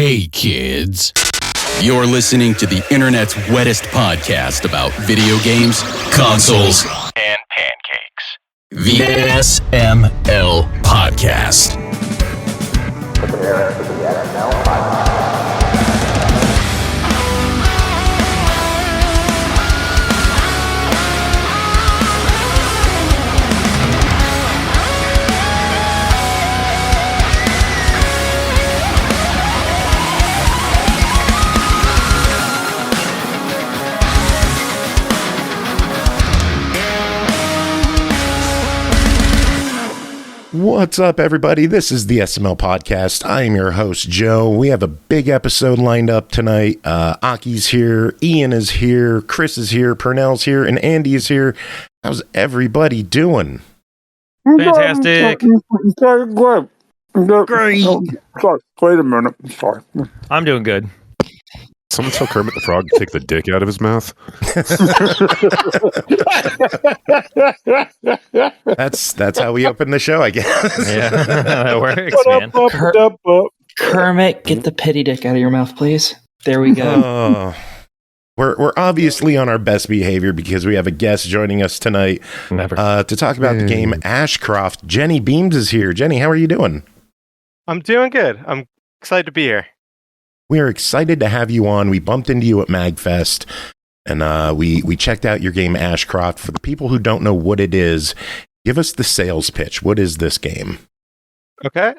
Hey kids, you're listening to the internet's wettest podcast about video games, consoles, and pancakes. The SML Podcast. Prepare for the SML Podcast. What's up, everybody? This is the SML Podcast. I am your host, Joe. We have a big episode lined up tonight. Aki's here, Ian is here, Chris is here, Pernell's here, and Andy is here. How's everybody doing? Fantastic. Great. Great. Wait a minute. Sorry. I'm doing good. Someone tell Kermit the Frog to take the dick out of his mouth. That's how we open the show, I guess. Yeah, that works, man. Kermit, get the pity dick out of your mouth, please. There we go. We're obviously on our best behavior because we have a guest joining us tonight to talk about the game Ashcroft. Jenny Beams is here. Jenny, how are you doing? I'm doing good. I'm excited to be here. We are excited to have you on. We bumped into you at MAGFest, and we checked out your game Ashcroft. For the people who don't know what it is, give us the sales pitch. What is this game? Okay.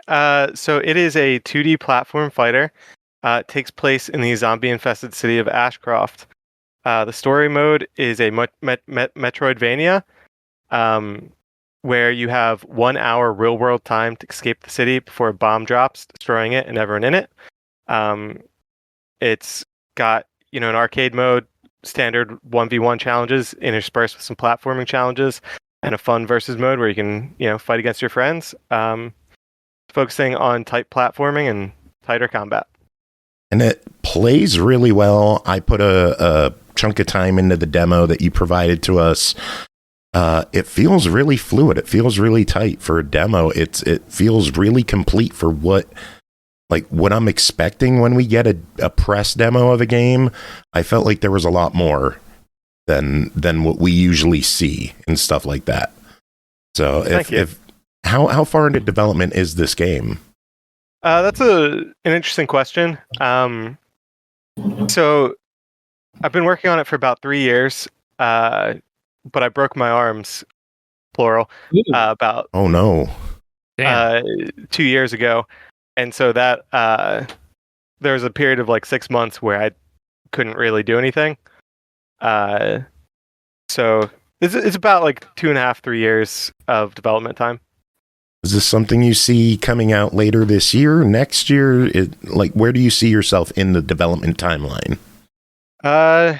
So it is a 2D platform fighter. It takes place in the zombie-infested city of Ashcroft. The story mode is a Metroidvania, where you have 1 hour real-world time to escape the city before a bomb drops, destroying it and everyone in it. It's got, an arcade mode, standard 1v1 challenges interspersed with some platforming challenges, and a fun versus mode where you can, fight against your friends, focusing on tight platforming and tighter combat. And it plays really well. I put a chunk of time into the demo that you provided to us. It feels really fluid. It feels really tight for a demo. It feels really complete for what I'm expecting when we get a press demo of a game. I felt like there was a lot more than what we usually see and stuff like that. So how far into development is this game? That's an interesting question. So I've been working on it for about 3 years, but I broke my arms, plural, about 2 years ago. And so that there was a period of 6 months where I couldn't really do anything. So it's about 2.5, 3 years of development time. Is this something you see coming out later this year, next year? Where do you see yourself in the development timeline? So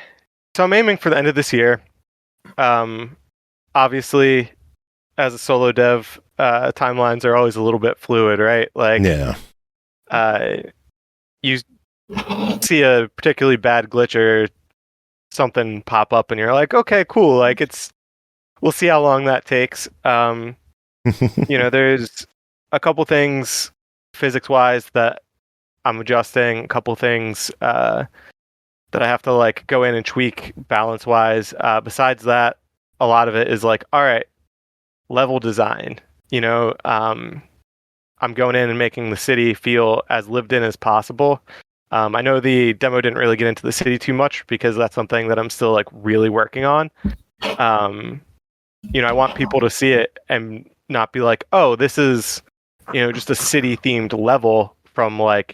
I'm aiming for the end of this year. Obviously, as a solo dev, timelines are always a little bit fluid, right? You see a particularly bad glitch or something pop up, and you're like, okay, cool. We'll see how long that takes. There's a couple things physics-wise that I'm adjusting. A couple things that I have to go in and tweak balance-wise. Besides that, a lot of it is all right, level design. I'm going in and making the city feel as lived in as possible. I know the demo didn't really get into the city too much because that's something that I'm still really working on. I want people to see it and not be like, oh, this is, just a city themed level from a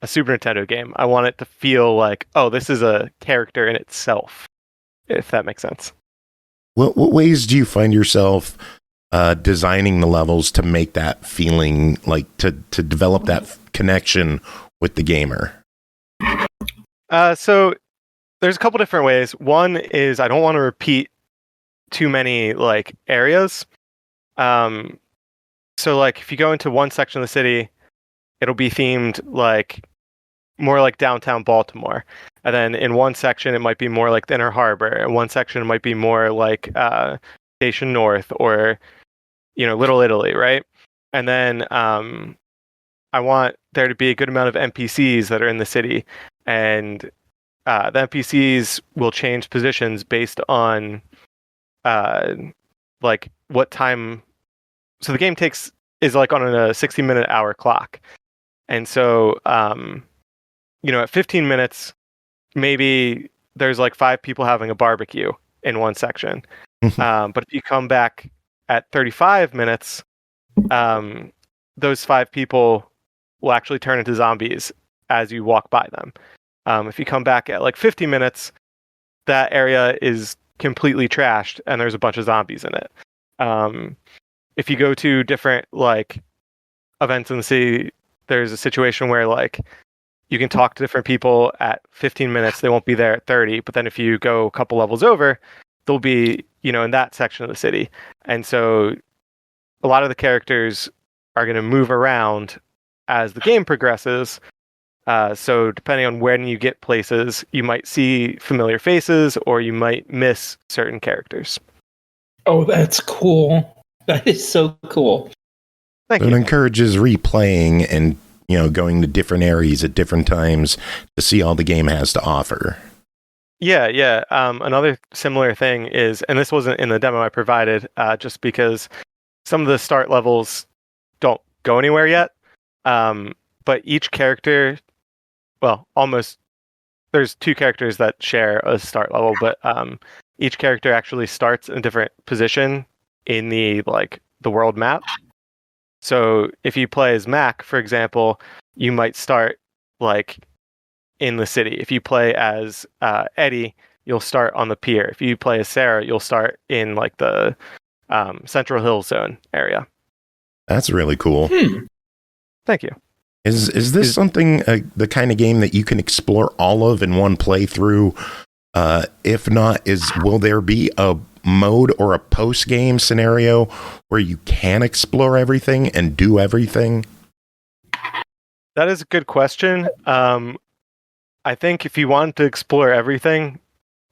Super Nintendo game. I want it to feel like, oh, this is a character in itself, if that makes sense. What ways do you find yourself designing the levels to make that feeling, to develop that connection with the gamer? So there's a couple different ways. One is I don't want to repeat too many areas. So if you go into one section of the city, it'll be themed more like downtown Baltimore. And then in one section, it might be more like the Inner Harbor. In one section, it might be more like Station North or, Little Italy, right? And then I want there to be a good amount of NPCs that are in the city, and the NPCs will change positions based on like what time. So the game is like on a 60-minute hour clock, and so at 15 minutes, maybe there's like 5 people having a barbecue in one section. But if you come back at 35 minutes, those 5 people will actually turn into zombies as you walk by them. If you come back at like 50 minutes, that area is completely trashed and there's a bunch of zombies in it. If you go to different like events in the city, there's a situation where like you can talk to different people at 15 minutes, they won't be there at 30, but then if you go a couple levels over, they'll be, in that section of the city. And so a lot of the characters are going to move around as the game progresses. So depending on when you get places, you might see familiar faces or you might miss certain characters. Oh, that's cool. That is so cool. Thank you. It encourages replaying and, going to different areas at different times to see all the game has to offer. Yeah. Another similar thing is, and this wasn't in the demo I provided, just because some of the start levels don't go anywhere yet. But each character, there's 2 characters that share a start level, but each character actually starts in a different position in the world map. So if you play as Mac, for example, you might start in the city. If you play as Eddie, you'll start on the pier. If you play as Sarah, you'll start in the Central Hill Zone area. That's really cool. Thank you. Is this something, the kind of game that you can explore all of in one playthrough? If not, will there be a mode or a post-game scenario where you can explore everything and do everything? That is a good question. I think if you wanted to explore everything,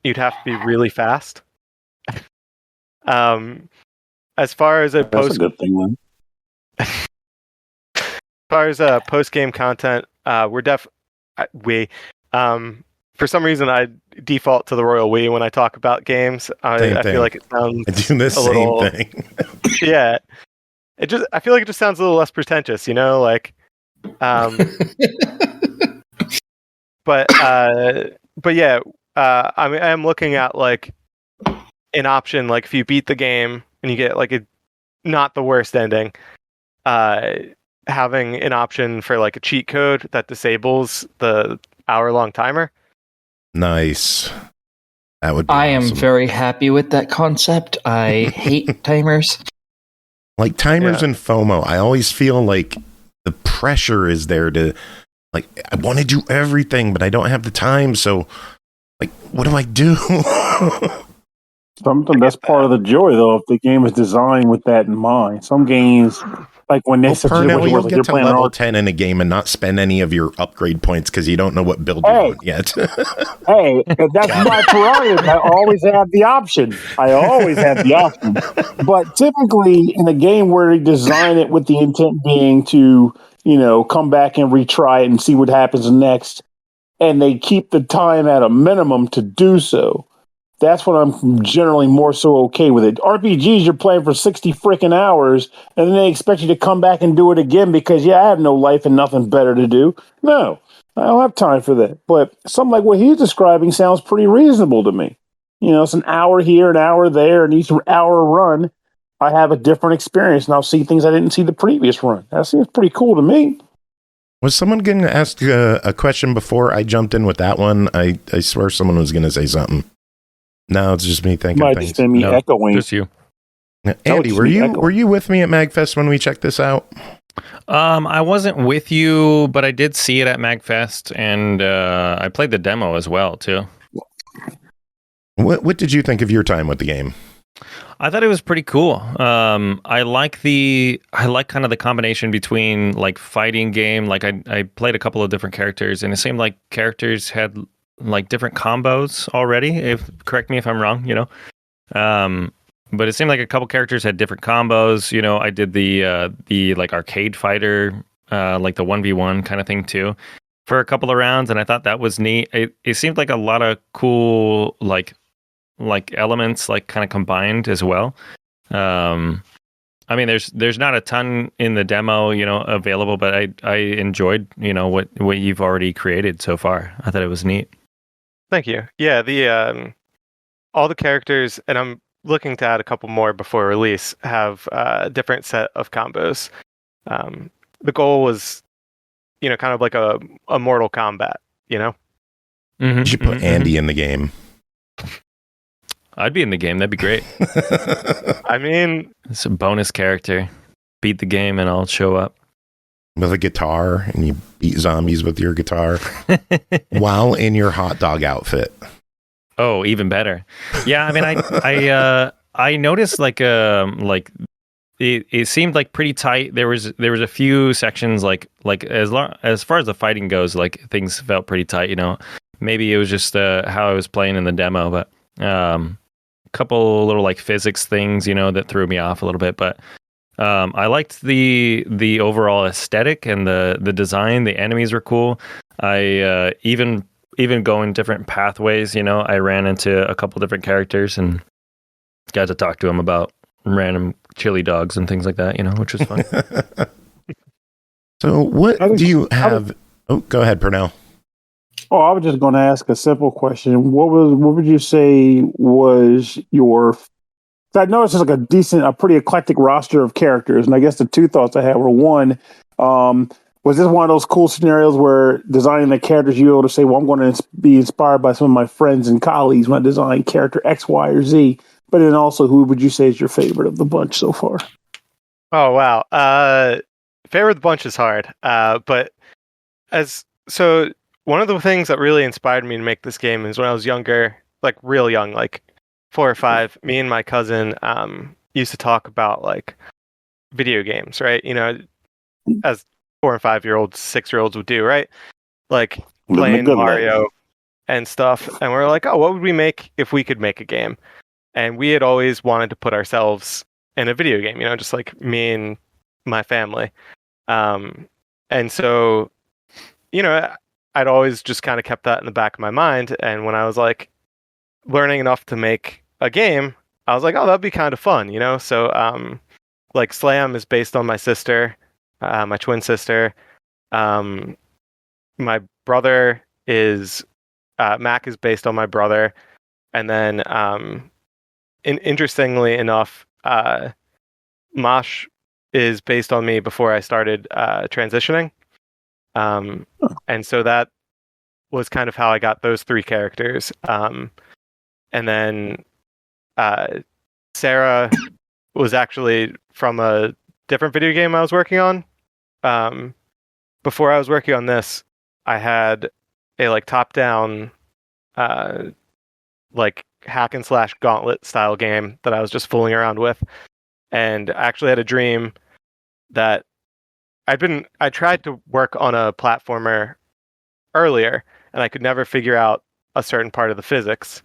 you'd have to be really fast. As far as That's a good thing, man. As far as post-game content, for some reason I default to the royal we when I talk about games. I feel like it sounds I do the same thing. Yeah. I feel like it just sounds a little less pretentious, but yeah, I'm looking at an option, if you beat the game and you get a not the worst ending, having an option for a cheat code that disables the hour-long timer. Nice. That would be I awesome. am very happy with that concept. I hate timers. Timers and FOMO, I always feel like the pressure is there to I want to do everything, but I don't have the time. So what do I do? Something that's part of the joy, though, if the game is designed with that in mind. Some games, when they Pernell, you'll get to level 10 in a game and not spend any of your upgrade points because you don't know what build you want yet. Hey, that's my prerogative. I always have the option. But typically, in a game where they design it with the intent being to, come back and retry it and see what happens next, and they keep the time at a minimum to do so, that's when I'm generally more so okay with it. RPGs, you're playing for 60 freaking hours, and then they expect you to come back and do it again because, I have no life and nothing better to do. No, I don't have time for that. But something like what he's describing sounds pretty reasonable to me. It's an hour here, an hour there, and each hour run, I have a different experience, and I'll see things I didn't see the previous run. That seems pretty cool to me. Was someone going to ask a question before I jumped in with that one? I swear someone was going to say something. No, it's just me thinking Might things. just been me echoing. Just you. Andy, were you with me at MAGFest when we checked this out? I wasn't with you, but I did see it at MAGFest, and I played the demo as well too. What did you think of your time with the game? I thought it was pretty cool. I like kind of the combination between fighting game. I played a couple of different characters, and it seemed like characters had different combos already. Correct me if I'm wrong, but it seemed like a couple characters had different combos. I did the arcade fighter like the 1v1 kind of thing too, for a couple of rounds, and I thought that was neat. It seemed like a lot of cool like elements like kind of combined as well. I mean, there's not a ton in the demo, available, but I enjoyed, what you've already created so far. I thought it was neat. Thank you. Yeah, the all the characters, and I'm looking to add a couple more before release, have a different set of combos. The goal was, kind of like a Mortal Kombat, Mm-hmm, You should put Andy in the game. I'd be in the game. That'd be great. I mean, It's a bonus character. Beat the game and I'll show up. With a guitar, and you beat zombies with your guitar while in your hot dog outfit. Oh, even better. Yeah, I mean, I noticed like it seemed like pretty tight. There was a few sections like as far as the fighting goes, like things felt pretty tight. Maybe it was just how I was playing in the demo, but a couple little like physics things, that threw me off a little bit. But I liked the overall aesthetic and the design. The enemies were cool. I even going different pathways. I ran into a couple different characters and got to talk to them about random chili dogs and things like that, which was fun. So what do you have? Go ahead, Pernell. Oh, I was just going to ask a simple question. What would you say was your? I noticed it's like a pretty eclectic roster of characters, and I guess the two thoughts I had were one, was this one of those cool scenarios where designing the characters you were able to say, well, I'm going to be inspired by some of my friends and colleagues when I design character X, Y, or Z. But then also, who would you say is your favorite of the bunch so far? Oh wow, favorite of the bunch is hard. But one of the things that really inspired me to make this game is when I was younger, like real young, like 4 or 5. Me and my cousin used to talk about like video games, right? As 4 and 5-year-olds, 6-year-olds would do, right? Like playing Mario and stuff. And we're like, oh, what would we make if we could make a game? And we had always wanted to put ourselves in a video game, just like me and my family. And so, I'd always just kind of kept that in the back of my mind. And when I was like learning enough to make a game, I was like, oh, that'd be kind of fun, So, like Slam is based on my sister, my twin sister. My brother is Mac is based on my brother, and then interestingly enough, Mosh is based on me before I started transitioning. And so that was kind of how I got those 3 characters. And then Sarah was actually from a different video game I was working on. Before I was working on this, I had a like top-down like hack and slash gauntlet style game that I was just fooling around with. And I actually had a dream that I tried to work on a platformer earlier, and I could never figure out a certain part of the physics.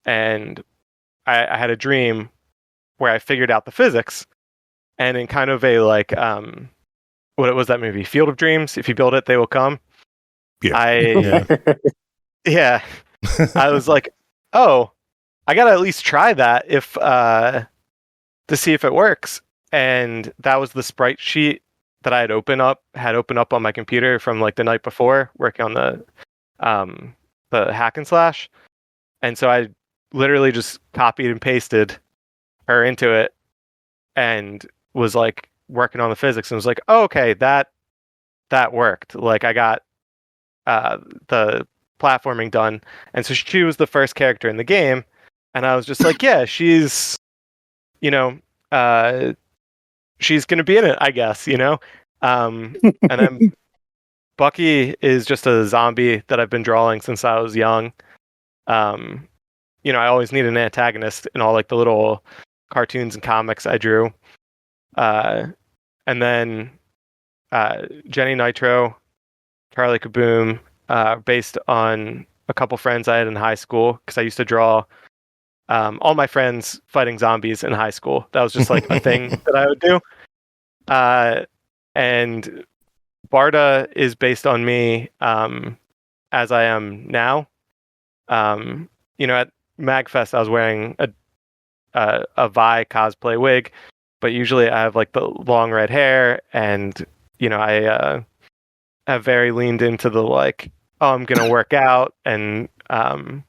And I had a dream where I figured out the physics, and in kind of a like what was that movie? Field of Dreams. If you build it, they will come. Yeah. Yeah. I was like, oh, I gotta at least try that if to see if it works. And that was the sprite sheet that I had opened up on my computer from like the night before working on the hack and slash. And so I literally just copied and pasted her into it and was like working on the physics and was like, oh, okay, that worked. Like I got the platforming done. And so she was the first character in the game. And I was just like, yeah, she's, she's going to be in it, I guess, and then Bucky is just a zombie that I've been drawing since I was young. I always need an antagonist in all like the little cartoons and comics I drew. And then Jenny Nitro, Charlie Kaboom, based on a couple friends I had in high school, because I used to draw all my friends fighting zombies in high school. That was just like a thing that I would do. And Barda is based on me as I am now. At MAGFest, I was wearing a Vi cosplay wig, but usually I have like the long red hair, and I have very leaned into the like, oh, I'm gonna work out, and I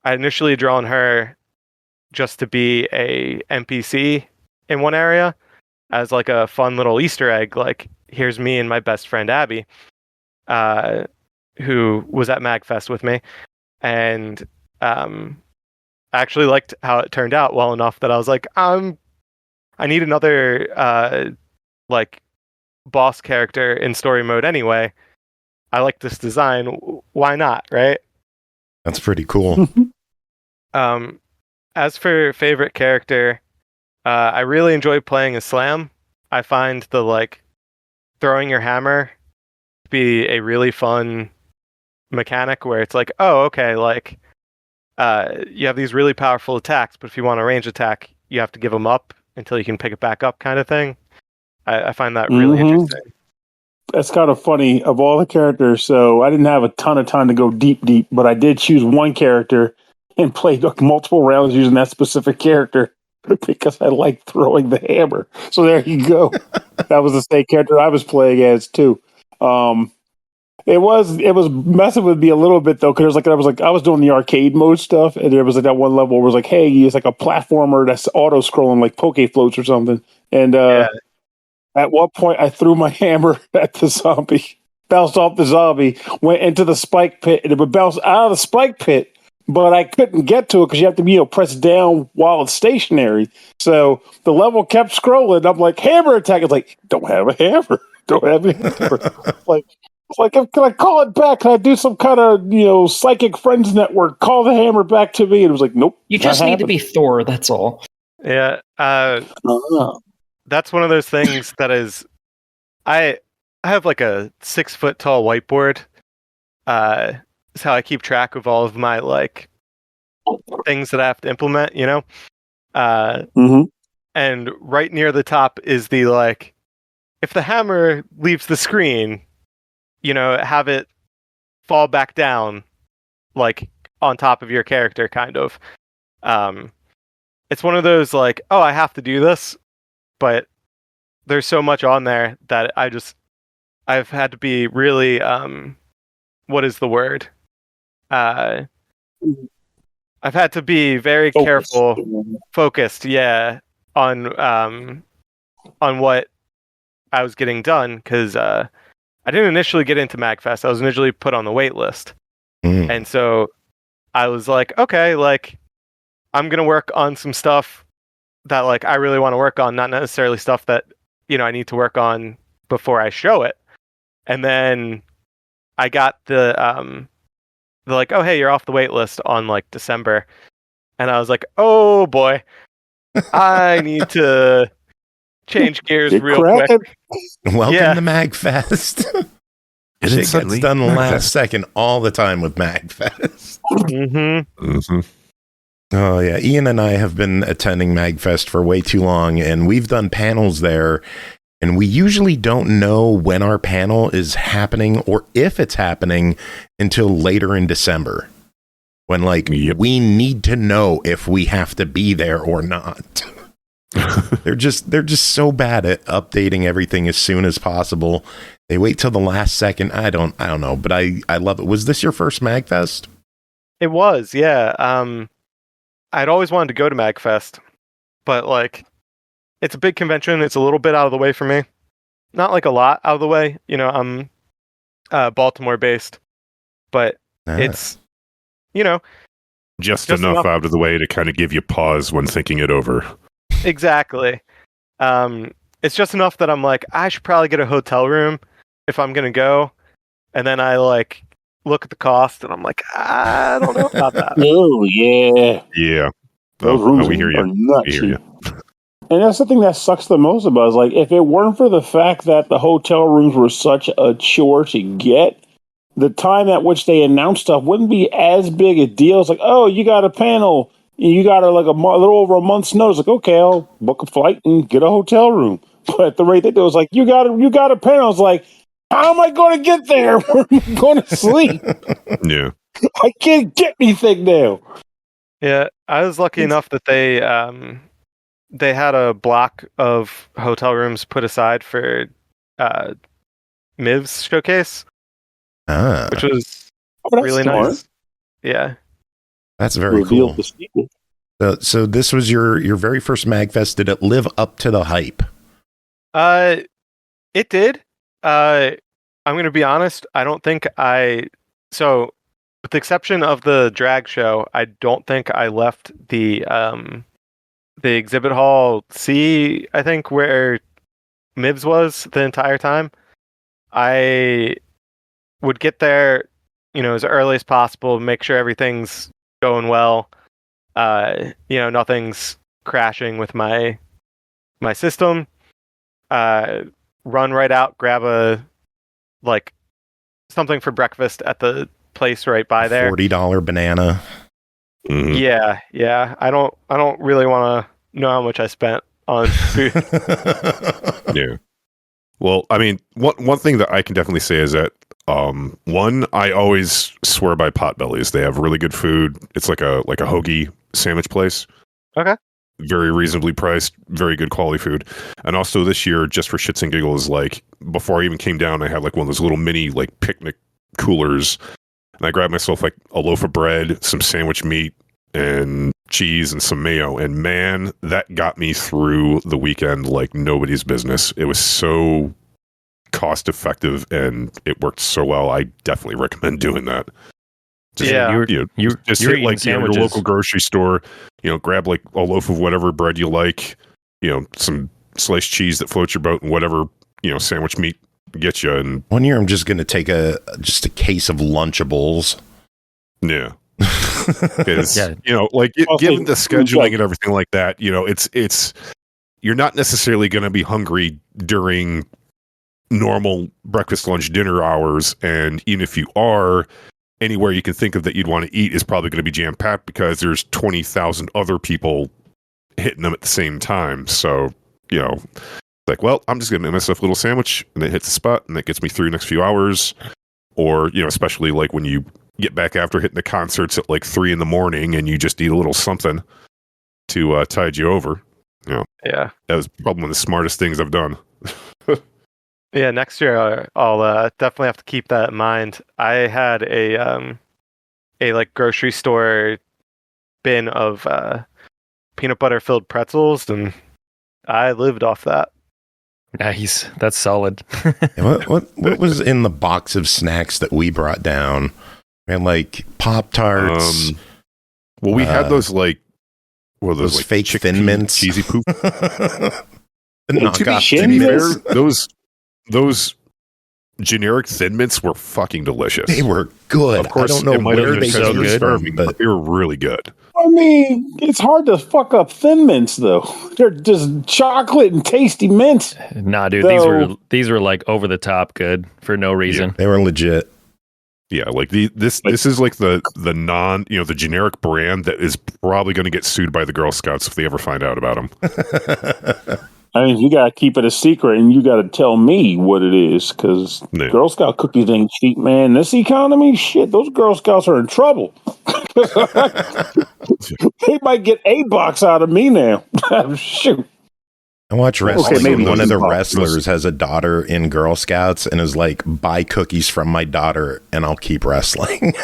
initially drawn her just to be a NPC in one area as like a fun little Easter egg. Like, here's me and my best friend Abby, who was at MAGFest with me, and I actually liked how it turned out well enough that I was like, I need another like boss character in story mode anyway. I like this design. Why not, right? That's pretty cool. As for favorite character, I really enjoy playing as Slam. I find the like throwing your hammer to be a really fun mechanic where it's like, oh, okay, like you have these really powerful attacks, but if you want a range attack, you have to give them up until you can pick it back up, kind of thing. I find that really interesting. That's kind of funny. Of all the characters, so I didn't have a ton of time to go deep, but I did choose one character and played like multiple rounds using that specific character because I like throwing the hammer. So there you go. That was the same character I was playing as too. It was messing with me a little bit though, because I was doing the arcade mode stuff, and there was like that one level where it was like, hey, it's like a platformer that's auto scrolling like Poke Floats or something, and at one point I threw my hammer at the zombie, bounced off the zombie, went into the spike pit, and it would bounce out of the spike pit, but I couldn't get to it because you have to press down while it's stationary. So the level kept scrolling. I'm like, hammer attack. It's like, don't have a hammer. Don't have a hammer. Like, can I call it back? Can I do some kind of, psychic friends network? Call the hammer back to me. And it was like, nope. You just need to be Thor. That's all. Yeah. That's one of those things that is, I have like a 6 foot tall whiteboard. Is how I keep track of all of my like things that I have to implement, And right near the top is the like, if the hammer leaves the screen, have it fall back down, like on top of your character, kind of. It's one of those like, oh, I have to do this, but there's so much on there that I've had to be really, what is the word? I've had to be very focused, on what I was getting done, because I didn't initially get into MAGFest. I was initially put on the wait list. And so I was like, okay, like I'm going to work on some stuff that like I really want to work on, not necessarily stuff that, I need to work on before I show it. And then I got the like, oh, hey, you're off the wait list on like December. And I was like, oh boy, I need to change gears real quick. Welcome to MAGFest. It gets done last second all the time with MAGFest. Oh yeah, Ian and I have been attending MAGFest for way too long, and we've done panels there, and we usually don't know when our panel is happening or if it's happening until later in December, when we need to know if we have to be there or not. They're just so bad at updating everything as soon as possible. They wait till the last second. I don't know, but I love it. Was this your first MAGFest? It was, yeah. I'd always wanted to go to MAGFest, but like, it's a big convention. It's a little bit out of the way for me. Not like a lot out of the way. I'm Baltimore based, but it's, just enough out of the way to kind of give you pause when thinking it over. Exactly. It's just enough that I'm like, I should probably get a hotel room if I'm going to go. And then I like look at the cost and I'm like, I don't know about that. Oh, yeah. Yeah. Those rooms we hear are you. not We hear cheap. you. And that's the thing that sucks the most about it. Is like, if it weren't for the fact that the hotel rooms were such a chore to get, the time at which they announced stuff wouldn't be as big a deal. It's like, oh, you got a panel. You got like a little over a month's notice. Like, okay, I'll book a flight and get a hotel room. But the rate they do is like, you got a panel. It's like, How am I going to get there? Where am I going to sleep? Yeah. I can't get anything now. Yeah, I was lucky enough that they had a block of hotel rooms put aside for MIV's showcase, which was that's really smart. nice. Yeah. That's very Revealed cool. the secret. So this was your very first MAGFest. Did it live up to the hype? It did. I'm going to be honest. I don't think so with the exception of the drag show, I don't think I left the exhibit hall C, I think, where Mibs was the entire time. I would get there, as early as possible, make sure everything's going well. Nothing's crashing with my system. Run right out, grab something for breakfast at the place right by there. $40 banana. Mm-hmm. Yeah. I don't really want to know how much I spent on food. Yeah. Well, I mean, one thing that I can definitely say is that one, I always swear by Potbellies. They have really good food. It's like a hoagie sandwich place. Okay. Very reasonably priced, very good quality food. And also this year, just for shits and giggles, before I even came down, I had one of those little mini picnic coolers, and I grabbed myself a loaf of bread, some sandwich meat, and cheese, and some mayo. And man, that got me through the weekend like nobody's business. It was so cost effective, and it worked so well. I definitely recommend doing that. Just, you're hit your local grocery store, grab a loaf of whatever bread you like, some sliced cheese that floats your boat, and whatever sandwich meat get you. And one year I'm just going to take a case of Lunchables. Yeah. Because, given the scheduling and everything like that, it's you're not necessarily going to be hungry during normal breakfast, lunch, dinner hours. And even if you are, anywhere you can think of that you'd want to eat is probably going to be jam-packed because there's 20,000 other people hitting them at the same time. So, well, I'm just going to make myself a little sandwich, and it hits the spot, and that gets me through the next few hours. Or, especially when you get back after hitting the concerts at 3 a.m. and you just eat a little something to tide you over. Yeah. That was probably one of the smartest things I've done. Yeah, next year I'll definitely have to keep that in mind. I had a grocery store bin of peanut butter filled pretzels, and I lived off that. Nice, that's solid. What was in the box of snacks that we brought down? And Pop-Tarts. Well, we had those those fake Thin Mints, cheesy poop. Those generic Thin Mints were fucking delicious. They were good. Of course, I don't know where they so came from, but they were really good. I mean, it's hard to fuck up Thin Mints, though. They're just chocolate and tasty mints. Nah, dude, these were over the top good for no reason. Yeah, they were legit. Yeah, this is the non, the generic brand that is probably going to get sued by the Girl Scouts if they ever find out about them. I mean, you got to keep it a secret, and you got to tell me what it is, because Girl Scout cookies ain't cheap, man. This economy, shit, those Girl Scouts are in trouble. They might get a box out of me now. Shoot. I watch wrestling. Okay, maybe one of the wrestlers has a daughter in Girl Scouts and is like, buy cookies from my daughter and I'll keep wrestling.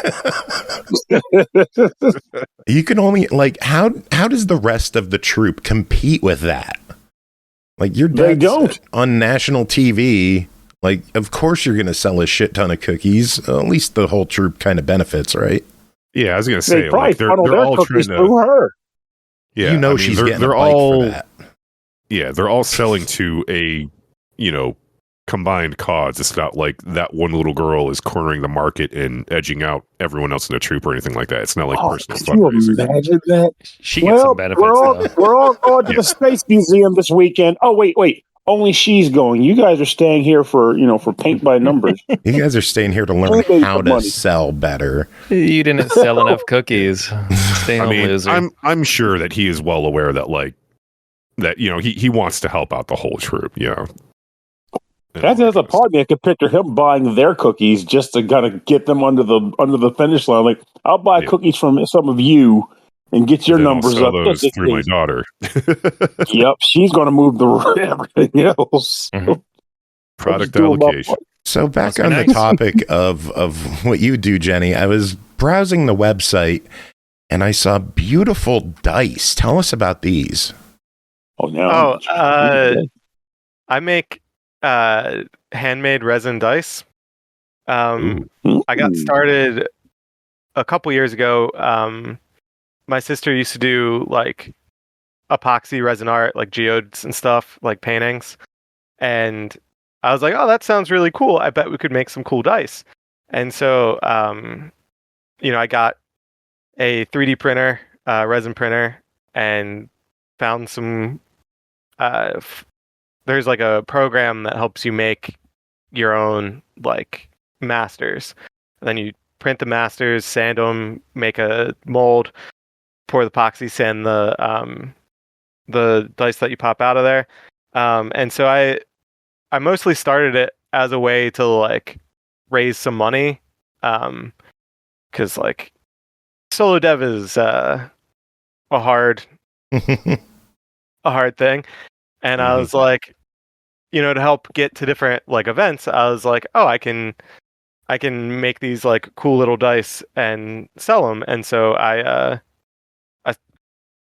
You can only how does the rest of the troop compete with that? Your dad's on national TV. Of course you're going to sell a shit ton of cookies. At least the whole troop kind of benefits, right? Yeah, I was going to say, they're all trying to. Her. Yeah, she's getting a bike for that. Yeah, they're all selling to a, combined cause. It's not like that one little girl is cornering the market and edging out everyone else in the troop or anything like that. It's not personal fundraising. Can you imagine that? She gets some benefits. We're all going to the Space Museum this weekend. Oh, wait. Only she's going. You guys are staying here for paint by numbers. You guys are staying here to learn how to sell better. You didn't sell enough cookies. loser. I'm sure that he is well aware that that he wants to help out the whole troop. As a party, I could picture him buying their cookies just to kind of get them under the finish line. Like, I'll buy cookies from some of you and get your numbers I'll up. sell those through my daughter. Yep, she's going to move everything else. Mm-hmm. Product allocation. So back on the topic of what you do, Jenny, I was browsing the website and I saw beautiful dice. Tell us about these. I make handmade resin dice. I got started a couple years ago. My sister used to do like epoxy resin art, like geodes and stuff, like paintings. And I was like, oh, that sounds really cool. I bet we could make some cool dice. And so, I got a 3D printer, resin printer, and found some, there's like a program that helps you make your own like masters. And then you print the masters, sand them, make a mold, pour the epoxy, sand the dice that you pop out of there. And so I mostly started it as a way to like raise some money. Cause like solo dev is a hard thing. And I was like, to help get to different like events, I was like, oh, I can make these like cool little dice and sell them. And so I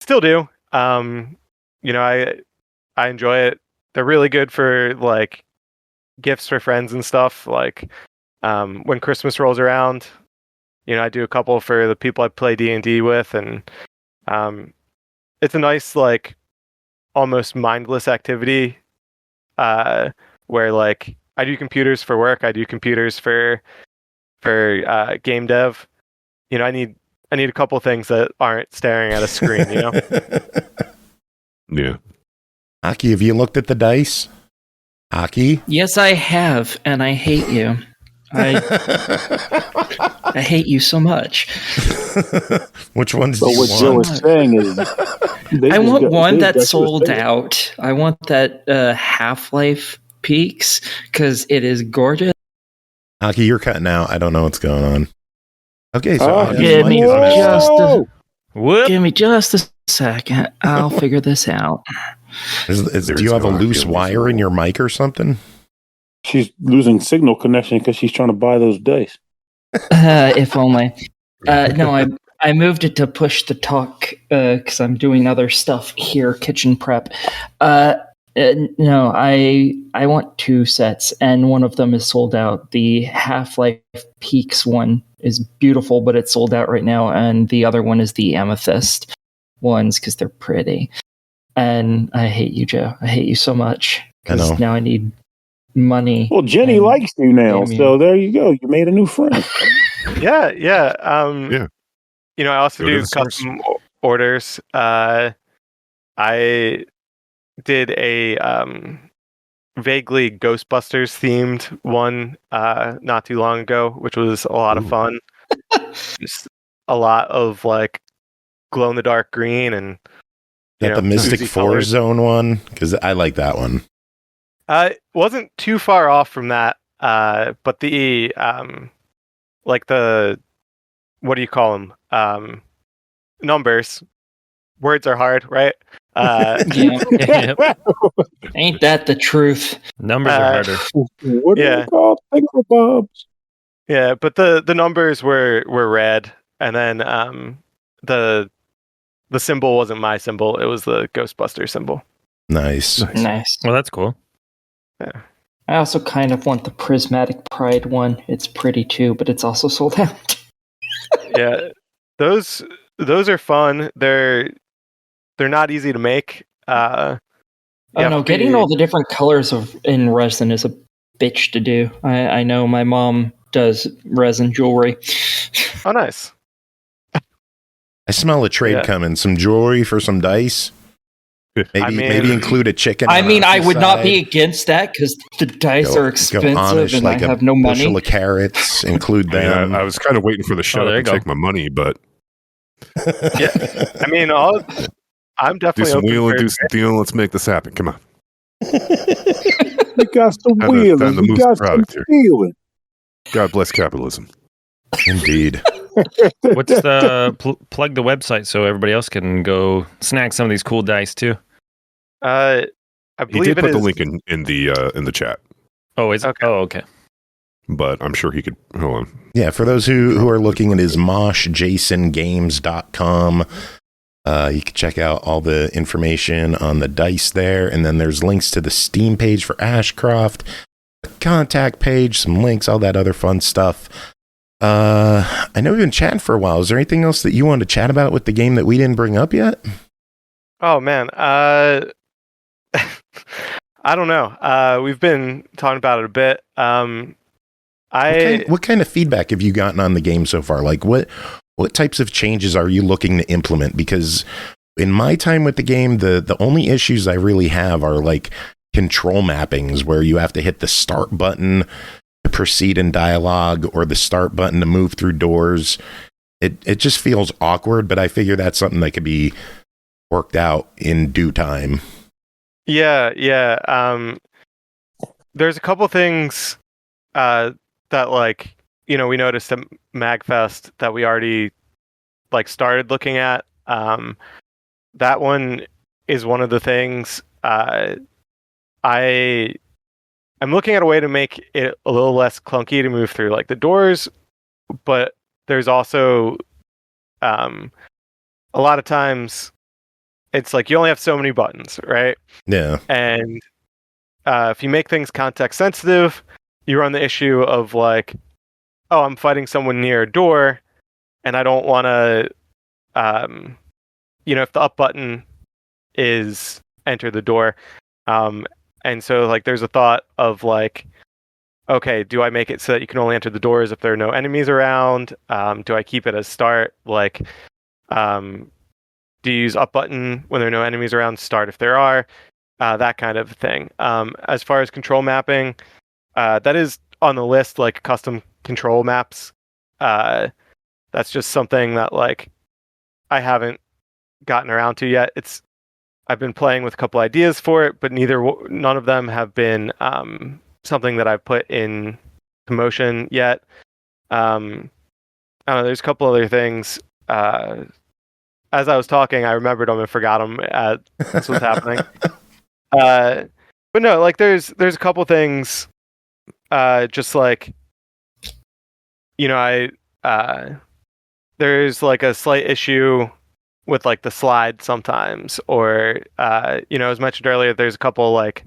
still do. I enjoy it. They're really good for like gifts for friends and stuff. Like when Christmas rolls around, I do a couple for the people I play D&D with, and it's a nice like almost mindless activity where like I do computers for work, I do computers for game dev. I need a couple things that aren't staring at a screen. Yeah. Aki, have you looked at the dice? Aki? Yes, I have, and I hate you. I hate you so much. Which ones do you what want? Joe is saying is... I want one that's sold out. I want that Half-Life Peaks, because it is gorgeous. Aki, you're cutting out. I don't know what's going on. Okay, so... give me just a second. I'll figure this out. Do you have a loose wire in your mic or something? She's losing signal connection because she's trying to buy those dice. If only. No, I moved it to push the talk because I'm doing other stuff here, kitchen prep. No, I want two sets, and one of them is sold out. The Half-Life Peaks one is beautiful, but it's sold out right now, and the other one is the Amethyst ones because they're pretty. And I hate you, Joe. I hate you so much because now I need money. Well, Jenny likes you now, so there you go. You made a new friend. Yeah. I also do custom orders. I did a vaguely Ghostbusters themed one not too long ago, which was a lot of fun. Just a lot of like glow in the dark green and the Mystic Force Zone one, because I like that one. It wasn't too far off from that, but the like the what do you call them? Numbers. Words are hard, right? Ain't that the truth? Numbers are harder. What do you call thingamabobs? Yeah, but the numbers were red, and then the symbol wasn't my symbol; it was the Ghostbuster symbol. Nice. Well, that's cool. Yeah. I also kind of want the Prismatic Pride one. It's pretty too, but it's also sold out. Yeah, those are fun. They're not easy to make. Getting all the different colors in resin is a bitch to do. I know my mom does resin jewelry. Oh, nice. I smell a trade coming. Some jewelry for some dice. Maybe include a chicken. I would not be against that because the dice are expensive and I have no money. Bushel of carrots, include them. I was kind of waiting for the show to take my money, but yeah, I'm definitely do some wheeling, do some dealing. Let's make this happen. Come on. We got some And wheeling. the We moose got some product here. feeling. God bless capitalism. Indeed. What's the plug the website so everybody else can go snag some of these cool dice too? I He believe did it put the is. link in the chat, Oh, is it? Okay. Oh, okay. but I'm sure he could. Hold on. Yeah, for those who are looking, it is MoshJasonGames.com. You can check out all the information on the dice there, and then there's links to the Steam page for Ashcroft, the contact page, some links, all that other fun stuff. I know we've been chatting for a while. Is there anything else that you wanted to chat about with the game that we didn't bring up yet? Oh man, I don't know. We've been talking about it a bit. What kind of feedback have you gotten on the game so far? Like what types of changes are you looking to implement? Because in my time with the game, the only issues I really have are like control mappings where you have to hit the start button to proceed in dialogue or the start button to move through doors. It just feels awkward, but I figure that's something that could be worked out in due time. Yeah. There's a couple things that like we noticed at MAGFest that we already like started looking at. That one is one of the things. I'm looking at a way to make it a little less clunky to move through like the doors, but there's also a lot of times it's like you only have so many buttons, right? Yeah. And if you make things context sensitive, you run the issue of like, oh, I'm fighting someone near a door, and I don't want to, if the up button is enter the door, and so like there's a thought of like, okay, do I make it so that you can only enter the doors if there are no enemies around? Do I keep it as start? Like, do you use up button when there are no enemies around? Start if there are. That kind of thing. As far as control mapping, that is on the list, like custom control maps. That's just something that like I haven't gotten around to yet. I've been playing with a couple ideas for it, but none of them have been something that I've put in motion yet. I don't know. There's a couple other things. As I was talking, I remembered them and forgot them. This was happening. But no, like there's a couple things. Just like there's like a slight issue with like the slide sometimes, or as mentioned earlier, there's a couple like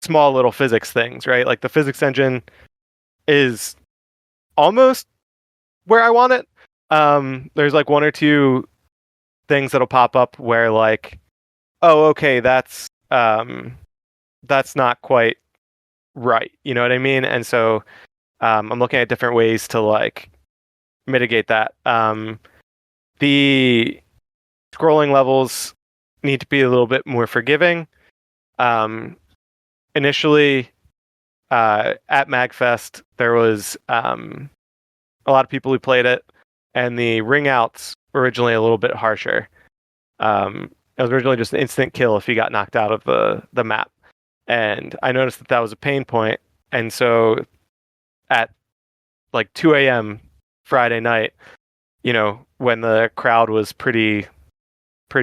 small little physics things, right? Like the physics engine is almost where I want it. There's like one or two things that'll pop up where like, oh, okay, that's not quite right. You know what I mean? And so I'm looking at different ways to like mitigate that. The scrolling levels need to be a little bit more forgiving. Initially, at MAGFest, there was a lot of people who played it, and the ring outs were originally a little bit harsher. It was originally just an instant kill if you got knocked out of the map. And I noticed that was a pain point. And so at like 2 a.m. Friday night, when the crowd was pretty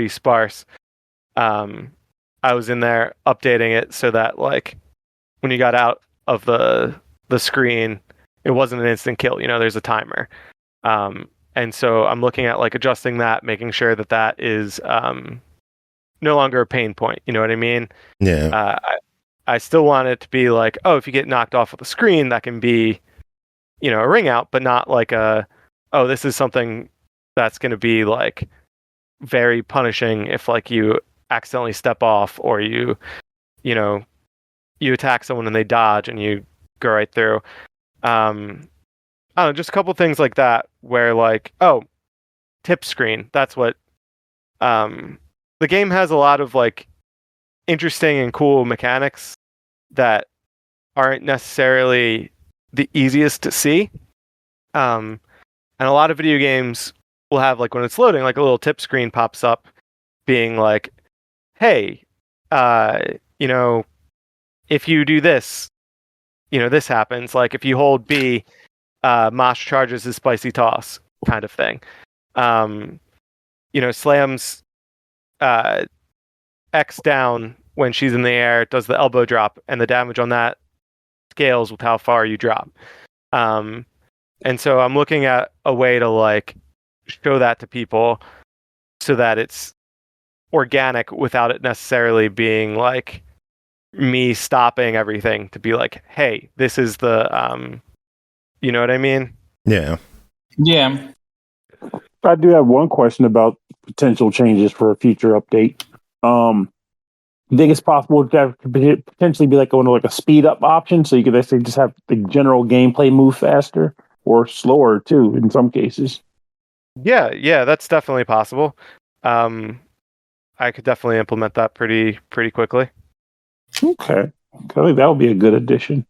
sparse, I was in there updating it so that like when you got out of the screen, it wasn't an instant kill. There's a timer. And so I'm looking at like adjusting that, making sure that is no longer a pain point. You know what I mean? Yeah. I still want it to be like, oh, if you get knocked off of the screen, that can be, a ring out, but not like this is something that's going to be like very punishing if like you accidentally step off or you attack someone and they dodge and you go right through. I don't know, just a couple things like that where like, oh, tip screen. That's what the game has a lot of like interesting and cool mechanics that aren't necessarily the easiest to see. And a lot of video games will have like when it's loading, like a little tip screen pops up being like, hey, if you do this, this happens. Like if you hold B, Mosh charges his spicy toss kind of thing. Slams X down when she's in the air, does the elbow drop, and the damage on that scales with how far you drop. And so I'm looking at a way to like show that to people so that it's organic without it necessarily being like me stopping everything to be like, hey, this is the you know what I mean? Yeah. Yeah. I do have one question about potential changes for a future update. I think it's possible to potentially be like a speed up option, so you could actually just have the general gameplay move faster or slower too in some cases. Yeah, that's definitely possible. I could definitely implement that pretty quickly. Okay, I think that would be a good addition.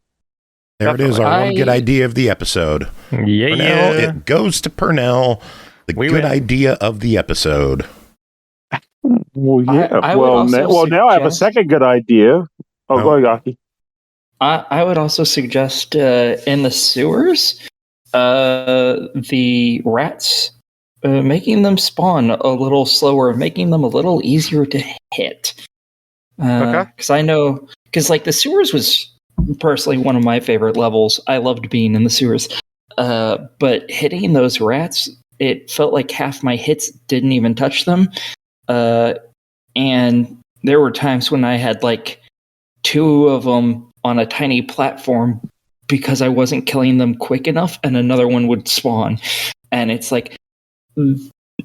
There Definitely. it is, our one good idea of the episode. Yeah, Pernell, it goes to Pernell. The good idea of the episode. Well, yeah. I would now I have a second good idea. Go ahead, Aki. I would also suggest in the sewers, the rats, making them spawn a little slower, making them a little easier to hit. Okay. Because like the sewers was personally one of my favorite levels. I loved being in the sewers. But hitting those rats, it felt like half my hits didn't even touch them. And there were times when I had like 2 of them on a tiny platform because I wasn't killing them quick enough, and another one would spawn. And it's like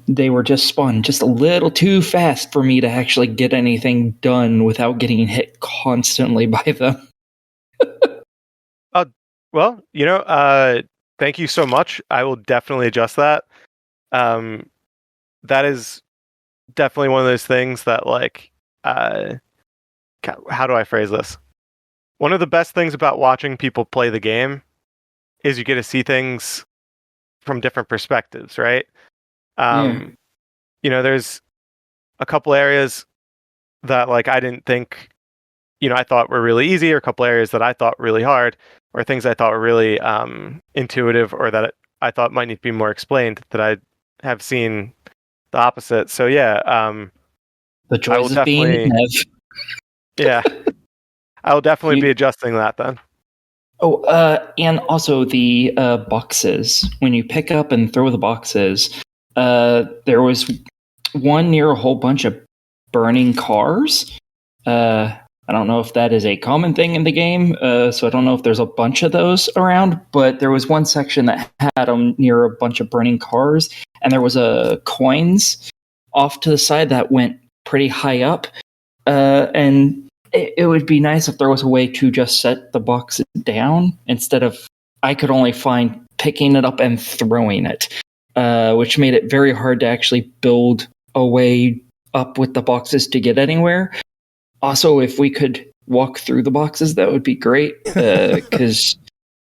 they were just spawning just a little too fast for me to actually get anything done without getting hit constantly by them. Well, thank you so much. I will definitely adjust that. That is definitely one of those things that, like, how do I phrase this? One of the best things about watching people play the game is you get to see things from different perspectives, right? There's a couple areas that, like, I didn't think, I thought were really easy, or a couple areas that I thought really hard, or things I thought were really intuitive, or that I thought might need to be more explained, that I have seen the opposite. So yeah, the joys of being in Nev. Yeah, I will definitely be adjusting that then. Oh, and also the boxes. When you pick up and throw the boxes, there was one near a whole bunch of burning cars. I don't know if that is a common thing in the game, so I don't know if there's a bunch of those around, but there was one section that had them near a bunch of burning cars, and there was coins off to the side that went pretty high up, and it would be nice if there was a way to just set the boxes down instead of, I could only find picking it up and throwing it, which made it very hard to actually build a way up with the boxes to get anywhere. Also, if we could walk through the boxes, that would be great, because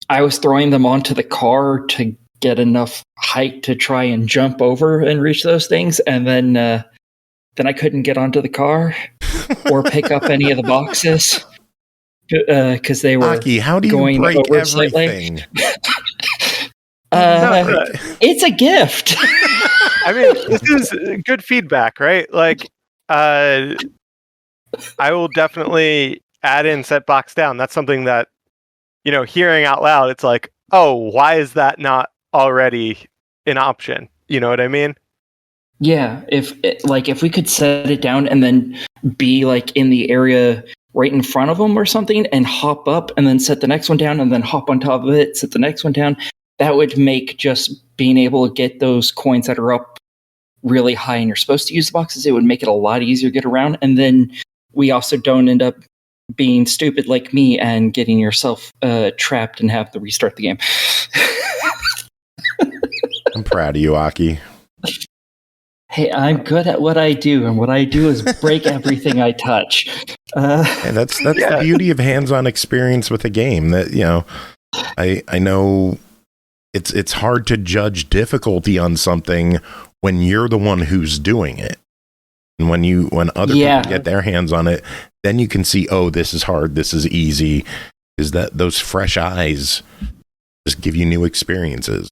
I was throwing them onto the car to get enough height to try and jump over and reach those things, and then I couldn't get onto the car or pick up any of the boxes because they were Aki, how do you going break over everything? It's a gift. I mean, this is good feedback, right? Like, I will definitely add in set box down. That's something that, hearing out loud, it's like, oh, why is that not already an option? You know what I mean? Yeah, if we could set it down and then be like in the area right in front of them or something, and hop up and then set the next one down and then hop on top of it, set the next one down, that would make just being able to get those coins that are up really high and you're supposed to use the boxes, it would make it a lot easier to get around. And then we also don't end up being stupid like me and getting yourself trapped and have to restart the game. I'm proud of you, Aki. Hey, I'm good at what I do, and what I do is break everything I touch. And that's the beauty of hands-on experience with a game. That I know it's hard to judge difficulty on something when you're the one who's doing it. And when other people get their hands on it, then you can see, oh, this is hard, this is easy. Is that those fresh eyes just give you new experiences?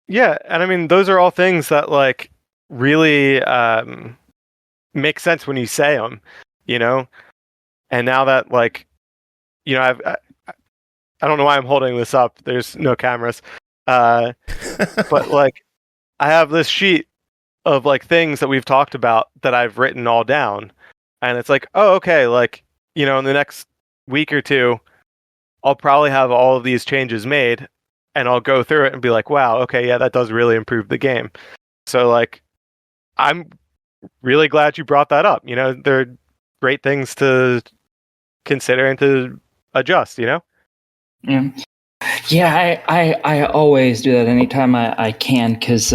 Yeah, and I mean, those are all things that like really make sense when you say them, you know. And now that like, you know, I don't know why I'm holding this up. There's no cameras, but like, I have this sheet of like things that we've talked about that I've written all down, and it's like, oh, okay, like, you know, in the next week or two, I'll probably have all of these changes made, and I'll go through it and be like, wow, okay, yeah, that does really improve the game. So like, I'm really glad you brought that up. You know, they're great things to consider and to adjust, you know? Yeah, I always do that anytime I can, because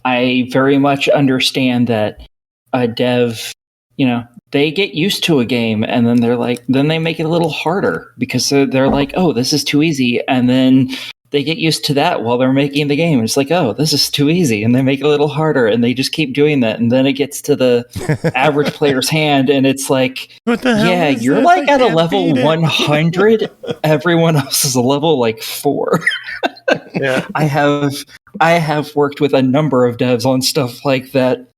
I very much understand that a dev, you know, they get used to a game and then then they make it a little harder because they're like, oh, this is too easy. And then they get used to that while they're making the game. It's like, oh, this is too easy. And they make it a little harder and they just keep doing that. And then it gets to the average player's hand and it's like, yeah, you're like at a level 100. Everyone else is a level like 4. Yeah. I have worked with a number of devs on stuff like that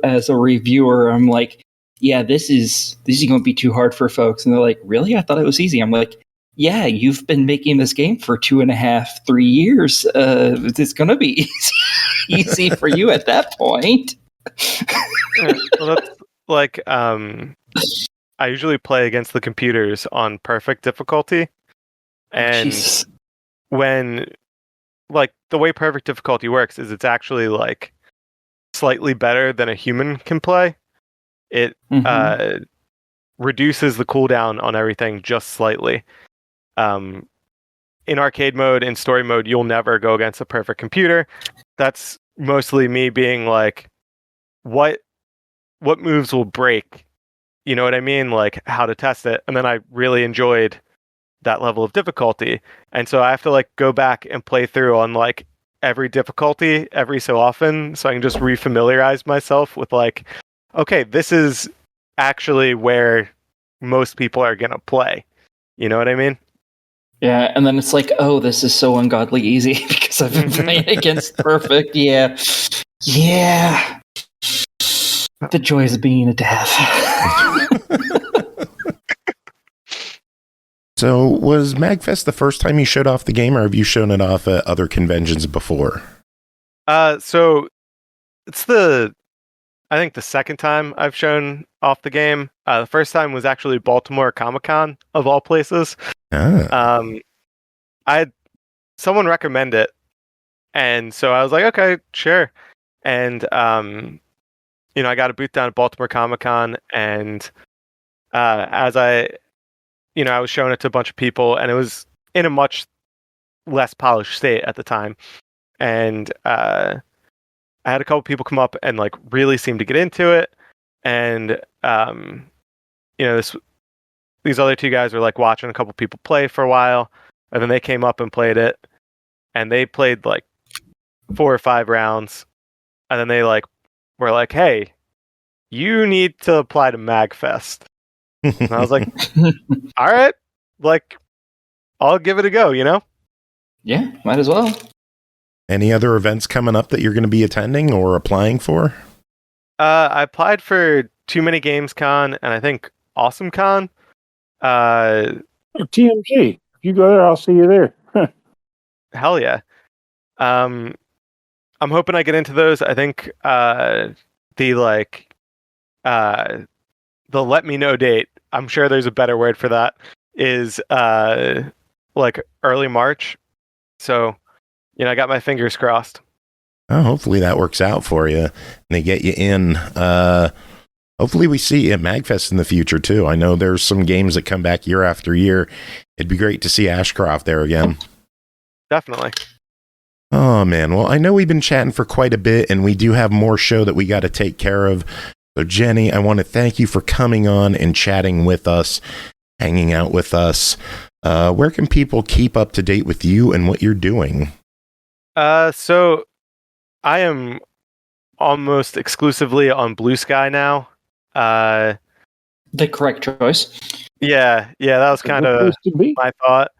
as a reviewer. I'm like, yeah, this is going to be too hard for folks. And they're like, really? I thought it was easy. I'm like, yeah, you've been making this game for 2.5, 3 years. It's going to be easy for you at that point. Well, that's like, I usually play against the computers on perfect difficulty. And when, like, the way perfect difficulty works is it's actually, like, slightly better than a human can play. It reduces the cooldown on everything just slightly. In arcade mode, in story mode, you'll never go against a perfect computer. That's mostly me being like, what moves will break? You know what I mean? Like how to test it. And then I really enjoyed that level of difficulty. And so I have to like go back and play through on like every difficulty every so often so I can just refamiliarize myself with like, okay, this is actually where most people are going to play. You know what I mean? Yeah, and then it's like, oh, this is so ungodly easy because I've been playing against perfect. Yeah. The joys of being a dev. So, was MAGFest the first time you showed off the game, or have you shown it off at other conventions before? So it's I think the second time I've shown off the game. The first time was actually Baltimore Comic-Con, of all places. Someone recommended it, and so I was like, okay, sure. And you know, I got a booth down at Baltimore Comic-Con, and as I was showing it to a bunch of people, and it was in a much less polished state at the time, and I had a couple people come up and like really seem to get into it, and you know, these other two guys were like watching a couple people play for a while, and then they came up and played it, and they played like 4 or 5 rounds, and then they like were like, hey, you need to apply to MAGFest. And I was like, all right, like I'll give it a go, you know? Yeah, might as well. Any other events coming up that you're going to be attending or applying for? I applied for Too Many Games Con and I think Awesome Con. TMG. If you go there, I'll see you there. Hell yeah. I'm hoping I get into those. I think the let me know date, I'm sure there's a better word for that, is like early March. So, you know, I got my fingers crossed. Oh, hopefully that works out for you and they get you in. Hopefully we see you at MAGFest in the future too. I know there's some games that come back year after year. It'd be great to see Ashcroft there again. Definitely. Oh man, well I know we've been chatting for quite a bit and we do have more show that we got to take care of. So Jenny, I want to thank you for coming on and chatting with us, hanging out with us. Where can people keep up to date with you and what you're doing? So I am almost exclusively on Blue Sky now. The correct choice. Yeah, that was kind of my thought.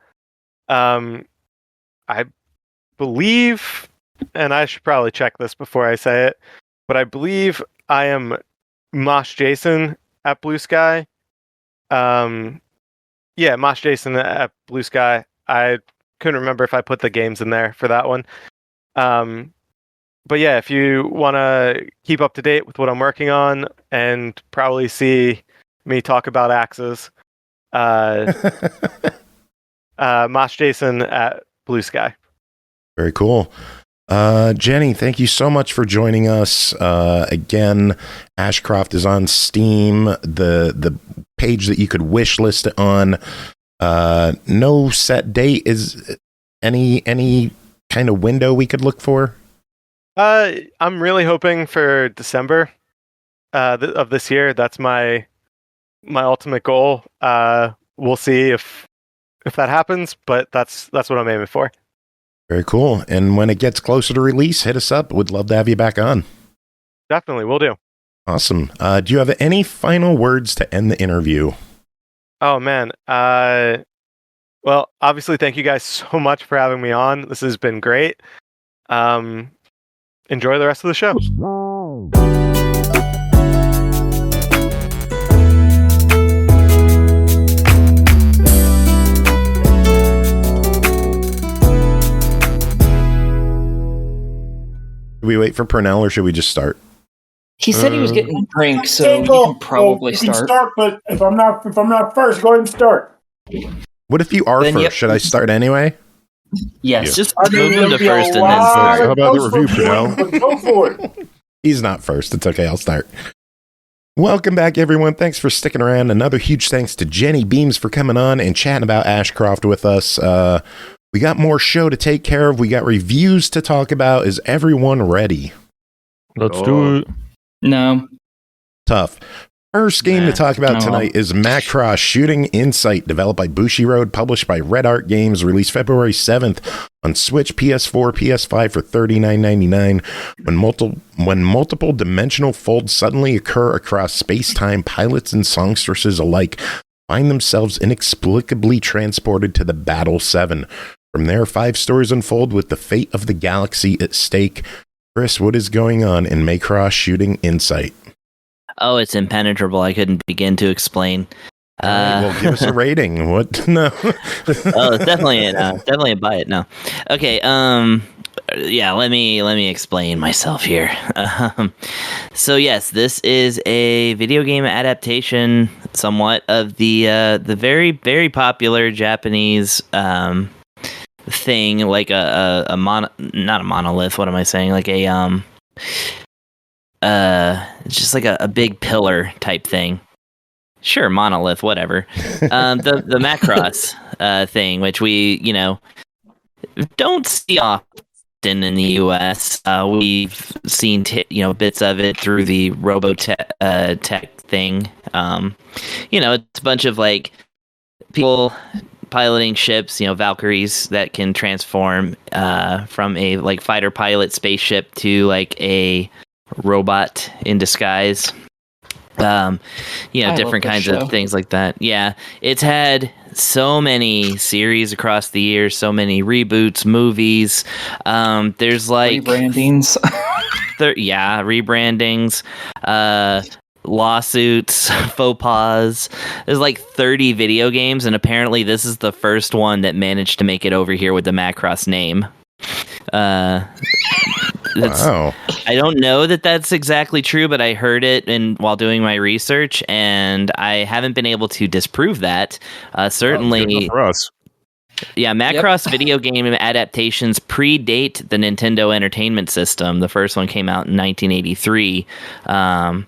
I believe, and I should probably check this before I say it, but I believe I am MoshJason at Blue Sky. MoshJason at Blue Sky. I couldn't remember if I put the games in there for that one. But yeah, if you want to keep up to date with what I'm working on and probably see me talk about axes, MoshJason at Blue Sky. Very cool. Jenny, thank you so much for joining us. Again, Ashcroft is on Steam, the page that you could wish list it on. No set date. Is any kind of window we could look for? I'm really hoping for December of this year. That's my ultimate goal. We'll see if that happens, but that's what I'm aiming for. Very cool. And when it gets closer to release, hit us up. We'd love to have you back on. Definitely, will do. Awesome. Do you have any final words to end the interview? Oh, man. Well, obviously, thank you guys so much for having me on. This has been great. Enjoy the rest of the show. Should we wait for Pernell or should we just start? He said he was getting a drink, so you can probably start. But if I'm not first, go ahead and start. What if you are Then, first? yep. Should I start anyway? Yes. Just move him to first and then start. How about the review, Pernell? Go for it. He's not first. It's okay. I'll start. Welcome back, everyone. Thanks for sticking around. Another huge thanks to Jenny Beams for coming on and chatting about Ashcroft with us. We got more show to take care of. We got reviews to talk about. Is everyone ready? Let's do it. No. Tough. First game to talk about No. tonight is Macross Shooting Insight, developed by bushiroad, published by Red Art Games, released February 7th on Switch, PS4, PS5 for $39.99. When multiple dimensional folds suddenly occur across space-time, pilots and songstresses alike find themselves inexplicably transported to the Battle 7. From there, 5 stories unfold with the fate of the galaxy at stake. Chris, what is going on in Macross Shooting Insight? Oh, it's impenetrable. I couldn't begin to explain. Well, give us a rating. What? No. Oh, it's definitely a buy it. No. Okay. Yeah. Let me explain myself here. So yes, this is a video game adaptation, somewhat of the very very popular Japanese thing, like not a monolith. What am I saying? Like a just like a big pillar type thing. Sure, monolith, whatever. The Macross thing, which we, don't see often in the US. We've seen bits of it through the Robotech tech thing. It's a bunch of like people piloting ships, Valkyries that can transform from a like fighter pilot spaceship to like a robot in disguise. Different kinds of things like that. Yeah, it's had so many series across the years, so many reboots, movies. There's like rebrandings. Rebrandings, lawsuits, faux pas. There's like 30 video games, and apparently this is the first one that managed to make it over here with the Macross name. Wow. I don't know that that's exactly true, but I heard it while doing my research, and I haven't been able to disprove that. Certainly, for us. Yeah, Macross video game adaptations predate the Nintendo Entertainment System. The first one came out in 1983, and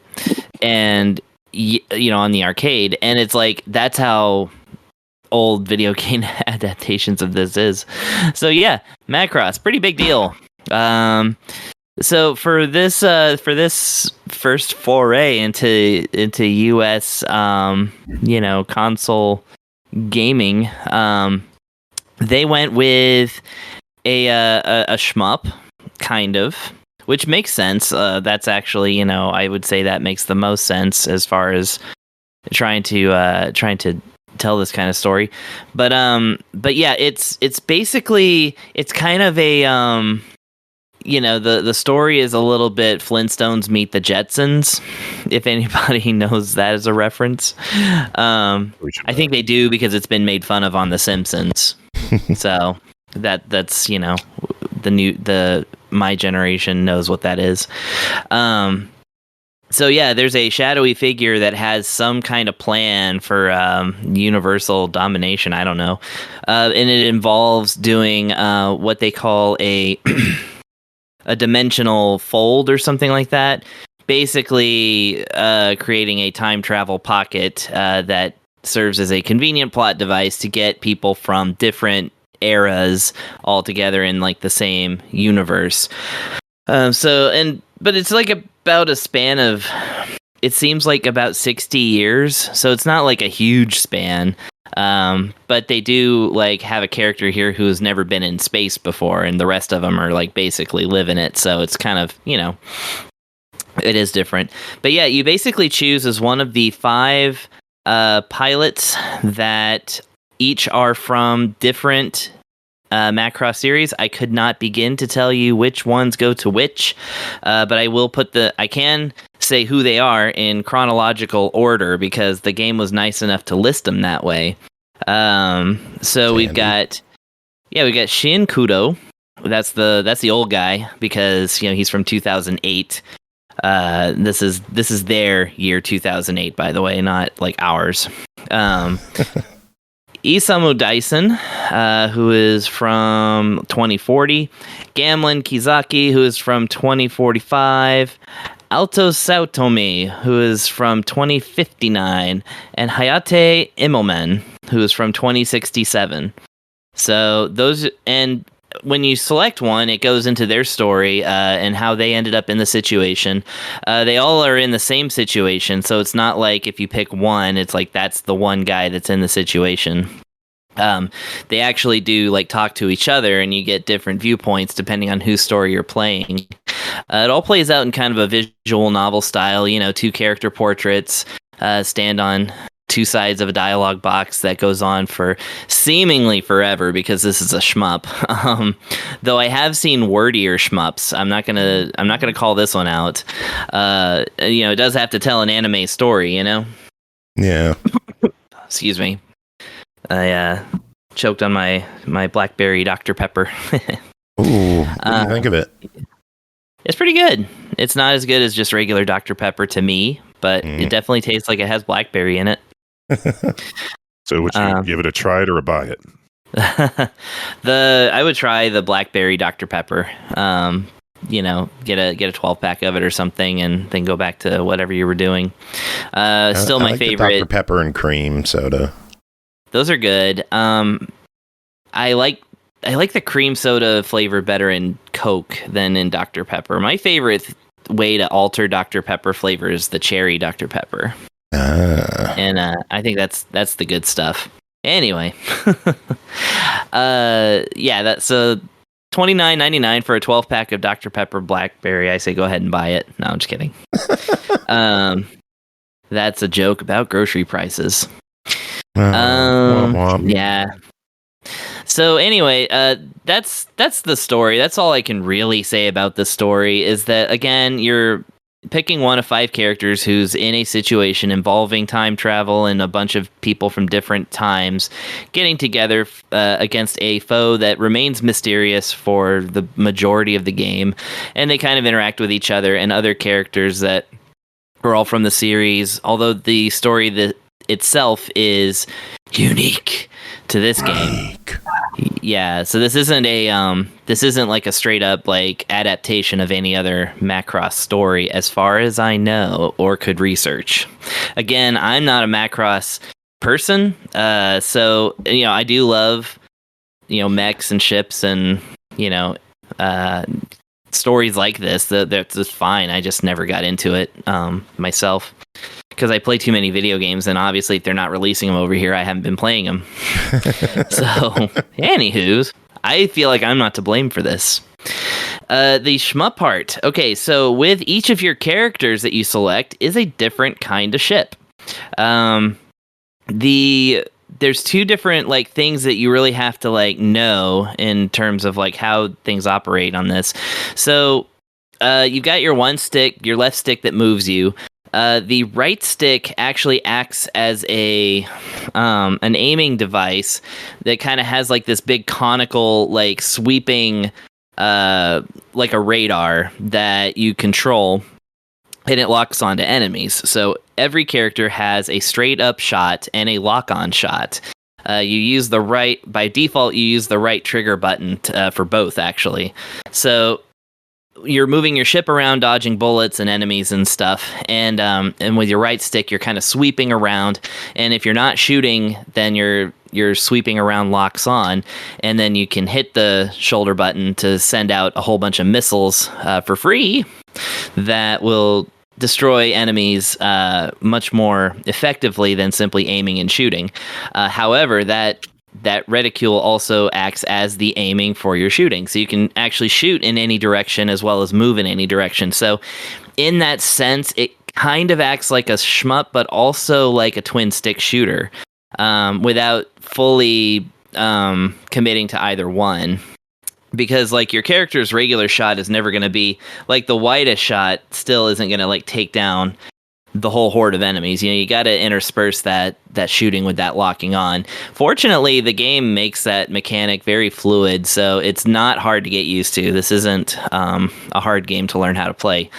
on the arcade, and it's like that's how old video game adaptations of this is. So yeah, Macross, pretty big deal. So for this first foray into US console gaming, they went with a shmup kind of which makes sense. That's actually, I would say that makes the most sense as far as trying to tell this kind of story. But yeah, it's basically, it's kind of a the story is a little bit Flintstones meet the Jetsons, if anybody knows that as a reference. I think they do because it's been made fun of on The Simpsons. So that's the my generation knows what that is. So yeah, there's a shadowy figure that has some kind of plan for universal domination. I don't know, and it involves doing what they call a dimensional fold or something like that. Basically, creating a time travel pocket that serves as a convenient plot device to get people from different eras all together in like the same universe. But it's like about a span of, it seems like about 60 years. So it's not like a huge span. But they do like have a character here who has never been in space before, and the rest of them are like basically live in it. So it's kind of, it is different. But yeah, you basically choose as one of the 5 pilots that each are from different Macross series. I could not begin to tell you which ones go to which, but I can say who they are in chronological order because the game was nice enough to list them that way. So we've got Shin Kudo. That's the old guy because he's from 2008. This is their year 2008, by the way, not like ours. Isamu Dyson, who is from 2040, Gamlin Kizaki, who is from 2045, Alto Saotomi, who is from 2059, and Hayate Immelman, who is from 2067. So those, and when you select one, it goes into their story and how they ended up in the situation. They all are in the same situation, so it's not like if you pick one, it's like that's the one guy that's in the situation. They actually do like talk to each other, and you get different viewpoints depending on whose story you're playing. It all plays out in kind of a visual novel style. 2 character portraits stand on 2 sides of a dialogue box that goes on for seemingly forever because this is a shmup. Though I have seen wordier shmups. I'm not gonna call this one out. It does have to tell an anime story. Yeah. Excuse me. I choked on my blackberry Dr. Pepper. Ooh, what do you think of it? It's pretty good. It's not as good as just regular Dr. Pepper to me, but it definitely tastes like it has blackberry in it. So would you give it a try or a buy it? I would try the blackberry Dr. Pepper. Get a 12-pack of it or something, and then go back to whatever you were doing. Still my favorite. The Dr. Pepper and cream soda. Those are good. I like the cream soda flavor better in Coke than in Dr. Pepper. My favorite way to alter Dr. Pepper flavor is the cherry Dr. Pepper. And I think that's the good stuff. Anyway, that's $29.99 for a 12-pack of Dr. Pepper Blackberry. I say go ahead and buy it. No, I'm just kidding. That's a joke about grocery prices. Yeah. So anyway, that's the story. That's all I can really say about the story is that, again, you're picking one of 5 characters who's in a situation involving time travel and a bunch of people from different times getting together against a foe that remains mysterious for the majority of the game. And they kind of interact with each other and other characters that are all from the series, although the story itself is unique to this game. Yeah, so this isn't like a straight up like adaptation of any other Macross story as far as I know or could research. Again, I'm not a Macross person, so I do love mechs and ships and stories like this. That's just fine. I just never got into it myself. Because I play too many video games, and obviously if they're not releasing them over here, I haven't been playing them. So, anywho's, I feel like I'm not to blame for this. The shmup part. Okay, so with each of your characters that you select is a different kind of ship. There's two different like things that you really have to like know in terms of like how things operate on this. So you've got your your left stick that moves you. The right stick actually acts as an aiming device that kind of has like this big conical like sweeping like a radar that you control, and it locks onto enemies. So every character has a straight up shot and a lock on shot. By default, you use the right trigger button for both, actually. So you're moving your ship around, dodging bullets and enemies and stuff. And with your right stick, you're kind of sweeping around. And if you're not shooting, then you're sweeping around, locks on, and then you can hit the shoulder button to send out a whole bunch of missiles for free that will destroy enemies much more effectively than simply aiming and shooting. However, that reticule also acts as the aiming for your shooting, so you can actually shoot in any direction as well as move in any direction. So in that sense, it kind of acts like a shmup, but also like a twin stick shooter, without fully committing to either one. Because like your character's regular shot is never going to be like the widest shot still isn't going to like take down the whole horde of enemies. You got to intersperse that shooting with that locking on. Fortunately, the game makes that mechanic very fluid, so it's not hard to get used to. This isn't a hard game to learn how to play.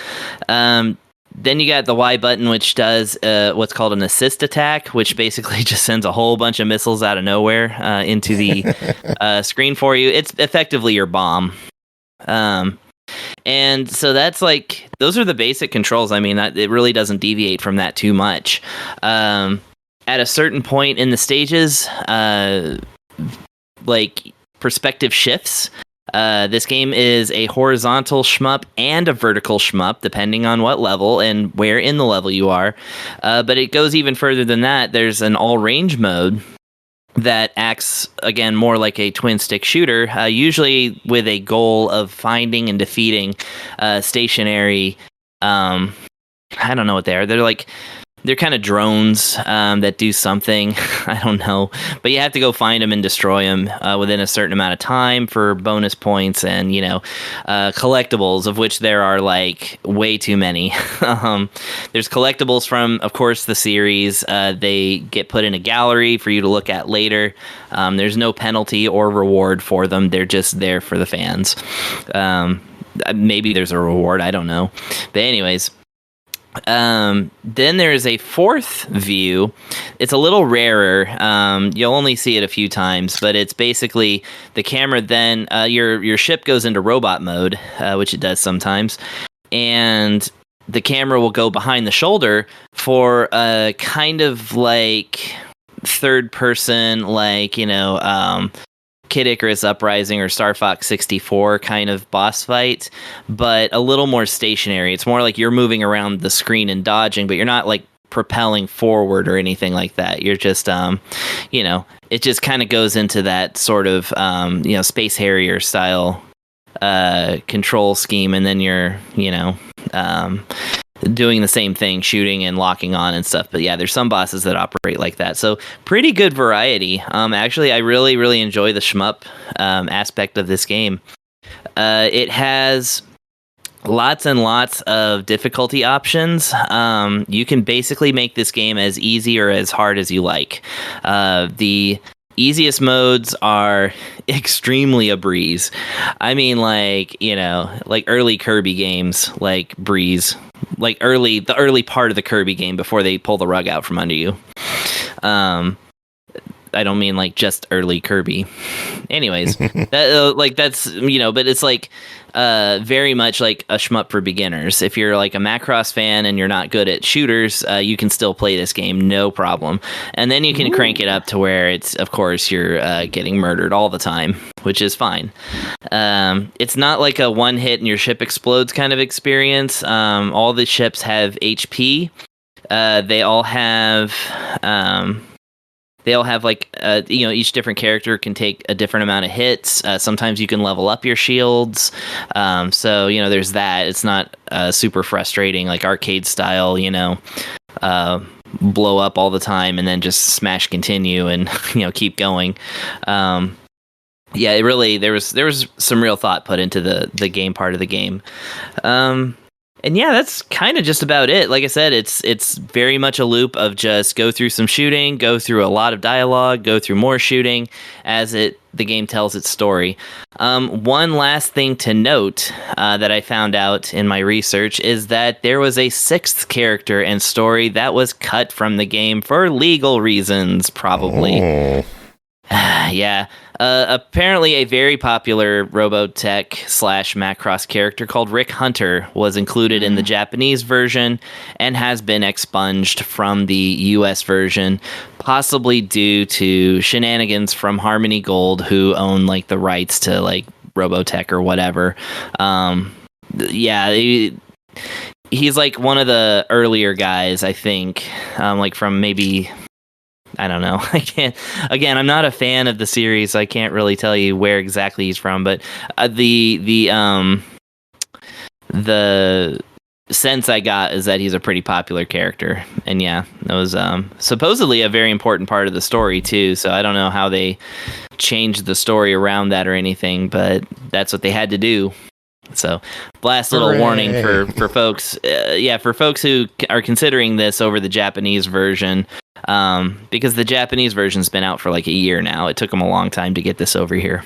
Then you got the Y button, which does what's called an assist attack, which basically just sends a whole bunch of missiles out of nowhere into the screen for you. It's effectively your bomb. And so that's like, those are the basic controls. I mean, it really doesn't deviate from that too much. At a certain point in the stages, like perspective shifts. This game is a horizontal shmup and a vertical shmup, depending on what level and where in the level you are. But it goes even further than that. There's an all-range mode that acts, again, more like a twin-stick shooter, usually with a goal of finding and defeating stationary... I don't know what they are. They're kind of drones that do something. I don't know. But you have to go find them and destroy them within a certain amount of time for bonus points and, collectibles, of which there are, like, way too many. There's collectibles from, of course, the series. They get put in a gallery for you to look at later. There's no penalty or reward for them. They're just there for the fans. Maybe there's a reward. I don't know. But anyways... then there is a fourth view. It's a little rarer. You'll only see it a few times, but it's basically the camera. Then your ship goes into robot mode, which it does sometimes, and the camera will go behind the shoulder for a kind of like third person, like Kid Icarus Uprising or Star Fox 64 kind of boss fight, but a little more stationary. It's more like you're moving around the screen and dodging, but you're not like propelling forward or anything like that. You're just, it just kind of goes into that sort of, Space Harrier style control scheme, and then you're, doing the same thing, shooting and locking on and stuff. But yeah, there's some bosses that operate like that. So pretty good variety. Actually, I really, really enjoy the shmup aspect of this game. It has lots and lots of difficulty options. You can basically make this game as easy or as hard as you like. The easiest modes are extremely a breeze. I mean, like early Kirby games, like breeze. Like the early part of the Kirby game before they pull the rug out from under you. I don't mean like just early Kirby. Anyways, that's but it's like very much like a shmup for beginners. If you're like a Macross fan and you're not good at shooters, you can still play this game, no problem. And then you can crank it up to where it's, of course, you're getting murdered all the time, which is fine. It's not like a one hit and your ship explodes kind of experience. All the ships have HP. They all have They'll have like, each different character can take a different amount of hits. Sometimes you can level up your shields. So, there's that. It's not super frustrating, like arcade style, blow up all the time and then just smash continue and, keep going. It really, there was some real thought put into the game part of the game. And yeah, that's kind of just about it. Like I said, it's very much a loop of just go through some shooting, go through a lot of dialogue, go through more shooting as the game tells its story. One last thing to note that I found out in my research is that there was a 6th character and story that was cut from the game for legal reasons, probably. Oh. Yeah. Apparently a very popular Robotech / Macross character called Rick Hunter was included in the Japanese version and has been expunged from the US version, possibly due to shenanigans from Harmony Gold, who own like the rights to like Robotech or whatever. He's like one of the earlier guys, I think, like from maybe, I don't know. I'm not a fan of the series, so I can't really tell you where exactly he's from, but the sense I got is that he's a pretty popular character. And yeah, it was supposedly a very important part of the story too, so I don't know how they changed the story around that or anything, but that's what they had to do. So, last little warning for folks, for folks who are considering this over the Japanese version, because the Japanese version's been out for like a year now. It took them a long time to get this over here.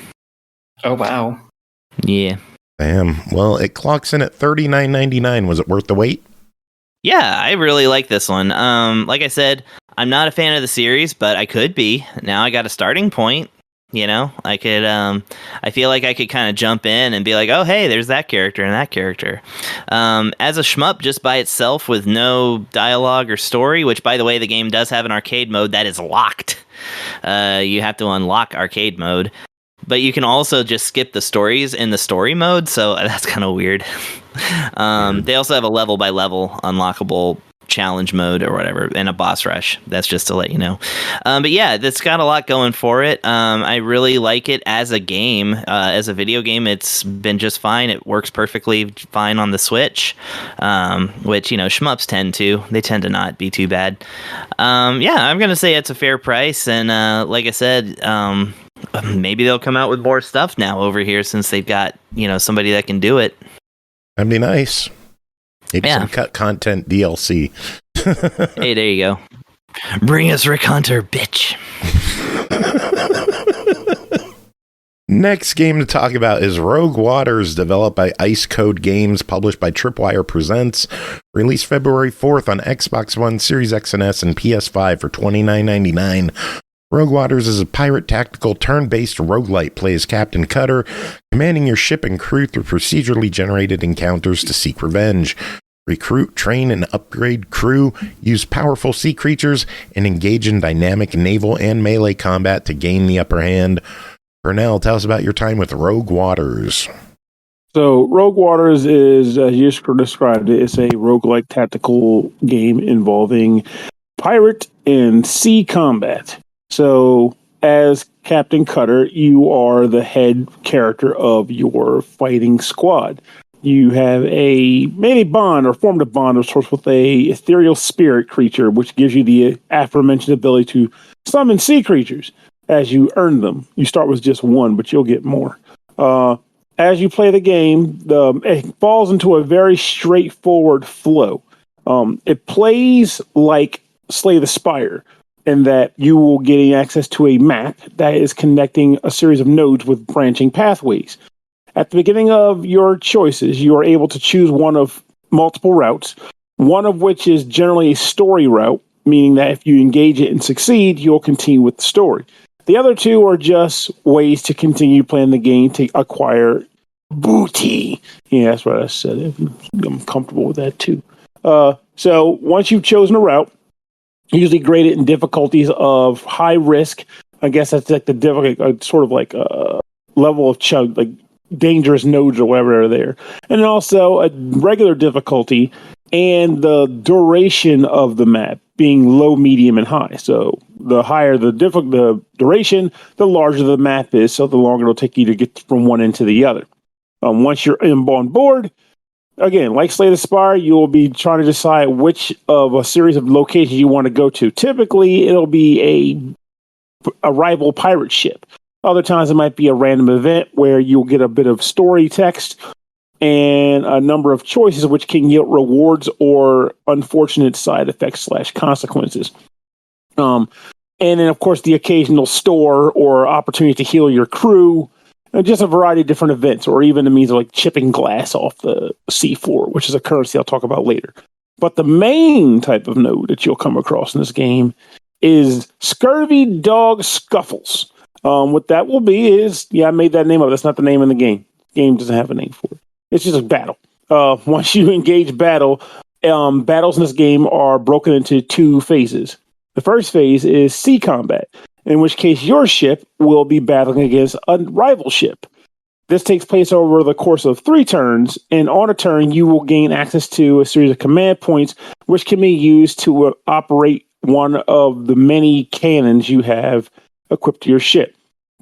Oh wow! Yeah. Damn. Well, it clocks in at $39.99. Was it worth the wait? Yeah, I really like this one. Like I said, I'm not a fan of the series, but I could be. Now I got a starting point. I could, I feel like I could kind of jump in and be like, oh, hey, there's that character and that character. As a shmup just by itself with no dialogue or story, which, by the way, the game does have an arcade mode that is locked. You have to unlock arcade mode. But you can also just skip the stories in the story mode, so that's kind of weird. They also have a level-by-level unlockable challenge mode or whatever, and a boss rush. That's just to let you know. But yeah, it's got a lot going for it. I really like it as a game. As a video game, it's been just fine. It works perfectly fine on the Switch, which, shmups tend to. They tend to not be too bad. I'm going to say it's a fair price, and like I said, maybe they'll come out with more stuff now over here since they've got, somebody that can do it. That'd be nice. Maybe some cut content DLC. Hey, there you go. Bring us Rick Hunter, bitch. Next game to talk about is Rogue Waters, developed by Ice Code Games, published by Tripwire Presents, released February 4th on Xbox One, Series X and S, and PS5 for $29.99. Rogue Waters is a pirate tactical turn-based roguelite. Play as Captain Cutter, commanding your ship and crew through procedurally generated encounters to seek revenge. Recruit, train, and upgrade crew, use powerful sea creatures, and engage in dynamic naval and melee combat to gain the upper hand. Pernell, tell us about your time with Rogue Waters. So, Rogue Waters is, as you described it, it's a roguelike tactical game involving pirate and sea combat. So, as Captain Cutter, you are the head character of your fighting squad. You have made a bond or formed a bond of sorts with a ethereal spirit creature, which gives you the aforementioned ability to summon sea creatures as you earn them. You start with just one, but you'll get more. As you play the game, it falls into a very straightforward flow. It plays like Slay the Spire, in that you will gain access to a map that is connecting a series of nodes with branching pathways. At the beginning of your choices, you are able to choose one of multiple routes, one of which is generally a story route, meaning that if you engage it and succeed, you'll continue with the story. The other two are just ways to continue playing the game to acquire booty. Yeah, that's what I said. I'm comfortable with that too. So once you've chosen a route, usually grade it in difficulties of high risk. I guess that's like the difficult, sort of like a level of like dangerous nodes or whatever are there. And then also a regular difficulty and the duration of the map. being low, medium, and high. So the higher the duration, the larger the map is, so the longer it'll take you to get from one end to the other. Once you're on board, again, like Slay the Spire, you will be trying to decide which of a series of locations you want to go to. Typically, it'll be a rival pirate ship. Other times, it might be a random event where you'll get a bit of story text and a number of choices which can yield rewards or unfortunate side effects / consequences. And then, of course, the occasional store or opportunity to heal your crew, and just a variety of different events, or even the means of like chipping glass off the seafloor, which is a currency I'll talk about later. But the main type of node that you'll come across in this game is Scurvy Dog Scuffles. What that will be is, I made that name up. That's not the name in the game. The game doesn't have a name for it. It's just a battle. Once you engage battle, battles in this game are broken into 2 phases. The first phase is sea combat, in which case your ship will be battling against a rival ship. This takes place over the course of 3 turns, and on a turn, you will gain access to a series of command points, which can be used to operate one of the many cannons you have equipped to your ship.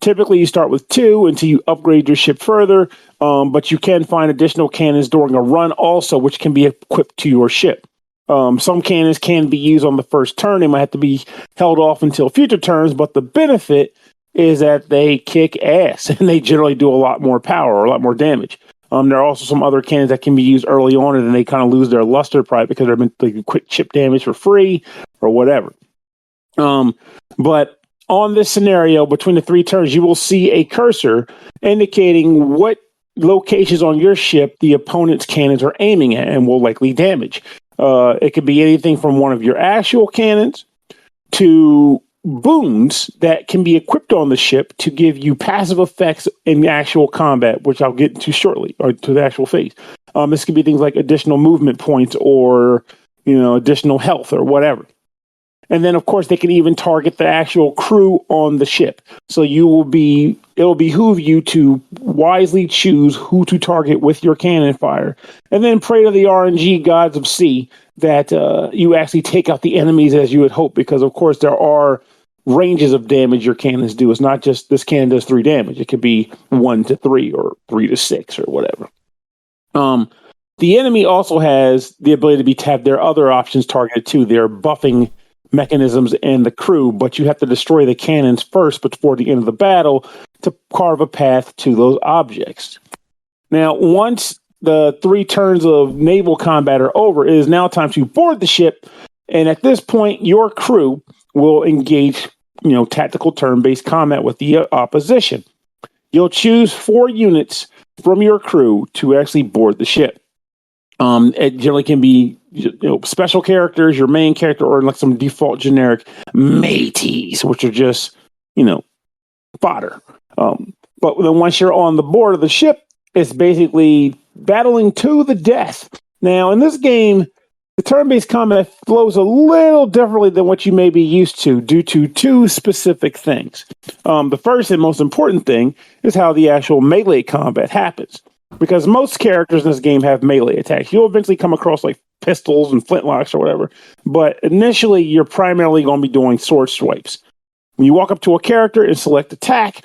Typically, you start with 2 until you upgrade your ship further, but you can find additional cannons during a run also, which can be equipped to your ship. Some cannons can be used on the first turn. They might have to be held off until future turns, but the benefit is that they kick ass, and they generally do a lot more power or a lot more damage. There are also some other cannons that can be used early on, and then they kind of lose their luster probably because they're meant to quick chip damage for free or whatever. But on this scenario, between the 3 turns, you will see a cursor indicating what locations on your ship the opponent's cannons are aiming at and will likely damage. It could be anything from one of your actual cannons to booms that can be equipped on the ship to give you passive effects in the actual combat, which I'll get into shortly, or to the actual phase. This could be things like additional movement points or, additional health or whatever. And then, of course, they can even target the actual crew on the ship. So it'll behoove you to wisely choose who to target with your cannon fire. And then pray to the RNG gods of sea that you actually take out the enemies as you would hope. Because, of course, there are ranges of damage your cannons do. It's not just this cannon does 3 damage. It could be 1 to 3 or 3 to 6 or whatever. The enemy also has the ability to have their other options targeted too. They're buffing mechanisms and the crew, but you have to destroy the cannons first before the end of the battle to carve a path to those objects. Now, once the 3 turns of naval combat are over, it is now time to board the ship, and at this point, your crew will engage, tactical turn-based combat with the opposition. You'll choose 4 units from your crew to actually board the ship. It generally can be special characters, your main character, or like some default generic mateys, which are just, fodder. But then once you're on the board of the ship, it's basically battling to the death. Now, in this game, the turn-based combat flows a little differently than what you may be used to due to 2 specific things. The first and most important thing is how the actual melee combat happens. Because most characters in this game have melee attacks. You'll eventually come across like pistols and flintlocks or whatever. But initially, you're primarily going to be doing sword swipes. When you walk up to a character and select attack,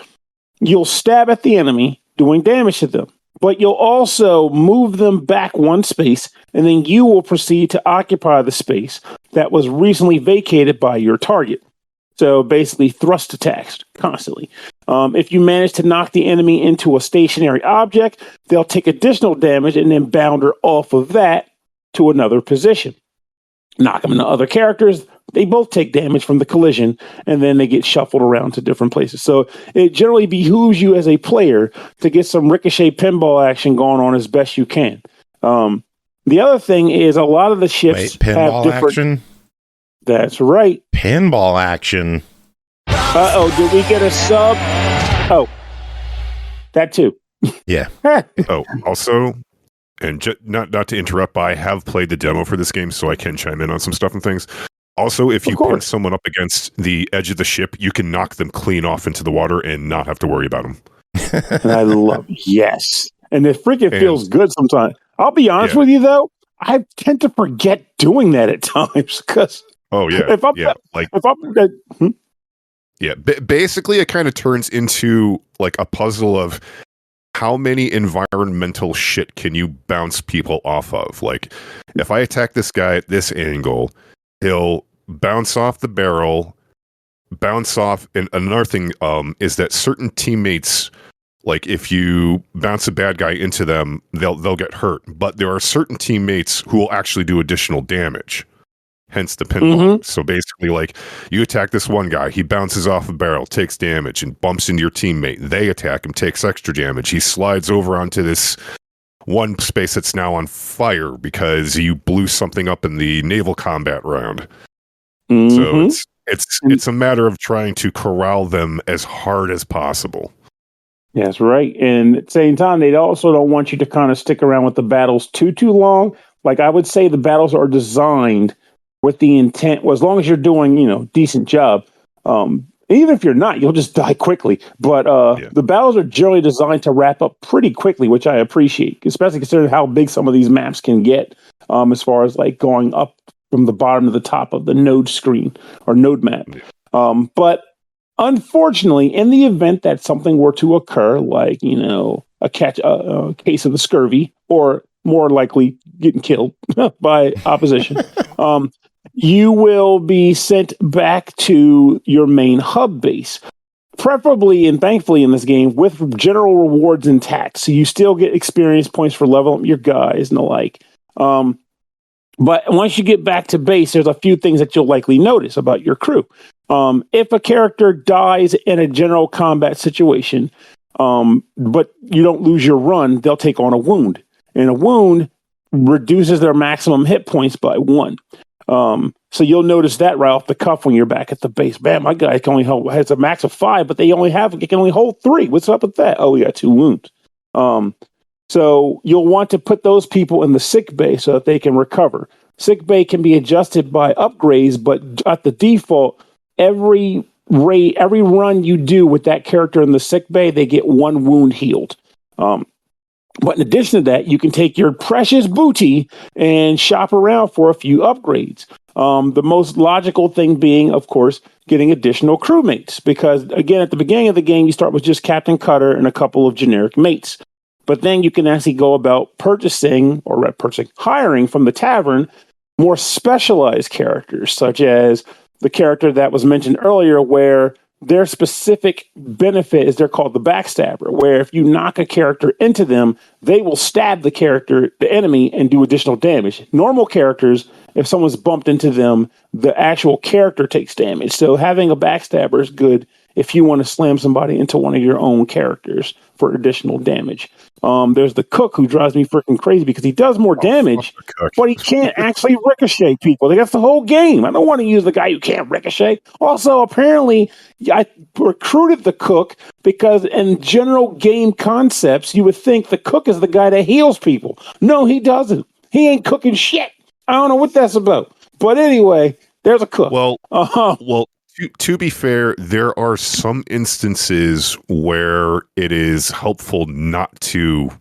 you'll stab at the enemy, doing damage to them. But you'll also move them back 1 space, and then you will proceed to occupy the space that was recently vacated by your target. So basically thrust attacks constantly. If you manage to knock the enemy into a stationary object, they'll take additional damage and then bounder off of that to another position. Knock them into other characters, they both take damage from the collision, and then they get shuffled around to different places. So it generally behooves you as a player to get some ricochet pinball action going on as best you can. The other thing is a lot of the ships have different... action? That's right. Pinball action. Uh-oh, did we get a sub? Oh, that too. Yeah. Oh, also, and not to interrupt, but I have played the demo for this game, so I can chime in on some stuff and things. Also, if you put someone up against the edge of the ship, you can knock them clean off into the water and not have to worry about them. And I love it. Yes. And it freaking feels good sometimes. I'll be honest with you, though. I tend to forget doing that at times because Oh yeah, if I'm, yeah. Like if I'm, yeah, basically it kind of turns into like a puzzle of how many environmental shit can you bounce people off of? Like, if I attack this guy at this angle, he'll bounce off the barrel, bounce off. And another thing is that certain teammates, like if you bounce a bad guy into them, they'll get hurt. But there are certain teammates who will actually do additional damage. Hence the pinball. Mm-hmm. So basically, like, you attack this one guy, he bounces off a barrel, takes damage, and bumps into your teammate. They attack him, takes extra damage. He slides over onto this one space that's now on fire because you blew something up in the naval combat round. mm-hmm. So it's a matter of trying to corral them as hard as possible. That's right. And at the same time, they also don't want you to kind of stick around with the battles too long. Like I would say the battles are designed with the intent, well, as long as you're doing, decent job, even if you're not, you'll just die quickly. But the battles are generally designed to wrap up pretty quickly, which I appreciate, especially considering how big some of these maps can get, as far as like going up from the bottom to the top of the node screen or node map. But unfortunately, in the event that something were to occur, like, a case of the scurvy, or more likely getting killed by opposition, you will be sent back to your main hub base, preferably and thankfully in this game with general rewards intact. So you still get experience points for leveling up your guys and the like. But once you get back to base, there's a few things that you'll likely notice about your crew. If a character dies in a general combat situation, but you don't lose your run, they'll take on a wound. And a wound reduces their maximum hit points by 1. So you'll notice that right off the cuff when you're back at the base. Man, my guy has a max of 5, but they can only hold 3. What's up with that? Oh, we got 2 wounds. So you'll want to put those people in the sick bay so that they can recover. Sick bay can be adjusted by upgrades, but at the default, every run you do with that character in the sick bay, they get 1 wound healed. But in addition to that, you can take your precious booty and shop around for a few upgrades. The most logical thing being, of course, getting additional crewmates. Because, again, at the beginning of the game, you start with just Captain Cutter and a couple of generic mates. But then you can actually go about hiring from the tavern more specialized characters, such as the character that was mentioned earlier, where their specific benefit is they're called the backstabber, where if you knock a character into them, they will stab the enemy, and do additional damage. Normal characters, if someone's bumped into them, the actual character takes damage. So having a backstabber is good if you want to slam somebody into one of your own characters for additional damage. There's the cook, who drives me freaking crazy because he does more damage, but he can't actually ricochet people. That's the whole game. I don't want to use the guy who can't ricochet. Also, apparently, I recruited the cook because in general game concepts, you would think the cook is the guy that heals people. No, he doesn't. He ain't cooking shit. I don't know what that's about. But anyway, there's a cook. Well, to be fair, there are some instances where it is helpful not to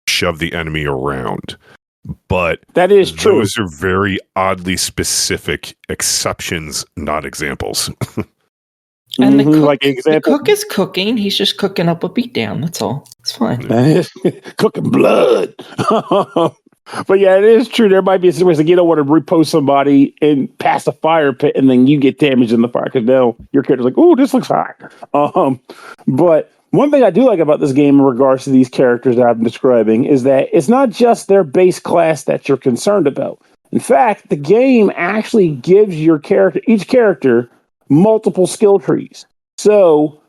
shove the enemy around. But that is true. Those are very oddly specific exceptions, not examples. And the cook is cooking. He's just cooking up a beatdown. That's all. It's fine. That is cooking blood. But yeah, it is true. There might be a situation like you don't want to repost somebody and pass a fire pit, and then you get damaged in the fire because now your character's like, "Oh, this looks hot." But one thing I do like about this game in regards to these characters that I'm describing is that it's not just their base class that you're concerned about. In fact, the game actually gives each character multiple skill trees. So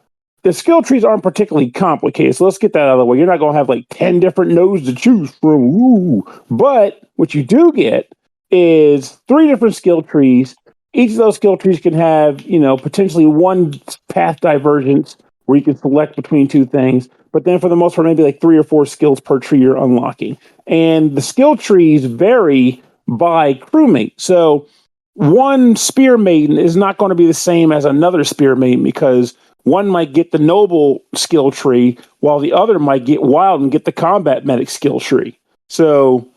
the skill trees aren't particularly complicated. So let's get that out of the way. You're not going to have like 10 different nodes to choose from. Ooh. But what you do get is 3 different skill trees. Each of those skill trees can have, potentially 1 path divergence where you can select between 2 things. But then for the most part, maybe like 3 or 4 skills per tree you're unlocking. And the skill trees vary by crewmate. So one spear maiden is not going to be the same as another spear maiden because one might get the noble skill tree while the other might get wild and get the combat medic skill tree. So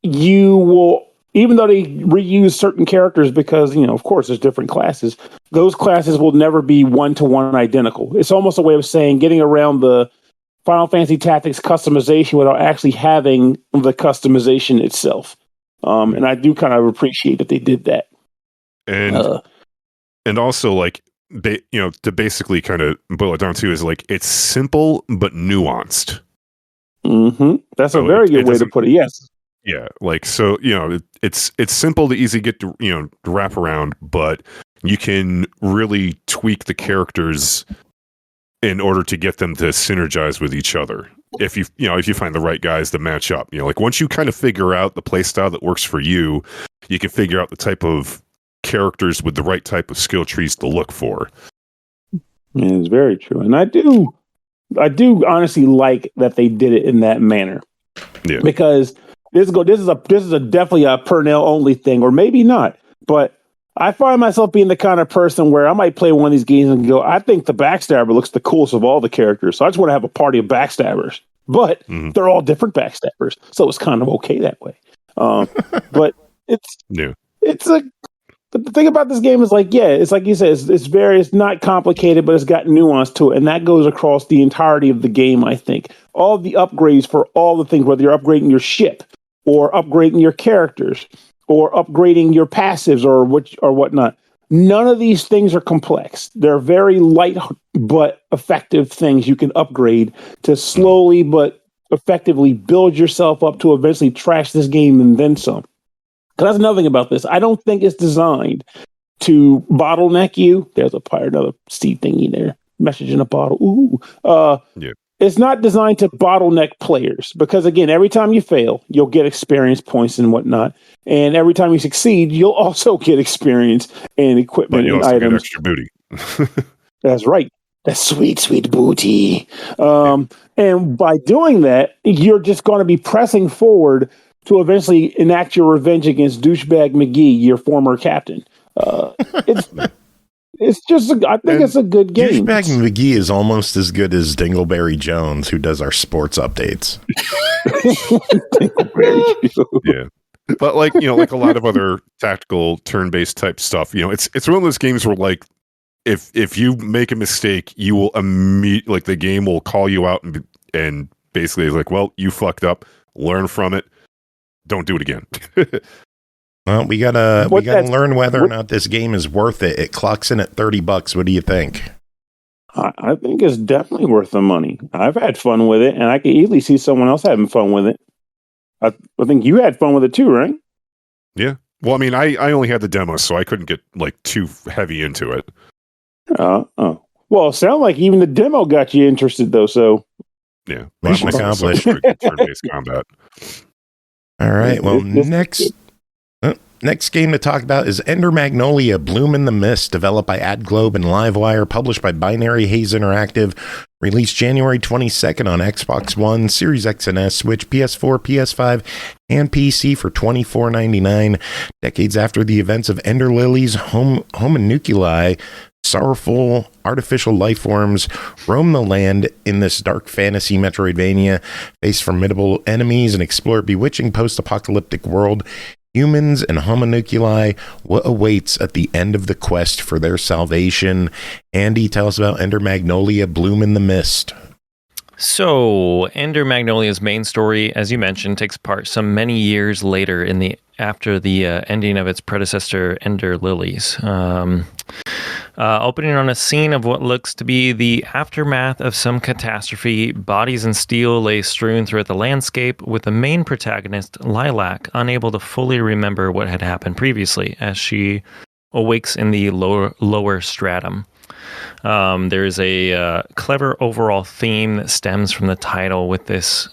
you will even though they reuse certain characters because, of course, there's different classes, those classes will never be one-to-one identical. It's almost a way of saying getting around the Final Fantasy Tactics customization without actually having the customization itself. And I do kind of appreciate that they did that. And also, like, to basically kind of boil it down to is, like, it's simple but nuanced. Mm-hmm. That's a very good way to put it. Yes. Yeah, like, so, it's simple to easy get to, to wrap around, but you can really tweak the characters in order to get them to synergize with each other. If you find the right guys to match up, like, once you kind of figure out the play style that works for you, you can figure out the type of characters with the right type of skill trees to look for. Yeah, it's very true. And I do honestly like that they did it in that manner. Yeah. Because this is definitely a Pernell only thing, or maybe not. But I find myself being the kind of person where I might play one of these games and go, I think the Backstabber looks the coolest of all the characters, so I just want to have a party of Backstabbers. But they're all different Backstabbers, so it's kind of okay that way. But but the thing about this game is, like, it's like you said, it's not complicated, but it's got nuance to it, and that goes across the entirety of the game. I think all the upgrades for all the things, whether you're upgrading your ship or upgrading your characters or upgrading your passives or whatnot, none of these things are complex. They're very light but effective things you can upgrade to slowly but effectively build yourself up to eventually trash this game and then some. Because that's another thing about this. I don't think it's designed to bottleneck you. There's another C thingy there. Message in a bottle. Ooh. It's not designed to bottleneck players. Because, again, every time you fail, you'll get experience points and whatnot. And every time you succeed, you'll also get experience and equipment and items. Get extra booty. That's right. That's sweet, sweet booty. And by doing that, you're just going to be pressing forward to eventually enact your revenge against Douchebag McGee, your former captain. It's just, I think it's a good game. Douchebag McGee is almost as good as Dingleberry Jones, who does our sports updates. Yeah. But like a lot of other tactical turn-based type stuff, it's one of those games where, like, if you make a mistake, you will immediately, like, the game will call you out and basically is like, well, you fucked up, learn from it. Don't do it again. Well, we gotta learn whether or not this game is worth it. It clocks in at $30. What do you think? I think it's definitely worth the money. I've had fun with it, and I can easily see someone else having fun with it. I think you had fun with it too, right? Yeah. Well, I mean, I only had the demo, so I couldn't get, like, too heavy into it. Well, it sounded like even the demo got you interested, though. So yeah, mission accomplished. Turn-based combat. All right. Well, next game to talk about is Ender Magnolia: Bloom in the Mist, developed by Adglobe and Livewire, published by Binary Haze Interactive, released January 22nd on Xbox One, Series X and S, Switch, PS4, PS5, and PC for $24.99. Decades after the events of Ender Lily's homunculi, sorrowful artificial life forms roam the land in this dark fantasy Metroidvania, face formidable enemies, and explore a bewitching post-apocalyptic world. Humans and homunculi, what awaits at the end of the quest for their salvation? Andy, tell us about Ender Magnolia: Bloom in the Mist. So, Ender Magnolia's main story, as you mentioned, takes part some many years later after the ending of its predecessor, Ender Lilies. Opening on a scene of what looks to be the aftermath of some catastrophe, bodies and steel lay strewn throughout the landscape, with the main protagonist, Lilac, unable to fully remember what had happened previously as she awakes in the lower stratum. There's a clever overall theme that stems from the title, with this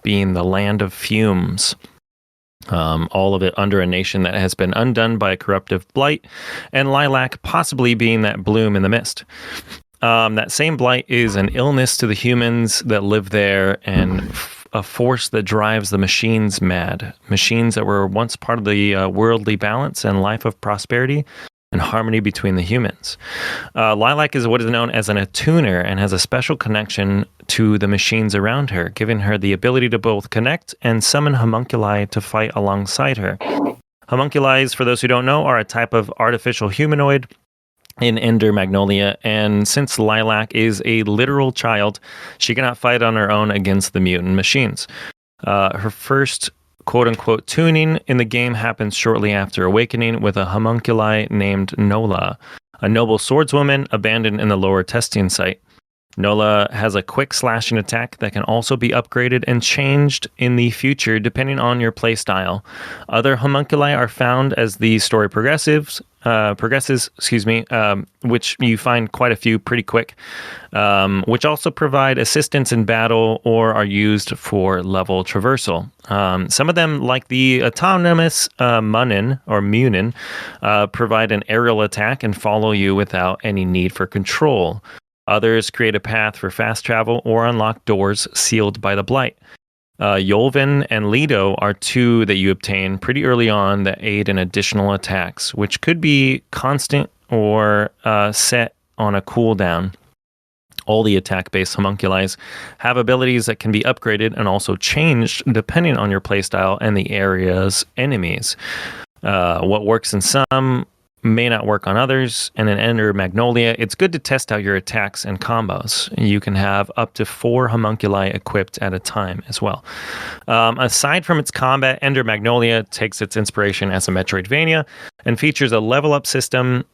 being the land of fumes. All of it under a nation that has been undone by a corruptive blight, and Lilac possibly being that bloom in the mist. That same blight is an illness to the humans that live there, and a force that drives the machines mad. Machines that were once part of the worldly balance and life of prosperity and harmony between the humans. Lilac is what is known as an attuner and has a special connection to the machines around her, giving her the ability to both connect and summon homunculi to fight alongside her. Homunculi, for those who don't know, are a type of artificial humanoid in Ender Magnolia, and since Lilac is a literal child, she cannot fight on her own against the mutant machines. Her first quote-unquote tuning in the game happens shortly after awakening with a homunculi named Nola, a noble swordswoman abandoned in the lower testing site. Nola has a quick slashing attack that can also be upgraded and changed in the future depending on your playstyle. Other homunculi are found as the story progresses, which you find quite a few pretty quick, which also provide assistance in battle or are used for level traversal. Some of them, like the autonomous Munin, provide an aerial attack and follow you without any need for control. Others create a path for fast travel or unlock doors sealed by the Blight. Yolvin and Lido are two that you obtain pretty early on that aid in additional attacks, which could be constant or set on a cooldown. All the attack-based homunculi have abilities that can be upgraded and also changed depending on your playstyle and the area's enemies. What works in some may not work on others, and in Ender Magnolia, it's good to test out your attacks and combos. You can have up to 4 homunculi equipped at a time as well. Aside from its combat, Ender Magnolia takes its inspiration as a Metroidvania and features a level-up system.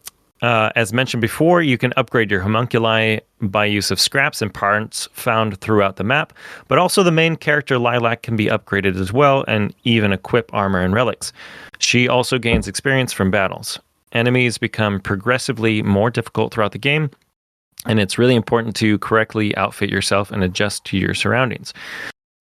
As mentioned before, you can upgrade your homunculi by use of scraps and parts found throughout the map, but also the main character Lilac can be upgraded as well and even equip armor and relics. She also gains experience from battles. Enemies become progressively more difficult throughout the game, and it's really important to correctly outfit yourself and adjust to your surroundings.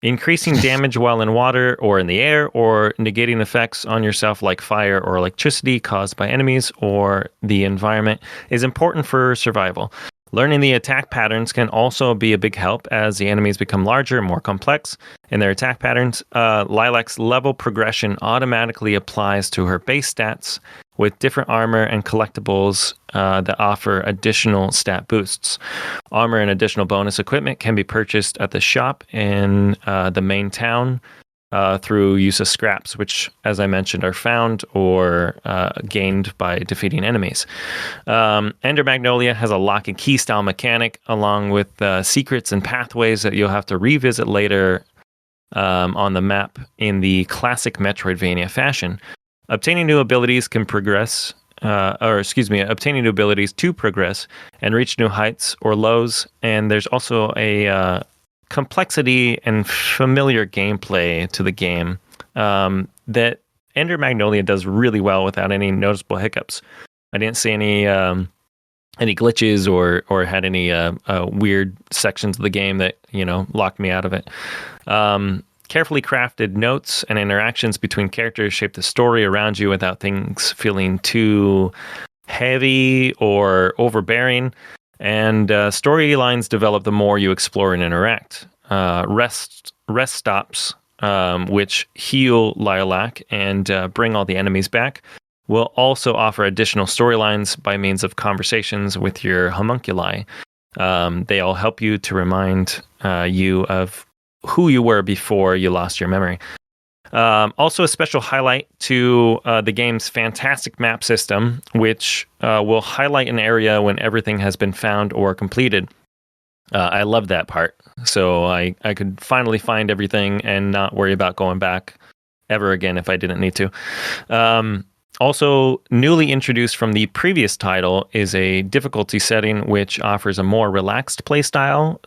Increasing damage while in water or in the air, or negating effects on yourself like fire or electricity caused by enemies or the environment is important for survival. Learning the attack patterns can also be a big help as the enemies become larger and more complex in their attack patterns. Lilac's level progression automatically applies to her base stats with different armor and collectibles that offer additional stat boosts. Armor and additional bonus equipment can be purchased at the shop in the main town through use of scraps, which, as I mentioned, are found or gained by defeating enemies. Ender Magnolia has a lock and key style mechanic, along with secrets and pathways that you'll have to revisit later on the map in the classic Metroidvania fashion. Obtaining new abilities to progress and reach new heights or lows. And there's also a complexity and familiar gameplay to the game that Ender Magnolia does really well without any noticeable hiccups. I didn't see any glitches or had any weird sections of the game that locked me out of it. Carefully crafted notes and interactions between characters shape the story around you without things feeling too heavy or overbearing. And storylines develop the more you explore and interact. Rest stops, which heal Lilac and bring all the enemies back, will also offer additional storylines by means of conversations with your homunculi. They all help you to remind you of who you were before you lost your memory. Also, a special highlight to the game's fantastic map system, which will highlight an area when everything has been found or completed. I love that part. So I could finally find everything and not worry about going back ever again if I didn't need to. Also, newly introduced from the previous title is a difficulty setting which offers a more relaxed playstyle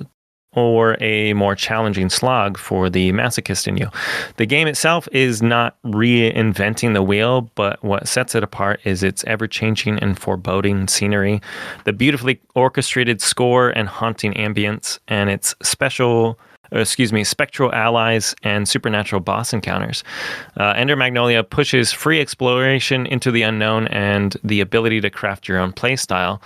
or a more challenging slog for the masochist in you. The game itself is not reinventing the wheel, but what sets it apart is its ever-changing and foreboding scenery, the beautifully orchestrated score and haunting ambience, and its spectral allies and supernatural boss encounters. Ender Magnolia pushes free exploration into the unknown and the ability to craft your own playstyle.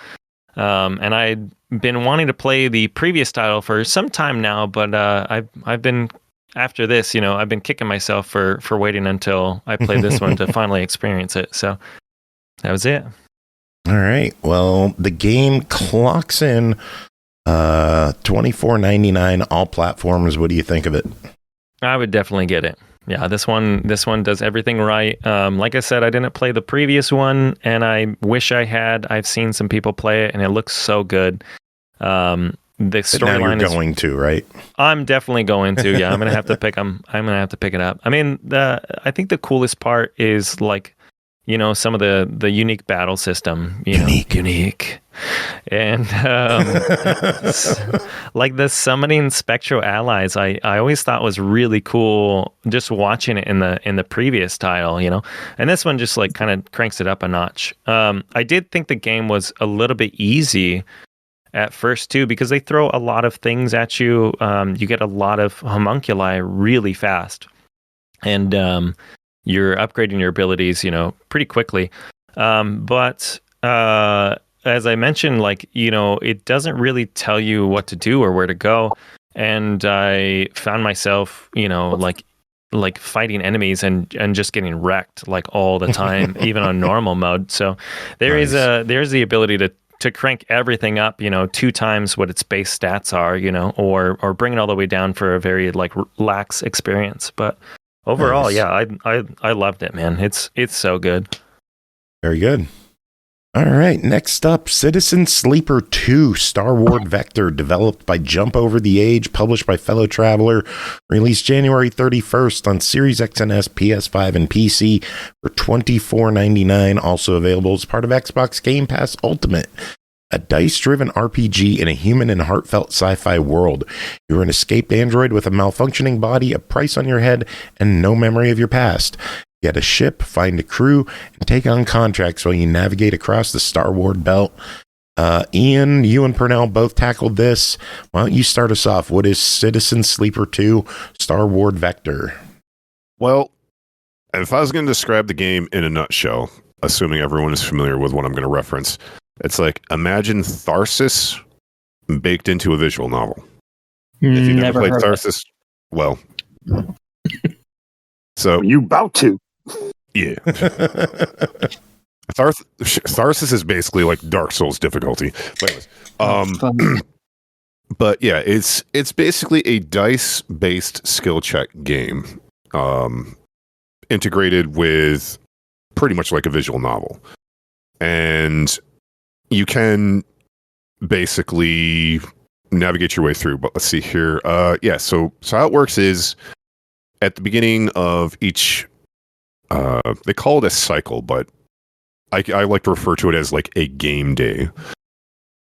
And I'd been wanting to play the previous title for some time now, but I've been, after this, I've been kicking myself for waiting until I played this one to finally experience it. So that was it. All right. Well, the game clocks in $24.99 all platforms. What do you think of it? I would definitely get it. Yeah, this one does everything right. Like I said, I didn't play the previous one, and I wish I had. I've seen some people play it, and it looks so good. The storyline is going to, right? I'm definitely going to. Yeah, I'm gonna have to pick them. I'm gonna have to pick it up. I mean, I think the coolest part is like, you know, some of the unique battle system. Unique. And like the summoning spectral allies, I always thought was really cool. Just watching it in the previous title, you know, and this one just like kind of cranks it up a notch. I did think the game was a little bit easy at first too, because they throw a lot of things at you. You get a lot of homunculi really fast, and you're upgrading your abilities, you know, pretty quickly. But as I mentioned, like, you know, it doesn't really tell you what to do or where to go. And I found myself, you know, like fighting enemies and just getting wrecked like all the time, even on normal mode. So there's the ability to crank everything up, you know, 2 times what its base stats are, you know, or bring it all the way down for a very like lax experience. But overall, yeah, I loved it, man. It's so good. Very good. All right, next up, Citizen Sleeper 2, Starward Vector, developed by Jump Over the Age, published by Fellow Traveler, released January 31st on Series X and S, PS5, and PC for $24.99, also available as part of Xbox Game Pass Ultimate. A dice-driven RPG in a human and heartfelt sci-fi world. You're an escaped android with a malfunctioning body, a price on your head, and no memory of your past. Get a ship, find a crew, and take on contracts while you navigate across the Starward belt. Ian, you and Pernell both tackled this. Why don't you start us off? What is Citizen Sleeper 2, Starward Vector? Well, if I was going to describe the game in a nutshell, assuming everyone is familiar with what I'm going to reference, it's like, imagine Tharsis baked into a visual novel. If you've never played Tharsis, well... So you about to? Yeah. Tharsis is basically like Dark Souls difficulty. But anyways, but yeah, it's basically a dice-based skill check game, integrated with pretty much like a visual novel, and you can basically navigate your way through. But let's see here. Yeah. So how it works is, at the beginning of each, they call it a cycle, but I like to refer to it as like a game day.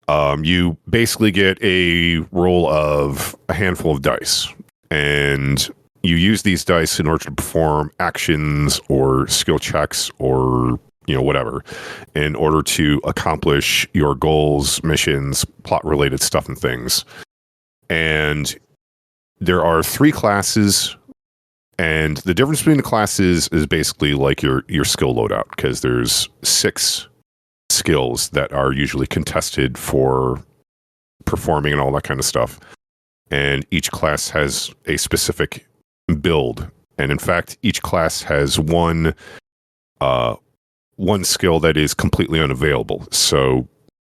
You basically get a roll of a handful of dice, and you use these dice in order to perform actions or skill checks or, you know, whatever, in order to accomplish your goals, missions, plot-related stuff and things. And there are 3 classes. And the difference between the classes is basically like your skill loadout, because there's 6 skills that are usually contested for performing and all that kind of stuff. And each class has a specific build. And in fact, each class has one skill that is completely unavailable. So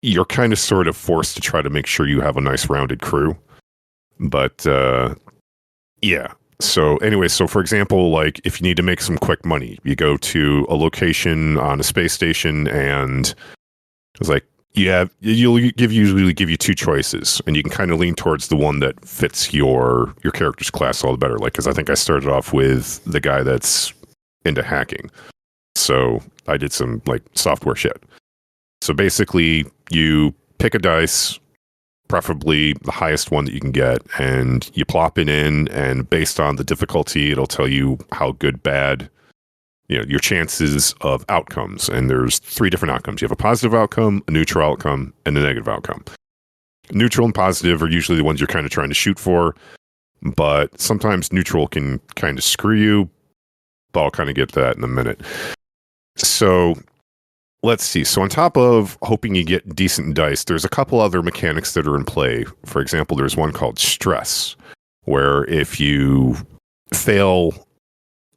you're kind of sort of forced to try to make sure you have a nice rounded crew. But yeah. So anyway, so for example, like if you need to make some quick money, you go to a location on a space station, and it's like, usually give you 2 choices, and you can kind of lean towards the one that fits your character's class all the better. Like, because I think I started off with the guy that's into hacking, so I did some like software shit. So basically, you pick a dice, preferably the highest one that you can get, and you plop it in, and based on the difficulty, it'll tell you how good, bad, you know, your chances of outcomes. And there's 3 different outcomes. You have a positive outcome, a neutral outcome, and a negative outcome. Neutral and positive are usually the ones you're kind of trying to shoot for, but sometimes neutral can kind of screw you, but I'll kind of get to that in a minute. So let's see. So on top of hoping you get decent dice, there's a couple other mechanics that are in play. For example, there's one called stress, where if you fail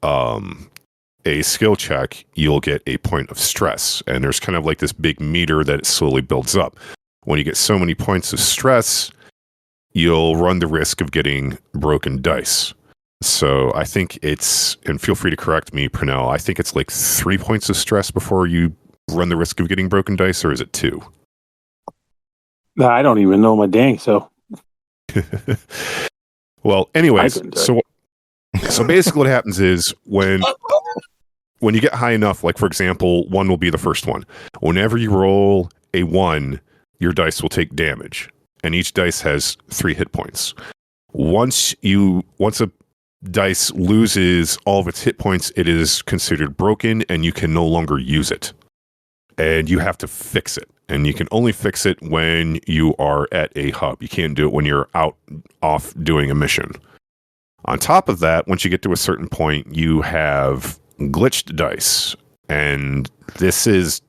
a skill check, you'll get a point of stress. And there's kind of like this big meter that it slowly builds up. When you get so many points of stress, you'll run the risk of getting broken dice. So I think it's, and feel free to correct me, Pernell, I think it's like 3 points of stress before you run the risk of getting broken dice, or is it 2? No, I don't even know my dang, so. Well, anyways, so basically what happens is when you get high enough, like for example, 1 will be the first one. Whenever you roll a 1, your dice will take damage, and each dice has 3 hit points. Once a dice loses all of its hit points, it is considered broken, and you can no longer use it. And you have to fix it. And you can only fix it when you are at a hub. You can't do it when you're off doing a mission. On top of that, once you get to a certain point, you have glitched dice. And this is,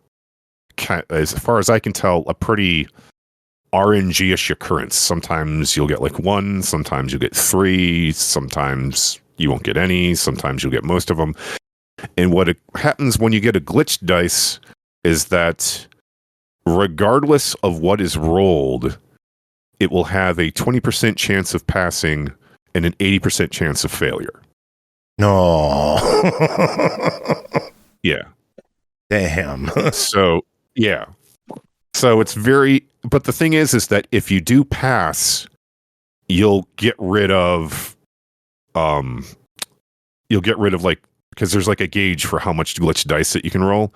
as far as I can tell, a pretty RNG-ish occurrence. Sometimes you'll get like 1, sometimes you'll get 3, sometimes you won't get any, sometimes you'll get most of them. And what happens when you get a glitched dice is that regardless of what is rolled, it will have a 20% chance of passing and an 80% chance of failure. No. Yeah. Damn. So, yeah. So it's very, but the thing is that if you do pass, you'll get rid of like, because there's like a gauge for how much glitch dice that you can roll.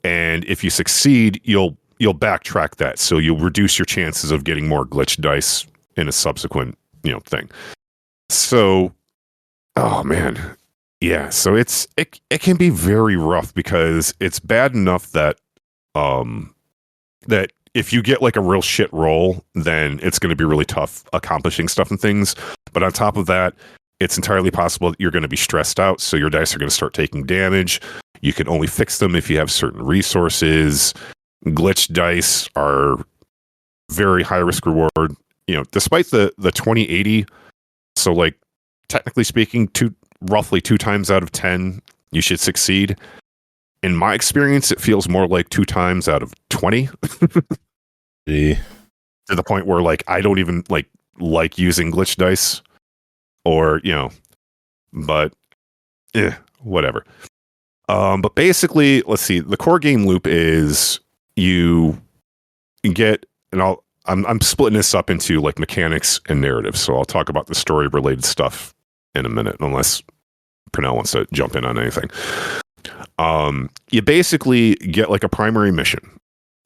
And if you succeed, you'll backtrack that. So you'll reduce your chances of getting more glitch dice in a subsequent, thing. So, oh man. Yeah. So it can be very rough because it's bad enough that, that if you get like a real shit roll, then it's going to be really tough accomplishing stuff and things. But on top of that, it's entirely possible that you're going to be stressed out. So your dice are going to start taking damage. You can only fix them if you have certain resources. Glitch dice are very high risk reward. Despite the 2080, so like technically speaking, roughly 2 times out of 10, you should succeed. In my experience, it feels more like 2 times out of 20. Gee. To the point where like I don't even like using glitch dice, or but whatever. But basically, let's see. The core game loop is you get, and I'm splitting this up into like mechanics and narrative. So I'll talk about the story related stuff in a minute, unless Pernell wants to jump in on anything. You basically get like a primary mission,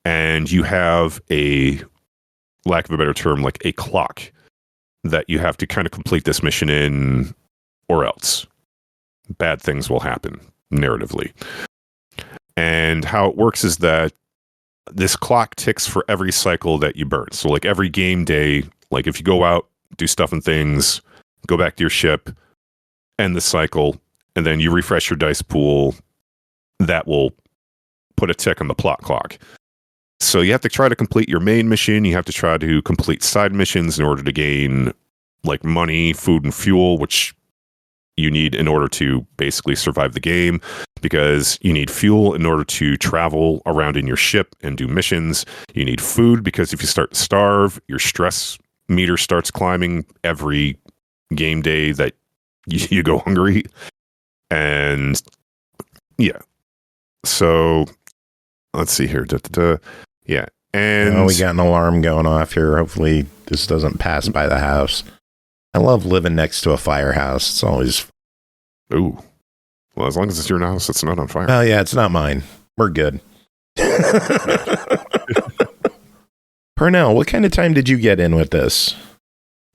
and you have a, lack of a better term, like a clock that you have to kind of complete this mission in, or else bad things will happen narratively. And how it works is that this clock ticks for every cycle that you burn. So like every game day, like if you go out, do stuff and things, go back to your ship, end the cycle, and then you refresh your dice pool, that will put a tick on the plot clock. So you have to try to complete your main mission. You have to try to complete side missions in order to gain like money, food, and fuel, which you need in order to basically survive the game, because you need fuel in order to travel around in your ship and do missions. You need food because if you start to starve, your stress meter starts climbing every game day that you go hungry. And yeah. So let's see here. Yeah. And we got an alarm going off here. Hopefully this doesn't pass by the house. I love living next to a firehouse. It's always... Ooh. Well, as long as it's your house, it's not on fire. Oh, yeah, it's not mine. We're good. Pernell, what kind of time did you get in with this?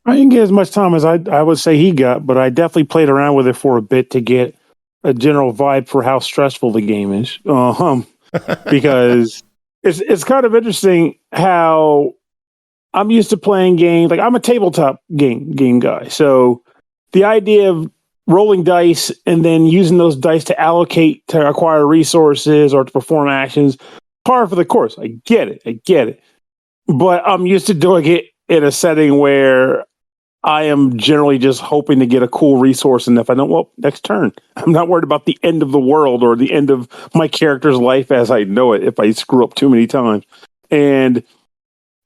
I didn't get as much time as I would say he got, but I definitely played around with it for a bit to get a general vibe for how stressful the game is. Because it's kind of interesting how I'm used to playing games. Like I'm a tabletop game guy. So the idea of rolling dice and then using those dice to allocate to acquire resources or to perform actions, par for the course. I get it. But I'm used to doing it in a setting where I am generally just hoping to get a cool resource, and if I don't, well, next turn. I'm not worried about the end of the world or the end of my character's life as I know it if I screw up too many times. And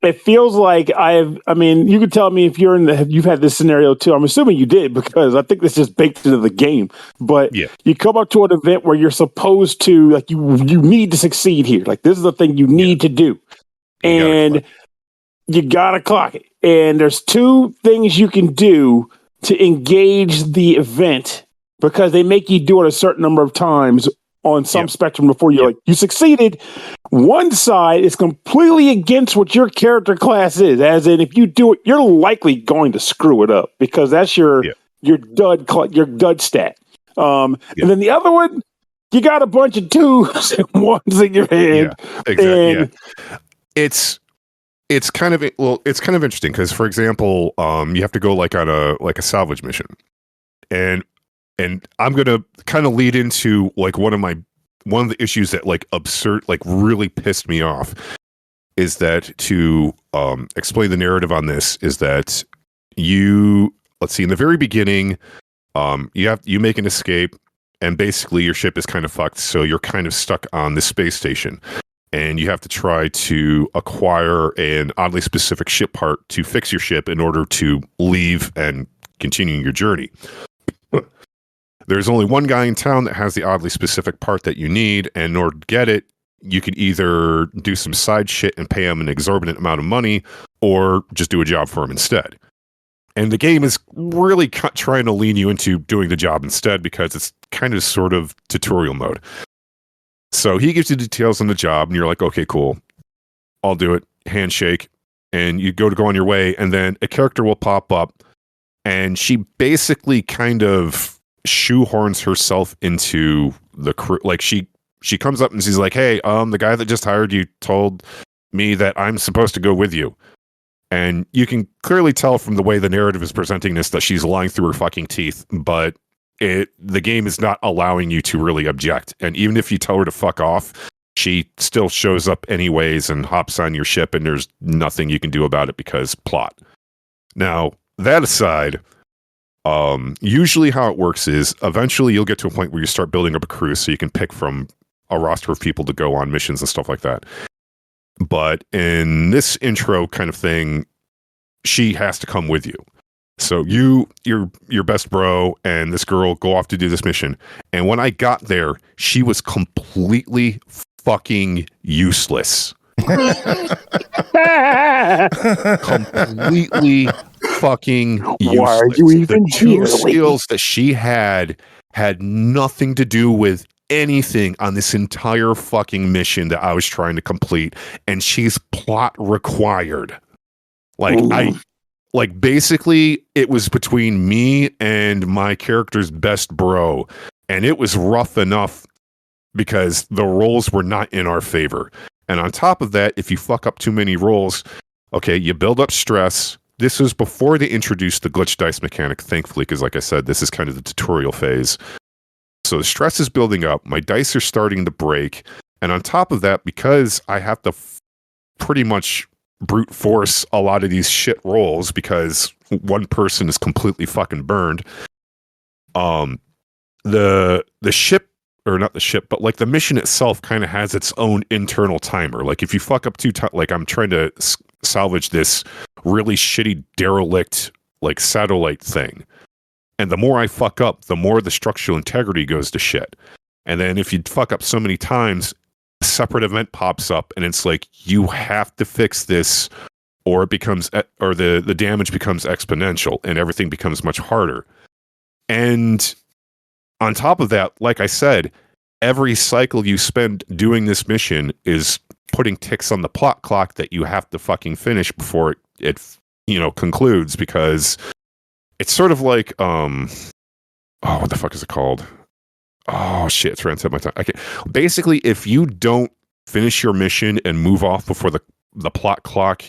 it feels like I mean, you could tell me if you've had this scenario too. I'm assuming you did because I think this is baked into the game. But you come up to an event where you're supposed to, like, you need to succeed here. Like, this is the thing you need to do. And you gotta clock it. And there's two things you can do to engage the event because they make you do it a certain number of times on some spectrum before you're like, you succeeded. One side is completely against what your character class is, as in if you do it, you're likely going to screw it up because that's your dud stat. And then the other one, you got a bunch of 2s and 1s in your hand. Yeah, exactly. It's kind of interesting because, for example, you have to go like on a salvage mission, and I'm gonna kind of lead into like one of the issues that like really pissed me off is that to explain the narrative on this is that let's see, in the very beginning, you make an escape and basically your ship is kind of fucked, so you're kind of stuck on the space station. And you have to try to acquire an oddly specific ship part to fix your ship in order to leave and continue your journey. There's only one guy in town that has the oddly specific part that you need, and in order to get it, you can either do some side shit and pay him an exorbitant amount of money, or just do a job for him instead. And the game is really trying to lean you into doing the job instead because it's kind of sort of tutorial mode. So he gives you details on the job, and you're like, okay, cool, I'll do it. Handshake, and you go on your way, and then a character will pop up, and she basically kind of shoehorns herself into the crew. Like she comes up and she's like, hey, the guy that just hired you told me that I'm supposed to go with you. And you can clearly tell from the way the narrative is presenting this that she's lying through her fucking teeth, but the game is not allowing you to really object. And even if you tell her to fuck off, she still shows up anyways and hops on your ship, and there's nothing you can do about it because plot. Now, that aside, usually how it works is eventually you'll get to a point where you start building up a crew so you can pick from a roster of people to go on missions and stuff like that. But in this intro kind of thing, she has to come with you. So your best bro and this girl go off to do this mission. And when I got there, she was completely fucking useless. Completely fucking useless. Why are you even the two skills that she had nothing to do with anything on this entire fucking mission that I was trying to complete, and she's plot required. Basically it was between me and my character's best bro, and it was rough enough because the rolls were not in our favor. And on top of that, if you fuck up too many rolls, okay, you build up stress. This was before they introduced the glitch dice mechanic, thankfully, because like I said, this is kind of the tutorial phase. So the stress is building up. My dice are starting to break. And on top of that, because I have to pretty much brute force a lot of these shit rolls because one person is completely fucking burned, the ship, or not the ship, but like the mission itself kind of has its own internal timer. Like if you fuck up like I'm trying to salvage this really shitty derelict like satellite thing. And the more I fuck up, the more the structural integrity goes to shit. And then if you fuck up so many times, a separate event pops up and it's like, you have to fix this or it becomes, or the damage becomes exponential and everything becomes much harder. And on top of that, like I said, every cycle you spend doing this mission is putting ticks on the plot clock that you have to fucking finish before it concludes, because it's sort of like, what the fuck is it called? Oh shit, it's right on the tip of my tongue. Basically, if you don't finish your mission and move off before the plot clock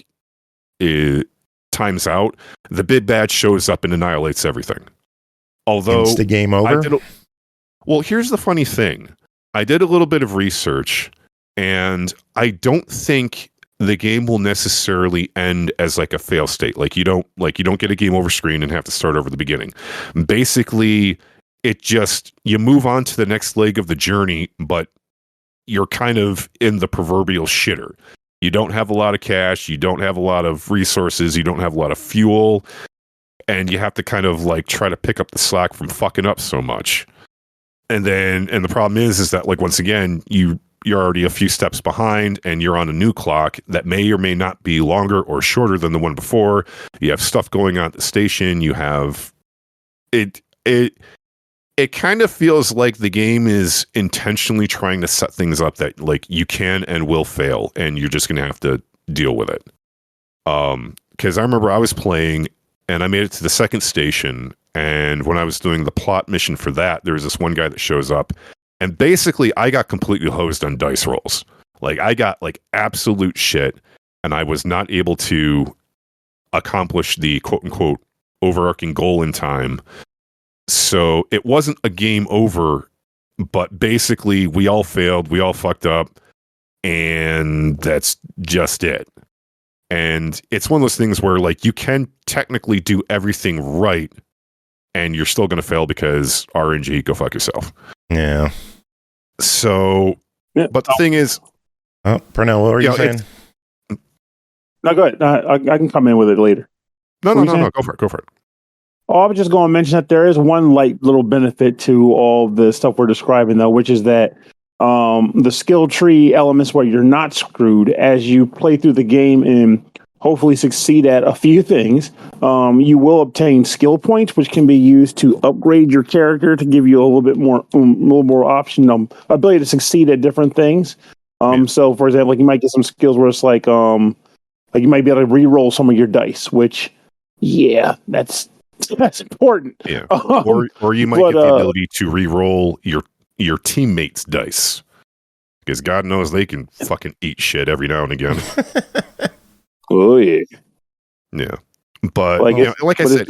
times out, the big bad shows up and annihilates everything. Although it's the game over. Well, here's the funny thing. I did a little bit of research, and I don't think the game will necessarily end as like a fail state. Like you don't get a game over screen and have to start over the beginning. Basically, you move on to the next leg of the journey, but you're kind of in the proverbial shitter. You don't have a lot of cash, you don't have a lot of resources, you don't have a lot of fuel, and you have to kind of like try to pick up the slack from fucking up so much. And the problem is that like once again, you're already a few steps behind and you're on a new clock that may or may not be longer or shorter than the one before. You have stuff going on at the station, you have it kind of feels like the game is intentionally trying to set things up that like you can and will fail, and you're just going to have to deal with it. Because I remember I was playing and I made it to the second station, and when I was doing the plot mission for that, there was this one guy that shows up, and basically I got completely hosed on dice rolls. Like I got like absolute shit, and I was not able to accomplish the quote unquote overarching goal in time. So it wasn't a game over, but basically we all failed, we all fucked up, and that's just it. And it's one of those things where like you can technically do everything right, and you're still going to fail because RNG, go fuck yourself. Yeah. So, yeah. But the thing is... Oh, Pernell, what were you saying? No, go ahead. I can come in with it later. No, go for it. Oh, I was just going to mention that there is one light little benefit to all the stuff we're describing, though, which is that the skill tree elements where you're not screwed as you play through the game and hopefully succeed at a few things, you will obtain skill points, which can be used to upgrade your character to give you a little bit more, option, ability to succeed at different things. So, for example, like you might get some skills where it's like you might be able to re-roll some of your dice, which, yeah, that's important. Yeah, or you might get the ability to re-roll your teammates' dice, because God knows they can fucking eat shit every now and again. Oh yeah, yeah. But like I said,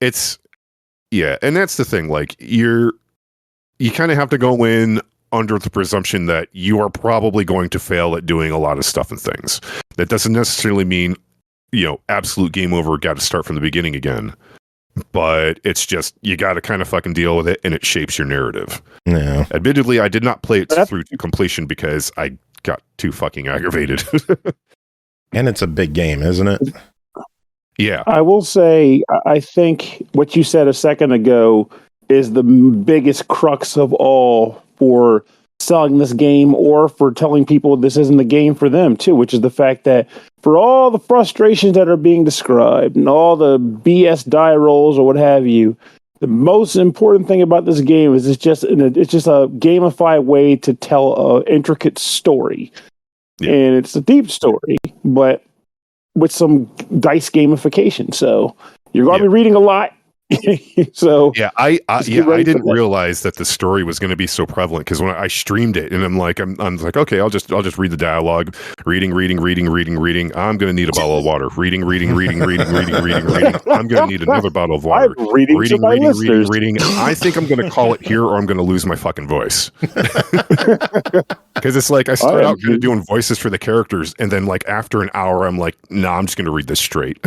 it's yeah, and that's the thing. Like you kind of have to go in under the presumption that you are probably going to fail at doing a lot of stuff and things. That doesn't necessarily mean, absolute game over, got to start from the beginning again. But it's just, you got to kind of fucking deal with it, and it shapes your narrative. Yeah. Admittedly, I did not play it through to completion because I got too fucking aggravated. And it's a big game, isn't it? Yeah. I will say, I think what you said a second ago is the biggest crux of all for selling this game, or for telling people this isn't the game for them too, which is the fact that for all the frustrations that are being described and all the BS die rolls or what have you, the most important thing about this game is it's just a gamified way to tell an intricate story. Yeah. And it's a deep story, but with some dice gamification. So you're going to be reading a lot. So yeah, I didn't realize that the story was going to be so prevalent, because when I streamed it, and I'm like, okay, I'll just read the dialogue, reading. I'm going to need a bottle of water. Reading. I'm going to need another bottle of water. Reading. I think I'm going to call it here, or I'm going to lose my fucking voice. Because it's like I start out kind of doing voices for the characters, and then like after an hour, I'm like, nah, I'm just going to read this straight.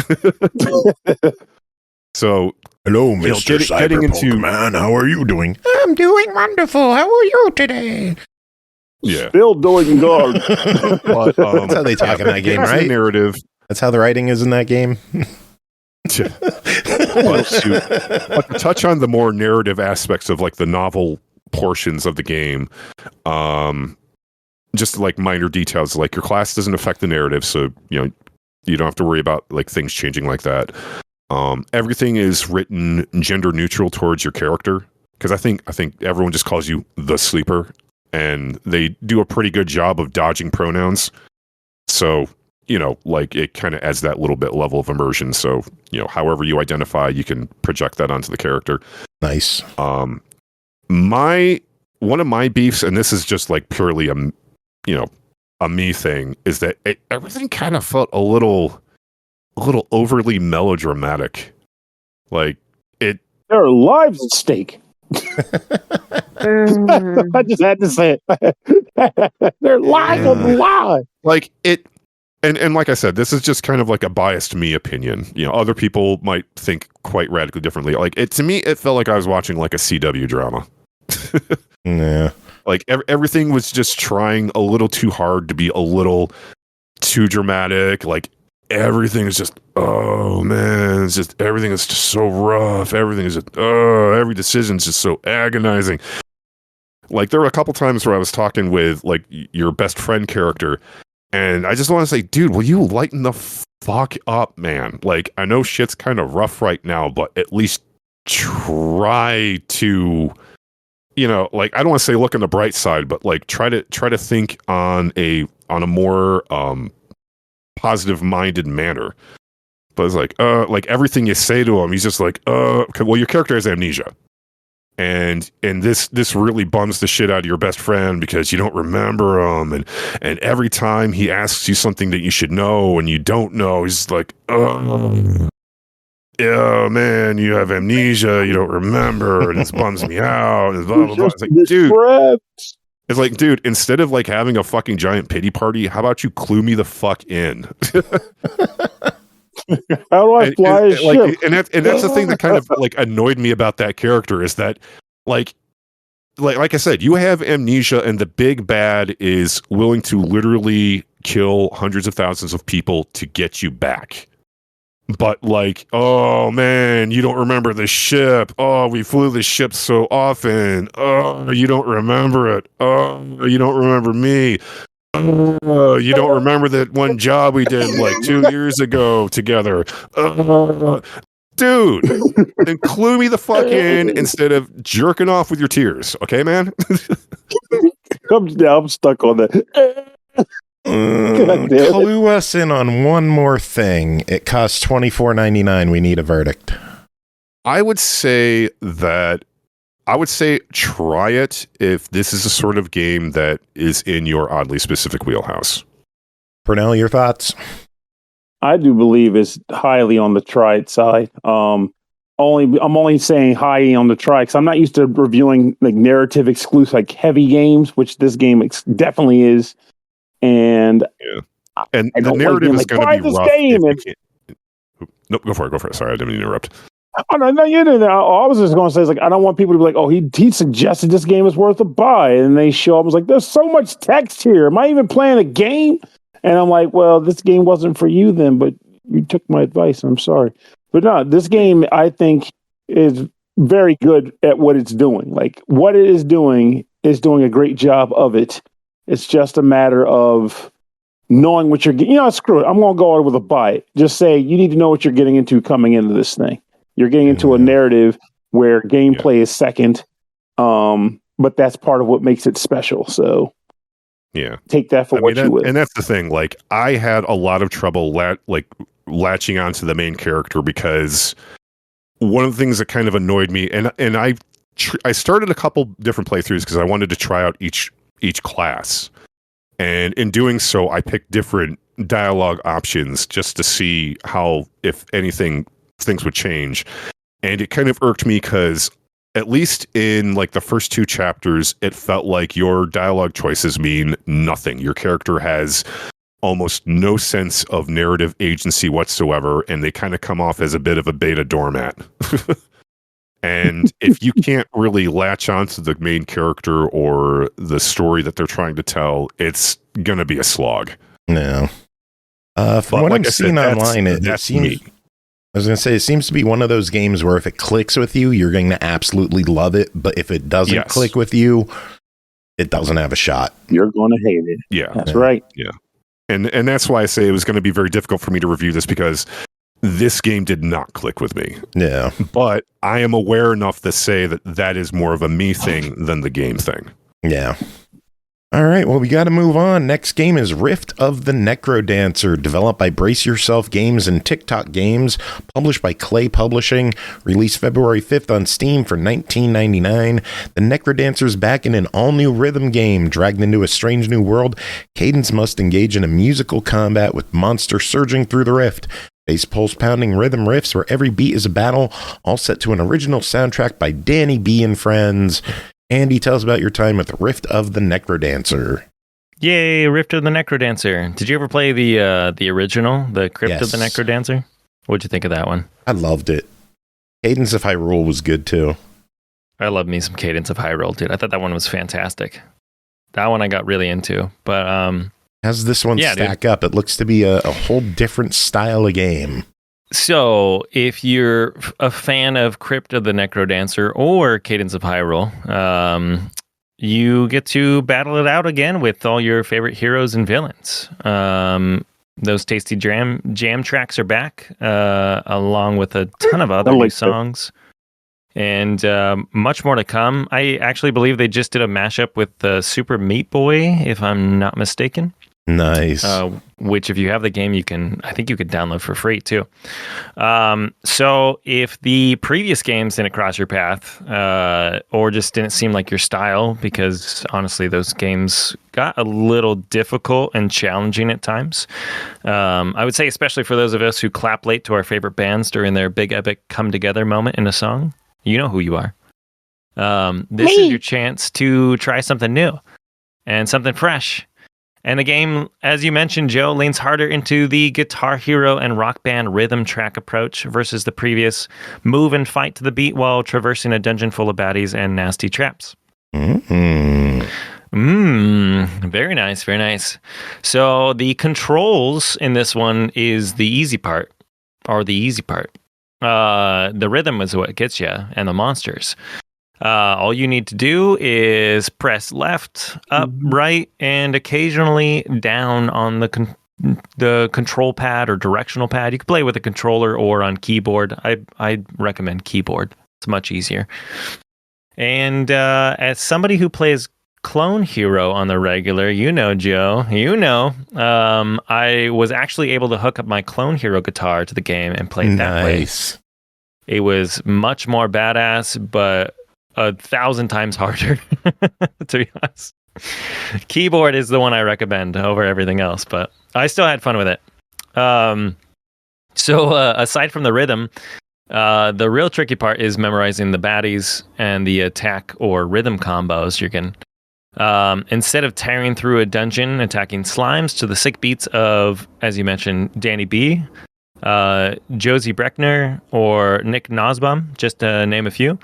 So, hello, Mr. Cyberpunk Man. How are you doing? I'm doing wonderful. How are you today? Yeah. Still doing good. But, that's how they talk in that game, right? Narrative. That's how the writing is in that game. But to touch on the more narrative aspects of like the novel portions of the game, just like minor details, like your class doesn't affect the narrative, so you don't have to worry about like things changing like that. Everything is written gender neutral towards your character, because I think everyone just calls you the sleeper, and they do a pretty good job of dodging pronouns. So, like it kind of adds that little bit level of immersion. So, however you identify, you can project that onto the character. Nice. One of my beefs, and this is just like purely a me thing, is that everything kind of felt a little overly melodramatic. Like it, there are lives at stake. I just had to say it. Their lives on the line. Like it, and like I said, this is just kind of like a biased me opinion. Other people might think quite radically differently. Like to me, it felt like I was watching like a CW drama. Yeah. Like everything was just trying a little too hard to be a little too dramatic. Like everything is just, oh man, it's just everything is just so rough. Everything is just, every decision is just so agonizing. Like there were a couple times where I was talking with like your best friend character, and I just want to say, dude, will you lighten the fuck up, man? Like I know shit's kind of rough right now, but at least try to, you know, like I don't want to say look on the bright side, but like try to think on a more positive minded manner. But it's like everything you say to him, he's just like, well, your character has amnesia. And this really bums the shit out of your best friend because you don't remember him, and every time he asks you something that you should know and you don't know, he's like, oh yeah, man, you have amnesia, you don't remember, and this bums me out, and blah blah blah. It's like, dude, instead of like having a fucking giant pity party, how about you clue me the fuck in? How do I fly a ship? And that's the thing that kind of like annoyed me about that character is that like I said, you have amnesia, and the big bad is willing to literally kill hundreds of thousands of people to get you back. But like, oh man, you don't remember the ship. Oh, we flew the ship so often. Oh, you don't remember it. Oh, you don't remember me. Oh, you don't remember that one job we did like 2 years ago together. Dude, then clue me the fuck in instead of jerking off with your tears. Okay, man? I'm stuck on that. Clue us in on one more thing. It costs $24.99. We need a verdict. I would say try it if this is a sort of game that is in your oddly specific wheelhouse. Pernell, your thoughts? I do believe it's highly on the try it side. I'm only saying highly on the try because I'm not used to reviewing like narrative exclusive, like heavy games, which this game definitely is. And the narrative is going to be rough. Nope, go for it. Sorry, I didn't mean to interrupt. Oh, no, you didn't. All I was just going to say is like I don't want people to be like, oh, he suggested this game is worth a buy, and they show up. I was like, there's so much text here. Am I even playing a game? And I'm like, well, this game wasn't for you then, but you took my advice. I'm sorry, but no, this game I think is very good at what it's doing. Like what it is doing a great job of it. It's just a matter of knowing what you're getting. You know, screw it. I'm going to go out with a buy. Just say you need to know what you're getting into coming into this thing. You're getting into a narrative where gameplay is second, but that's part of what makes it special. So, take that for what you will. And that's the thing. Like, I had a lot of trouble latching onto the main character because one of the things that kind of annoyed me, and I started a couple different playthroughs because I wanted to try out each class, and in doing so, I picked different dialogue options just to see how, if anything, things would change. And it kind of irked me because at least in like the first two chapters, it felt like your dialogue choices mean nothing. Your character has almost no sense of narrative agency whatsoever, and they kind of come off as a bit of a beta doormat. And if you can't really latch onto the main character or the story that they're trying to tell, it's gonna be a slog. No. From what I'm seeing online, it seems. I was going to say, it seems to be one of those games where if it clicks with you, you're going to absolutely love it. But if it doesn't click with you, it doesn't have a shot. You're going to hate it. Yeah. That's right. Yeah. And that's why I say it was going to be very difficult for me to review this because this game did not click with me. Yeah. But I am aware enough to say that is more of a me thing than the game thing. Yeah. All right, well, we got to move on. Next game is Rift of the NecroDancer, developed by Brace Yourself Games and TikTok Games, published by Klei Publishing, released February 5th on Steam for $19.99. The NecroDancer's back in an all-new rhythm game. Dragged into a strange new world, Cadence must engage in a musical combat with monsters surging through the rift. Bass pulse-pounding rhythm riffs where every beat is a battle, all set to an original soundtrack by Danny B. and Friends. Andy, tell us about your time with Rift of the NecroDancer. Yay, Rift of the NecroDancer. Did you ever play the original, the Crypt of the NecroDancer? What'd you think of that one? I loved it. Cadence of Hyrule was good too. I love me some Cadence of Hyrule, dude. I thought that one was fantastic. one I got really into. But how's this one stack up? It looks to be a whole different style of game. So, if you're a fan of Crypt of the NecroDancer or Cadence of Hyrule, you get to battle it out again with all your favorite heroes and villains. Those tasty jam tracks are back, along with a ton of other new songs. And much more to come. I actually believe they just did a mashup with Super Meat Boy, if I'm not mistaken. Nice. Which, if you have the game, I think you could download for free too. So if the previous games didn't cross your path, or just didn't seem like your style, because honestly, those games got a little difficult and challenging at times. I would say, especially for those of us who clap late to our favorite bands during their big epic come together moment in a song, you know who you are. This is your chance to try something new and something fresh. And the game, as you mentioned, Joe, leans harder into the Guitar Hero and Rock Band rhythm track approach versus the previous move and fight to the beat while traversing a dungeon full of baddies and nasty traps. Very nice, very nice. So the controls in this one is the easy part, The rhythm is what gets you, and the monsters. All you need to do is press left, up, right, and occasionally down on the control pad or directional pad. You can play with a controller or on keyboard. I recommend keyboard. It's much easier. And as somebody who plays Clone Hero on the regular, Joe, I was actually able to hook up my Clone Hero guitar to the game and play it that way. It was much more badass, but 1,000 times harder, to be honest. Keyboard is the one I recommend over everything else, but I still had fun with it. So aside from the rhythm, the real tricky part is memorizing the baddies and the attack or rhythm combos. You can, instead of tearing through a dungeon, attacking slimes to the sick beats of, as you mentioned, Danny B., Josie Breckner, or Nick Nosbaum, just to name a few,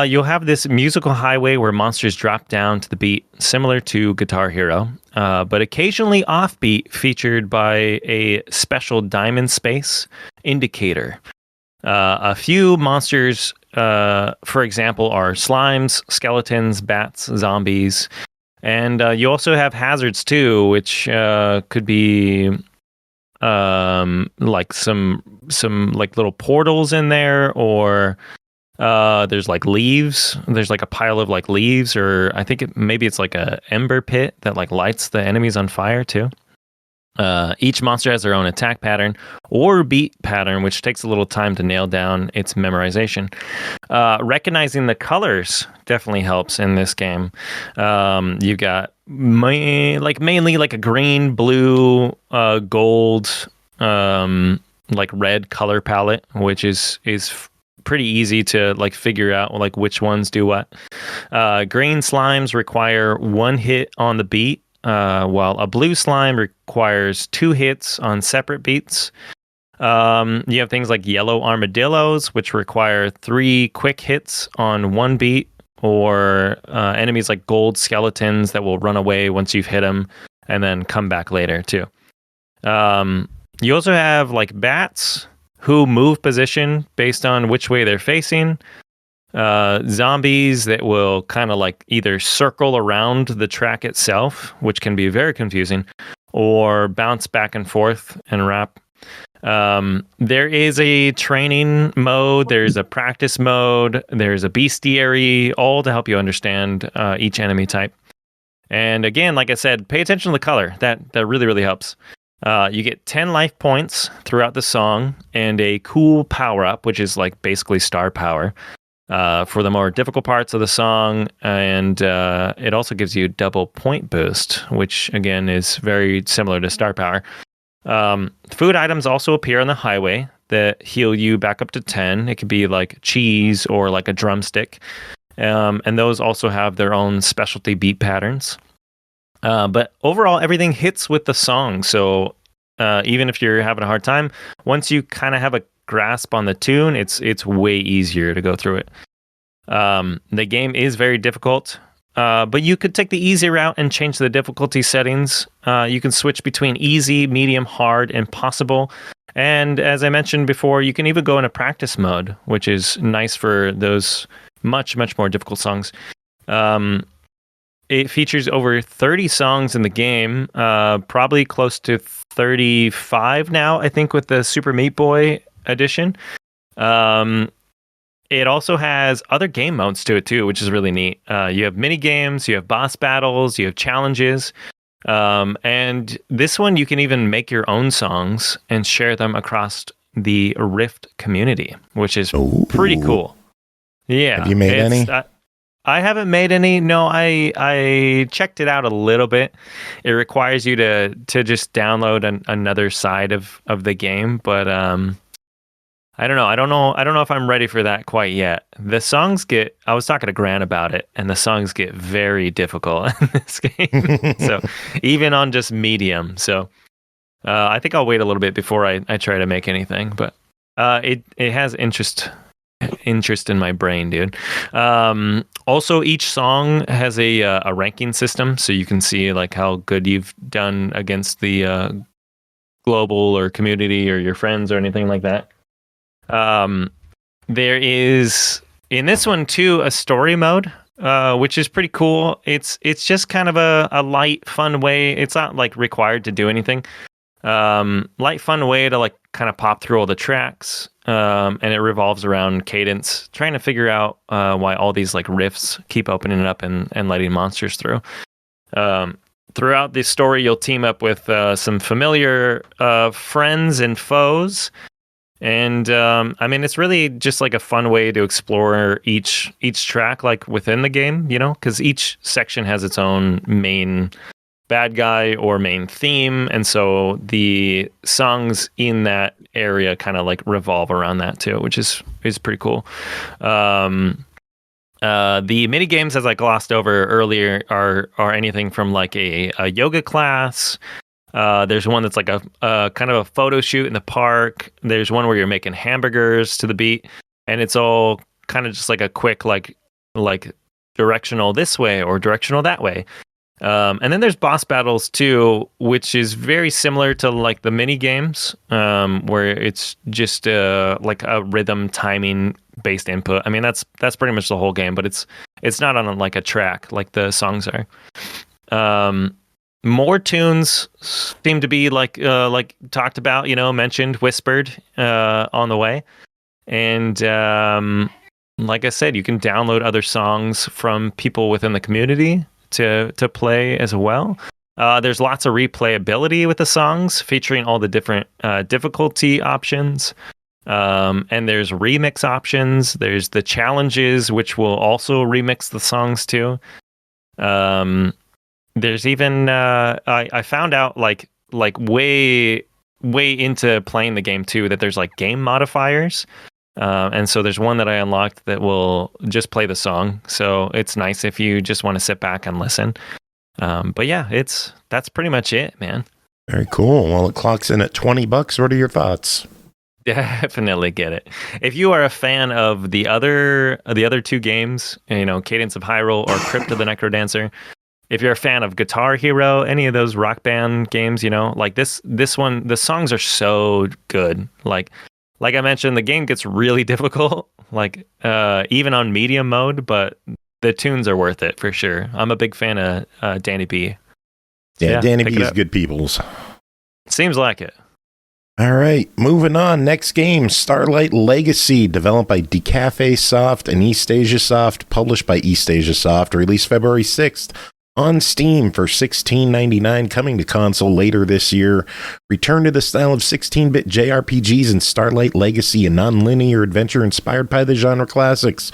you'll have this musical highway where monsters drop down to the beat, similar to Guitar Hero, but occasionally offbeat, featured by a special diamond space indicator. A few monsters, for example, are slimes, skeletons, bats, zombies, and you also have hazards too, which could be like some like little portals in there, or there's like leaves. There's like a pile of like leaves, or I think maybe it's like a ember pit that like lights the enemies on fire too. Each monster has their own attack pattern or beat pattern, which takes a little time to nail down its memorization. Recognizing the colors definitely helps in this game. You've got mainly like a green, blue, gold, like red color palette, which is pretty easy to like figure out like which ones do what. Green slimes require one hit on the beat, while a blue slime requires 2 hits on separate beats. You have things like yellow armadillos, which require 3 quick hits on 1 beat, or enemies like gold skeletons that will run away once you've hit them and then come back later too. You also have like bats who move position based on which way they're facing. Zombies that will kind of like either circle around the track itself, which can be very confusing, or bounce back and forth and wrap. There is a training mode, there's a practice mode, there's a bestiary, all to help you understand each enemy type. And again, like I said, pay attention to the color. That really, really helps. You get 10 life points throughout the song and a cool power-up, which is like basically star power, for the more difficult parts of the song. And it also gives you double point boost, which again is very similar to star power. Food items also appear on the highway that heal you back up to 10. It could be like cheese or like a drumstick. And those also have their own specialty beat patterns. But overall, everything hits with the song. So even if you're having a hard time, once you kind of have a grasp on the tune, it's way easier to go through it. The game is very difficult. But you could take the easy route and change the difficulty settings. You can switch between easy, medium, hard, and possible. And as I mentioned before, you can even go into practice mode, which is nice for those much, much more difficult songs. It features over 30 songs in the game, probably close to 35 now, I think, with the Super Meat Boy edition. It also has other game modes to it too, which is really neat. You have mini games, you have boss battles, you have challenges, and this one you can even make your own songs and share them across the Rift community, which is pretty cool. Yeah, have you made any? I haven't made any. No, I checked it out a little bit. It requires you to just download another side of the game, but I don't know. I don't know if I'm ready for that quite yet. The songs I was talking to Grant about it, and the songs get very difficult in this game. So even on just medium. So I think I'll wait a little bit before I try to make anything. But it has interest in my brain, dude. Also, each song has a ranking system, so you can see like how good you've done against the global or community or your friends or anything like that. There is in this one too a story mode, which is pretty cool. It's just kind of a light, fun way. It's not like required to do anything. Light, fun way to like kind of pop through all the tracks. And it revolves around cadence, trying to figure out why all these like riffs keep opening up and letting monsters through. Throughout the story, you'll team up with some familiar friends and foes. And I mean, it's really just like a fun way to explore each track, like within the game, you know, because each section has its own main bad guy or main theme, and so the songs in that area kind of like revolve around that too, which is pretty cool. The mini games, as I glossed over earlier, are anything from like a yoga class. There's one that's like a kind of a photo shoot in the park. There's one where you're making hamburgers to the beat, and it's all kind of just like a quick like directional this way or directional that way. And then there's boss battles too, which is very similar to like the mini games, where it's just like a rhythm timing based input. I mean, that's pretty much the whole game, but it's not on like a track like the songs are. More tunes seem to be like talked about, you know, mentioned, whispered on the way. And like I said, you can download other songs from people within the community to play as well. There's lots of replayability with the songs, featuring all the different difficulty options. And there's remix options. There's the challenges, which will also remix the songs too. There's even I found out like way into playing the game too that there's like game modifiers. And so there's one that I unlocked that will just play the song. So it's nice if you just want to sit back and listen. But yeah, that's pretty much it, man. Very cool. Well, it clocks in at $20. What are your thoughts? Definitely get it. If you are a fan of the other two games, you know, Cadence of Hyrule or Crypt of the NecroDancer, if you're a fan of Guitar Hero, any of those Rock Band games, you know, like this one, the songs are so good. Like I mentioned, the game gets really difficult, like even on medium mode, but the tunes are worth it for sure. I'm a big fan of Danny B. Yeah, Danny B is good peoples. Seems like it. All right, moving on. Next game, Starlight Legacy, developed by Decafesoft and eastasiasoft, published by eastasiasoft, released February 6th. On Steam for $16.99, coming to console later this year. Return to the style of 16-bit JRPGs in Starlight Legacy, a non-linear adventure inspired by the genre classics.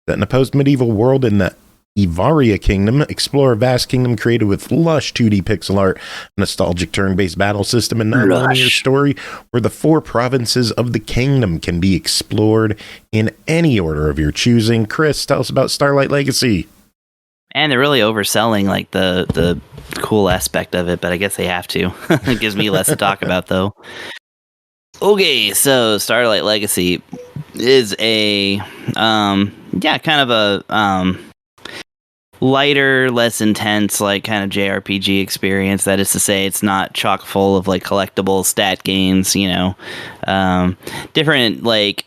Set in a post-medieval world in the Ivaria Kingdom, explore a vast kingdom created with lush 2D pixel art, nostalgic turn-based battle system, and non-linear story where the 4 provinces of the kingdom can be explored in any order of your choosing. Chris, tell us about Starlight Legacy. And they're really overselling like the cool aspect of it, but I guess they have to. It gives me less to talk about, though. Okay, so Starlight Legacy is a kind of a lighter, less intense, like kind of JRPG experience. That is to say, it's not chock full of like collectible stat gains, different like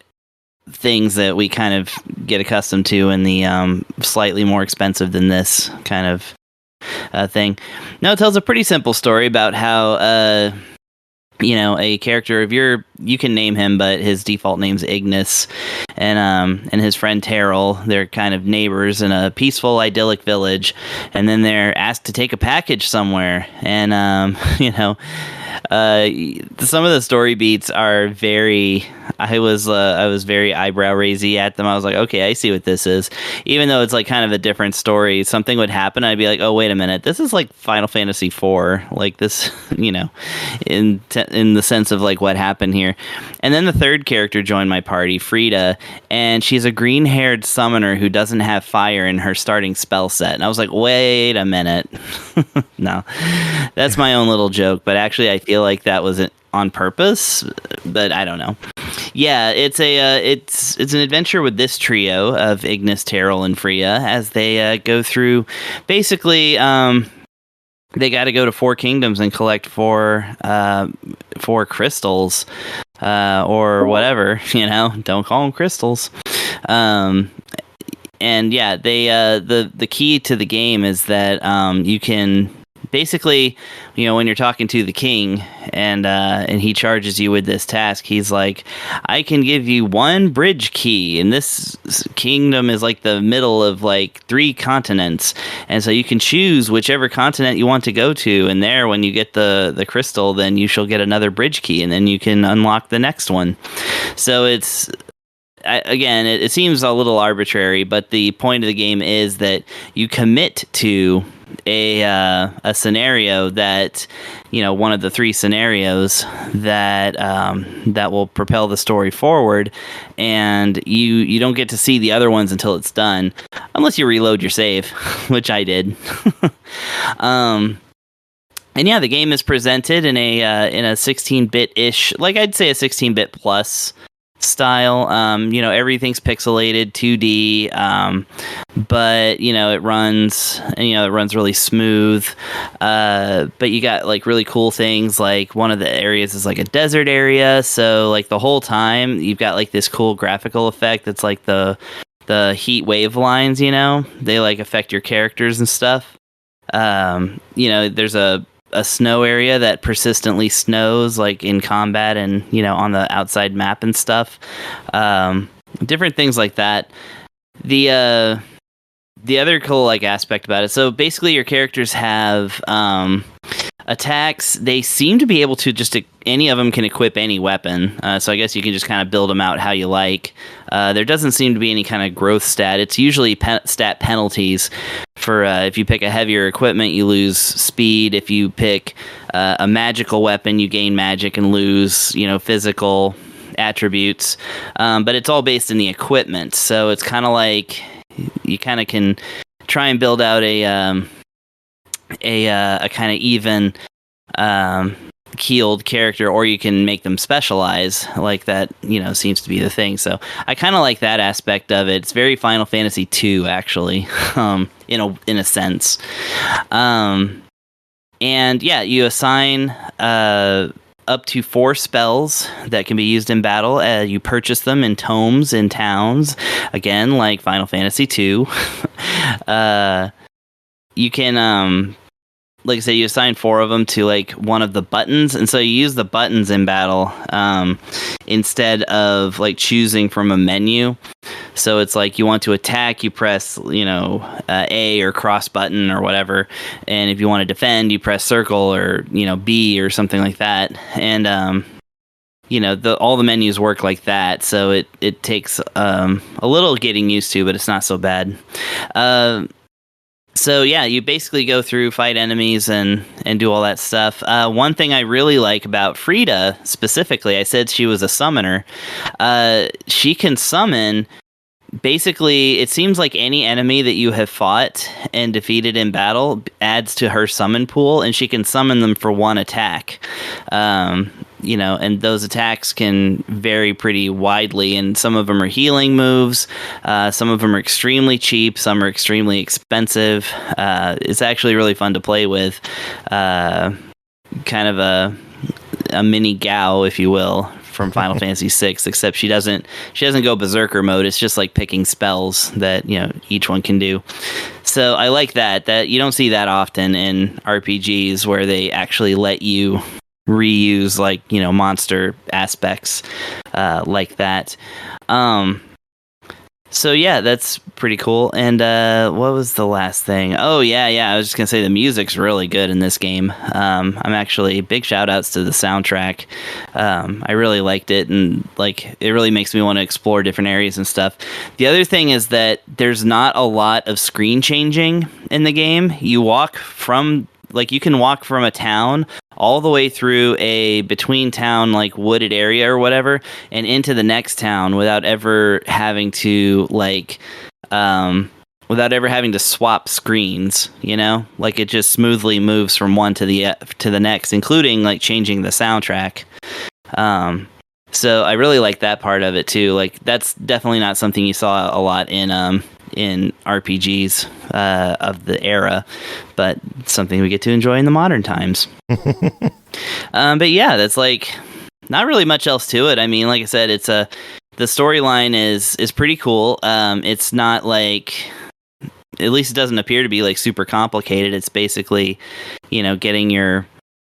things that we kind of get accustomed to in the slightly more expensive than this kind of thing. No, it tells a pretty simple story about how a character of you can name him, but his default name's Ignis, and his friend Terrell, they're kind of neighbors in a peaceful, idyllic village, and then they're asked to take a package somewhere, and some of the story beats are very. I was very eyebrow raisy at them. I was like, okay, I see what this is. Even though it's like kind of a different story, something would happen. I'd be like, oh, wait a minute, this is like Final Fantasy IV, like this, in the sense of like what happened here. And then the third character joined my party, Frida, and she's a green-haired summoner who doesn't have fire in her starting spell set. And I was like, wait a minute, no, that's my own little joke. But actually, I feel like that was on purpose, but I don't know. Yeah, it's an adventure with this trio of Ignis, Terrell, and Freya as they go through. Basically, they got to go to 4 kingdoms and collect four crystals, or whatever. Don't call them crystals. And yeah, they the key to the game is that you can. Basically, when you're talking to the king and he charges you with this task, he's like, I can give you 1 bridge key, and this kingdom is like the middle of like 3 continents, and so you can choose whichever continent you want to go to, and there, when you get the crystal, then you shall get another bridge key, and then you can unlock the next one. So it's... Again, it seems a little arbitrary, but the point of the game is that you commit to a scenario that, one of the 3 scenarios that that will propel the story forward, and you don't get to see the other ones until it's done, unless you reload your save, which I did. And yeah, the game is presented in a 16-bit-ish, like I'd say a 16-bit plus style. Everything's pixelated 2D, but it runs really smooth, but you got like really cool things, like one of the areas is like a desert area, so like the whole time you've got like this cool graphical effect that's like the heat wave lines, they like affect your characters and stuff. There's a snow area that persistently snows, like in combat and on the outside map and stuff. Different things like that. The other cool like aspect about it, so basically your characters have attacks. They seem to be able to any of them can equip any weapon, so I guess you can just kind of build them out how you like. There doesn't seem to be any kind of growth stat. It's usually stat penalties for if you pick a heavier equipment, you lose speed. If you pick a magical weapon, you gain magic and lose physical attributes. But it's all based in the equipment, so it's kind of like you kind of can try and build out a kind of even keeled character, or you can make them specialize like that. Seems to be the thing. So I kind of like that aspect of it. It's very Final Fantasy II, actually, in a sense. And yeah, you assign up to 4 spells that can be used in battle. You purchase them in tomes in towns, again like Final Fantasy II. You can like I say, you assign 4 of them to like one of the buttons, and so you use the buttons in battle instead of like choosing from a menu. So it's like you want to attack, you press A or cross button or whatever, and if you want to defend, you press circle or B or something like that. And all the menus work like that, so it takes a little getting used to, but it's not so bad. So yeah, you basically go through, fight enemies, and do all that stuff. One thing I really like about Frida specifically, I said she was a summoner. She can summon. Basically, it seems like any enemy that you have fought and defeated in battle adds to her summon pool, and she can summon them for 1 attack. and those attacks can vary pretty widely, and some of them are healing moves, some of them are extremely cheap, some are extremely expensive. It's actually really fun to play with, kind of a mini Gao, if you will, from Final Fantasy VI, except she doesn't go berserker mode. It's just like picking spells that each one can do. So I like that you don't see that often in RPGs where they actually let you reuse monster aspects like that. So yeah, that's pretty cool. And what was the last thing? Oh yeah, I was just gonna say the music's really good in this game. I'm actually big shout outs to the soundtrack. I really liked it, and it really makes me want to explore different areas and stuff. The other thing is that there's not a lot of screen changing in the game. You can walk from a town all the way through a between town wooded area or whatever, and into the next town without ever having to swap screens. It just smoothly moves from one to the next, including changing the soundtrack. So I really like that part of it too. That's definitely not something you saw a lot in RPGs of the era, but something we get to enjoy in the modern times. But yeah, that's not really much else to it. I mean, like I said, it's the storyline is pretty cool. It's not at least it doesn't appear to be super complicated. It's basically, getting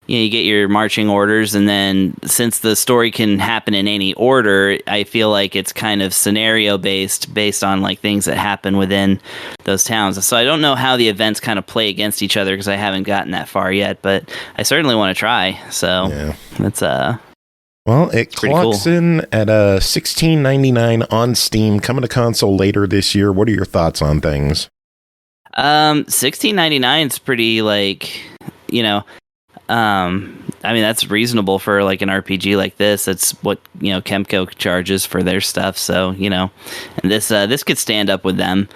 you get your marching orders, and then since the story can happen in any order, I feel like it's kind of scenario based on things that happen within those towns. So I don't know how the events kind of play against each other because I haven't gotten that far yet, but I certainly want to try. So that's well, it clocks cool. in at $16.99 on Steam, coming to console later this year. What are your thoughts on things? $16.99 is pretty I mean, that's reasonable for an RPG like this. That's what Kemco charges for their stuff. So and this could stand up with them.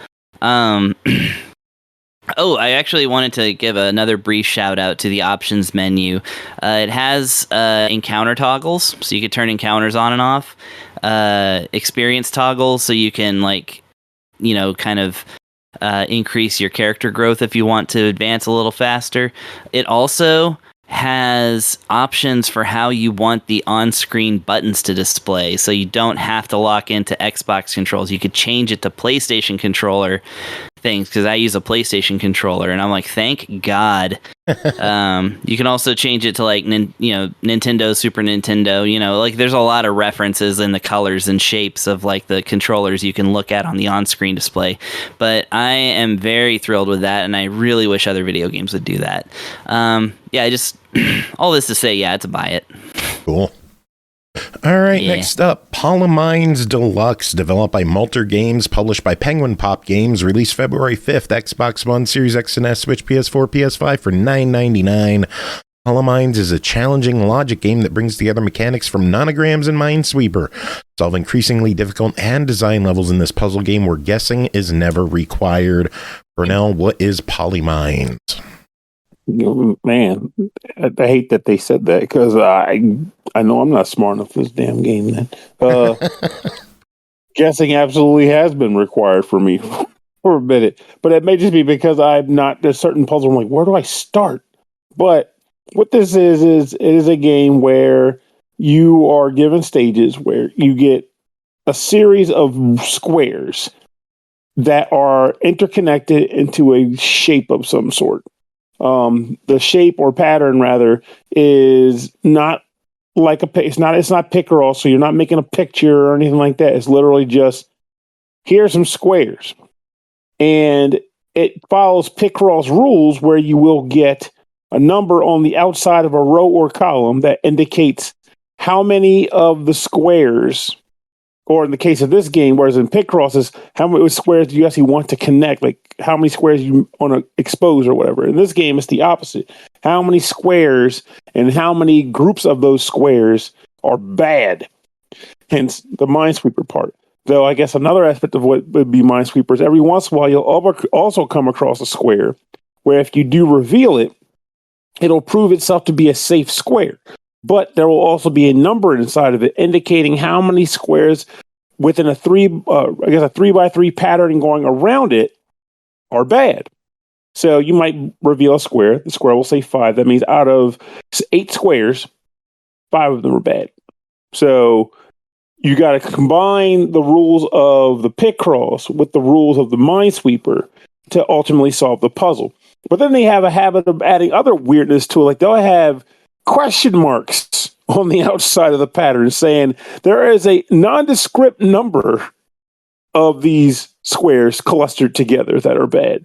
Oh, I actually wanted to give another brief shout out to the options menu. It has encounter toggles, so you could turn encounters on and off. Experience toggles, so you can kind of increase your character growth if you want to advance a little faster. It also has options for how you want the on-screen buttons to display, so you don't have to lock into Xbox controls. You could change it to PlayStation controller things, because I use a PlayStation controller, and I'm like, thank God. You can also change it to Nintendo, Super Nintendo. There's a lot of references in the colors and shapes of the controllers you can look at on the on-screen display. But I am very thrilled with that, and I really wish other video games would do that. I just all this to say, it's a buy it. Cool. All right, next up, Polimines Deluxe, developed by Molter Games, published by Penguin Pop Games, released February 5th, Xbox One, Series X and S, Switch, PS4, PS5 for $9.99. Polimines is a challenging logic game that brings together mechanics from Nonograms and Minesweeper. Solve increasingly difficult and design levels in this puzzle game where guessing is never required. Pernell, what is Polimines? Man, I hate that they said that, because I know I'm not smart enough for this damn game. Then guessing absolutely has been required for me for a minute, but it may just be because I'm not. There's certain puzzles I'm like, where do I start? But what this is it is a game where you are given stages where you get a series of squares that are interconnected into a shape of some sort. The shape or pattern rather is not like it's not Picross, so you're not making a picture or anything like that. It's literally just, here's some squares. And it follows Picross rules where you will get a number on the outside of a row or column that indicates how many of the squares, or in the case of this game, whereas in Picross is how many squares do you actually want to connect, how many squares you want to expose or whatever. In this game, it's the opposite. How many squares and how many groups of those squares are bad. Hence the Minesweeper part. Though I guess another aspect of what would be Minesweeper is every once in a while you'll also come across a square where if you do reveal it, it'll prove itself to be a safe square. but there will also be a number inside of it indicating how many squares within a 3x3 pattern going around it are bad. So you might reveal a square. The square will say 5. That means out of 8 squares, 5 of them are bad. So you got to combine the rules of the pit cross with the rules of the minesweeper to ultimately solve the puzzle. But then they have a habit of adding other weirdness to it. Like they'll have question marks on the outside of the pattern saying there is a nondescript number of these squares clustered together that are bad.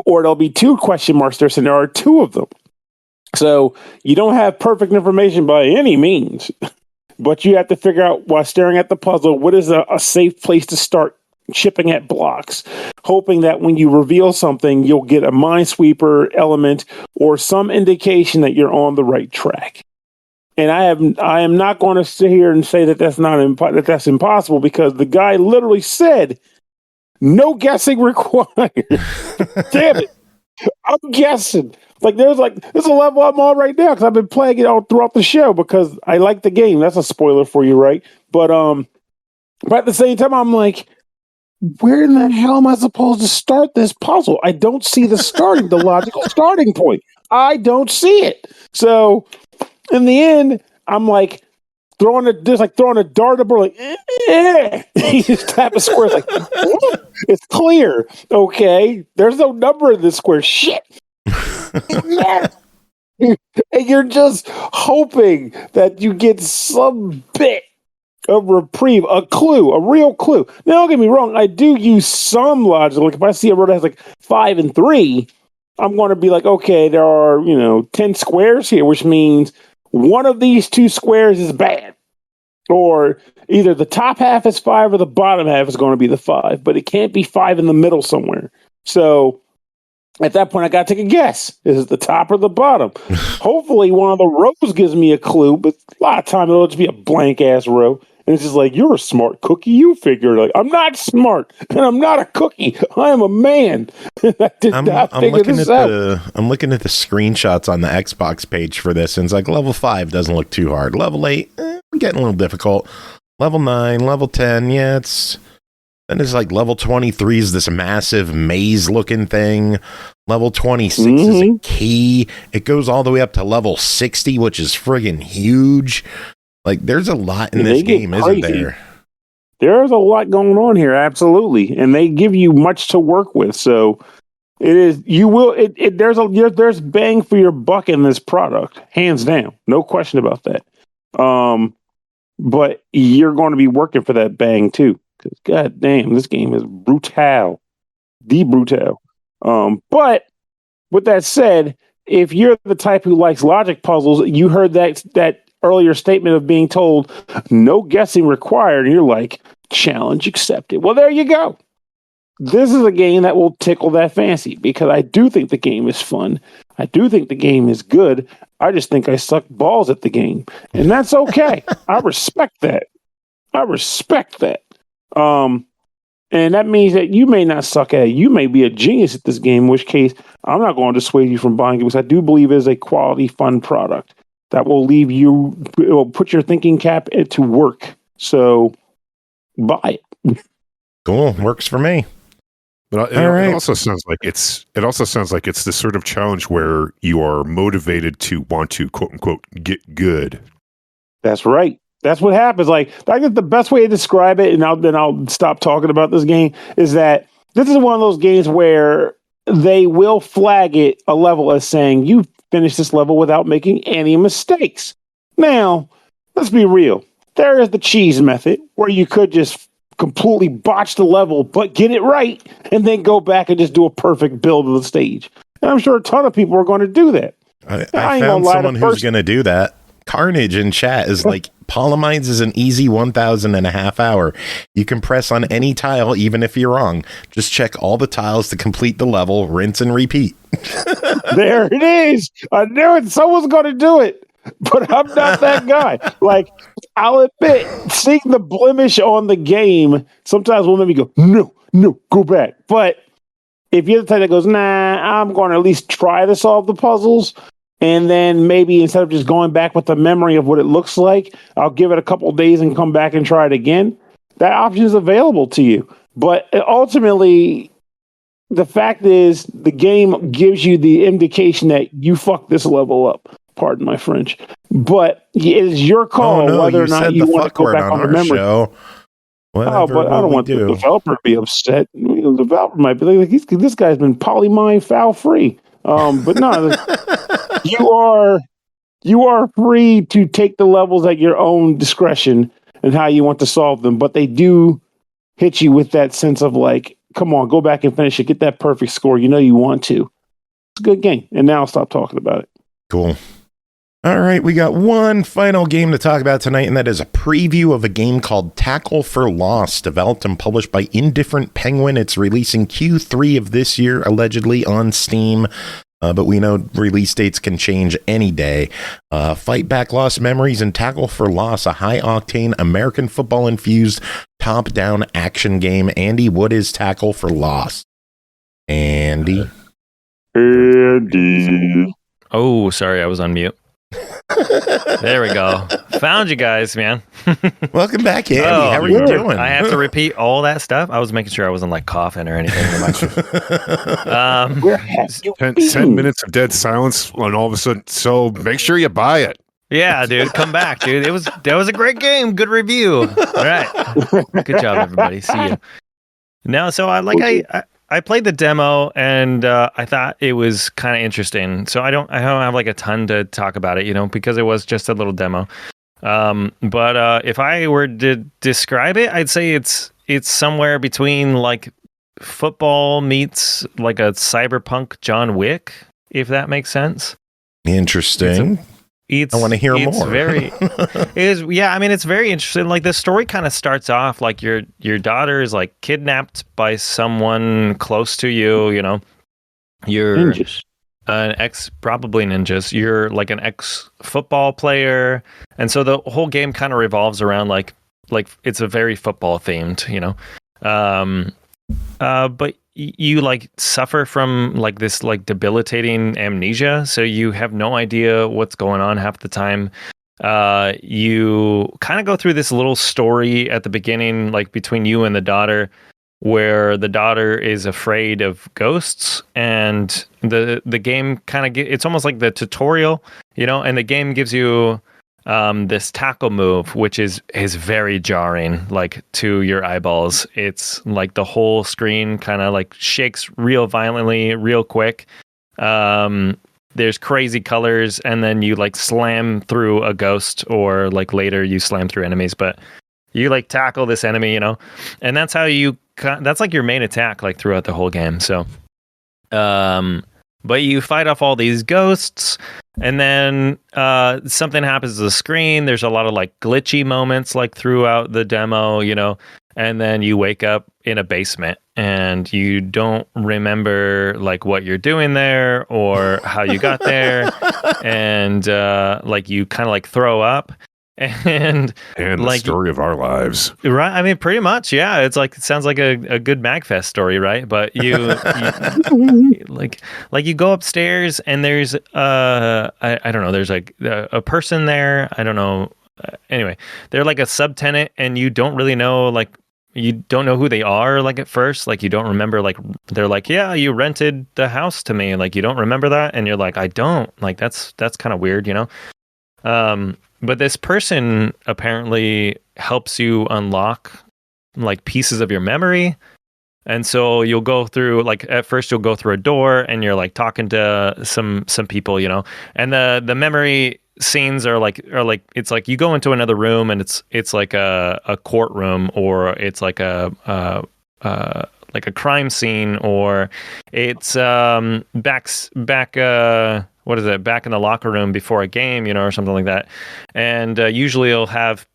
Or there'll be 2 question marks there saying there are 2 of them. So you don't have perfect information by any means, but you have to figure out while staring at the puzzle, what is a safe place to start chipping at blocks, hoping that when you reveal something, you'll get a minesweeper element or some indication that you're on the right track. And I am not going to sit here and say that that's impossible, because the guy literally said, no guessing required. Damn it. I'm guessing. Like there's a level I'm on right now because I've been playing it all throughout the show because I like the game. That's a spoiler for you, right? But at the same time, I'm like, where in the hell am I supposed to start this puzzle? I don't see the logical starting point. I don't see it. So in the end, I'm like throwing a dart up, like, you just tap a square. It's like, it's clear. Okay, there's no number in this square. Shit. And you're just hoping that you get some bit of reprieve, a clue, a real clue. Now, don't get me wrong, I do use some logic. Like if I see a road that has like 5 and 3, I'm going to be like, okay, there are 10 squares here, which means one of these 2 squares is bad, or either the top half is 5 or the bottom half is going to be the 5, but it can't be 5 in the middle somewhere. So at that point, I got to take a guess. Is it the top or the bottom? Hopefully, one of the rows gives me a clue, but a lot of time it'll just be a blank-ass row. And it's just like, you're a smart cookie. You figure, like, I'm not smart, and I'm not a cookie. I am a man. I did not figure this out. I'm looking at the screenshots on the Xbox page for this, and it's like level 5 doesn't look too hard. Level 8, getting a little difficult. Level 9, level 10, yeah, it's... Then it's like level 23 is this massive maze-looking thing. Level 26 is a key. It goes all the way up to level 60, which is friggin' huge. Like, there's a lot in this game, isn't there? There's a lot going on here, absolutely. And they give you much to work with. So it is, there's bang for your buck in this product, hands down. No question about that. But you're going to be working for that bang, too. Because, god damn, this game is brutal. But with that said, if you're the type who likes logic puzzles, you heard that earlier statement of being told no guessing required, and you're like, challenge accepted. Well, there you go. This is a game that will tickle that fancy, because I do think the game is fun. I do think the game is good. I just think I suck balls at the game. And that's okay. I respect that. And that means that you may not suck at it. You may be a genius at this game, in which case I'm not going to dissuade you from buying it, because I do believe it is a quality, fun product that will put your thinking cap to work. So buy it. Cool. Works for me. But it also sounds like it's this sort of challenge where you are motivated to want to quote unquote get good. That's right. That's what happens. Like, I guess the best way to describe it, and I'll stop talking about this game, is that this is one of those games where they will flag it a level as saying, you finished this level without making any mistakes. Now, let's be real. There is the cheese method, where you could just completely botch the level, but get it right, and then go back and just do a perfect build of the stage. And I'm sure a ton of people are going to do that. I found someone who's going to do that. Carnage in chat is like, Polimines is an easy 1,500 hour. You can press on any tile, even if you're wrong. Just check all the tiles to complete the level, rinse and repeat. There it is. I knew it. Someone's going to do it, but I'm not that guy. Like, I'll admit, seeing the blemish on the game sometimes will make me go, no, go back. But if you're the type that goes, nah, I'm going to at least try to solve the puzzles, And then maybe instead of just going back with the memory of what it looks like, I'll give it a couple of days and come back and try it again. That option is available to you. But ultimately, the fact is the game gives you the indication that you fucked this level up. Pardon my French. But it is your call whether or not you want to go back on the memory. Show. But I don't want the developer to be upset. The developer might be like, this guy's been Polimine foul free. But no, you are free to take the levels at your own discretion and how you want to solve them. But they do hit you with that sense of like, come on, go back and finish it. Get that perfect score. You know you want to. It's a good game. And now I'll stop talking about it. Cool. All right, we got one final game to talk about tonight, and that is a preview of a game called Tackle for Loss, developed and published by Indifferent Penguin. It's releasing Q3 of this year, allegedly on Steam, but we know release dates can change any day. Fight back lost memories and Tackle for Loss, a high-octane, American football-infused, top-down action game. Andy, what is Tackle for Loss? Andy? Oh, sorry, I was on mute. There we go. Found you guys, man. Welcome back, Andy. How are you doing? I have to repeat all that stuff. I was making sure I wasn't like coughing or anything. 10 minutes of dead silence, and all of a sudden, so make sure you buy it. Yeah, dude, come back, dude. That was a great game. Good review. All right, good job, everybody. See you. No, so I played the demo and I thought it was kind of interesting. So I don't have like a ton to talk about it, because it was just a little demo. But if I were to describe it, I'd say it's somewhere between like football meets like a cyberpunk John Wick, if that makes sense. Interesting. I want to hear more. It's very interesting. Like the story kind of starts off like your daughter is like kidnapped by someone close to you. You're ninjas. Probably ninjas. You're like an ex-football player, and so the whole game kind of revolves around like it's a very football themed. But you like suffer from like this like debilitating amnesia, so you have no idea what's going on half the time. You kind of go through this little story at the beginning, like between you and the daughter, where the daughter is afraid of ghosts, and the game kind of it's almost like the tutorial, and the game gives you this tackle move, which is very jarring, like to your eyeballs. It's like the whole screen kind of like shakes real violently, real quick. There's crazy colors, and then you like slam through a ghost, or like later you slam through enemies, but you like tackle this enemy, and that's how that's like your main attack, like throughout the whole game. So, but you fight off all these ghosts, and then something happens to the screen. There's a lot of like glitchy moments like throughout the demo, and then you wake up in a basement and you don't remember like what you're doing there or how you got there. And like you kind of like throw up. And like, the story of our lives, right? I mean, pretty much, yeah. It's like it sounds like a good MAGFest story, right? But you like you go upstairs and there's I don't know, there's like a person there. I don't know. Anyway, they're like a subtenant, and you don't really know, like you don't know who they are. Like at first, like you don't remember. Like they're like, yeah, you rented the house to me. Like you don't remember that, and you're like, I don't. Like that's kind of weird, But this person apparently helps you unlock like pieces of your memory. And so you'll go through, like at first you'll go through a door and you're like talking to some people, and the memory scenes are like it's like you go into another room and it's like a courtroom, or it's like a crime scene, or it's back what is it, back in the locker room before a game, or something like that. And usually you'll have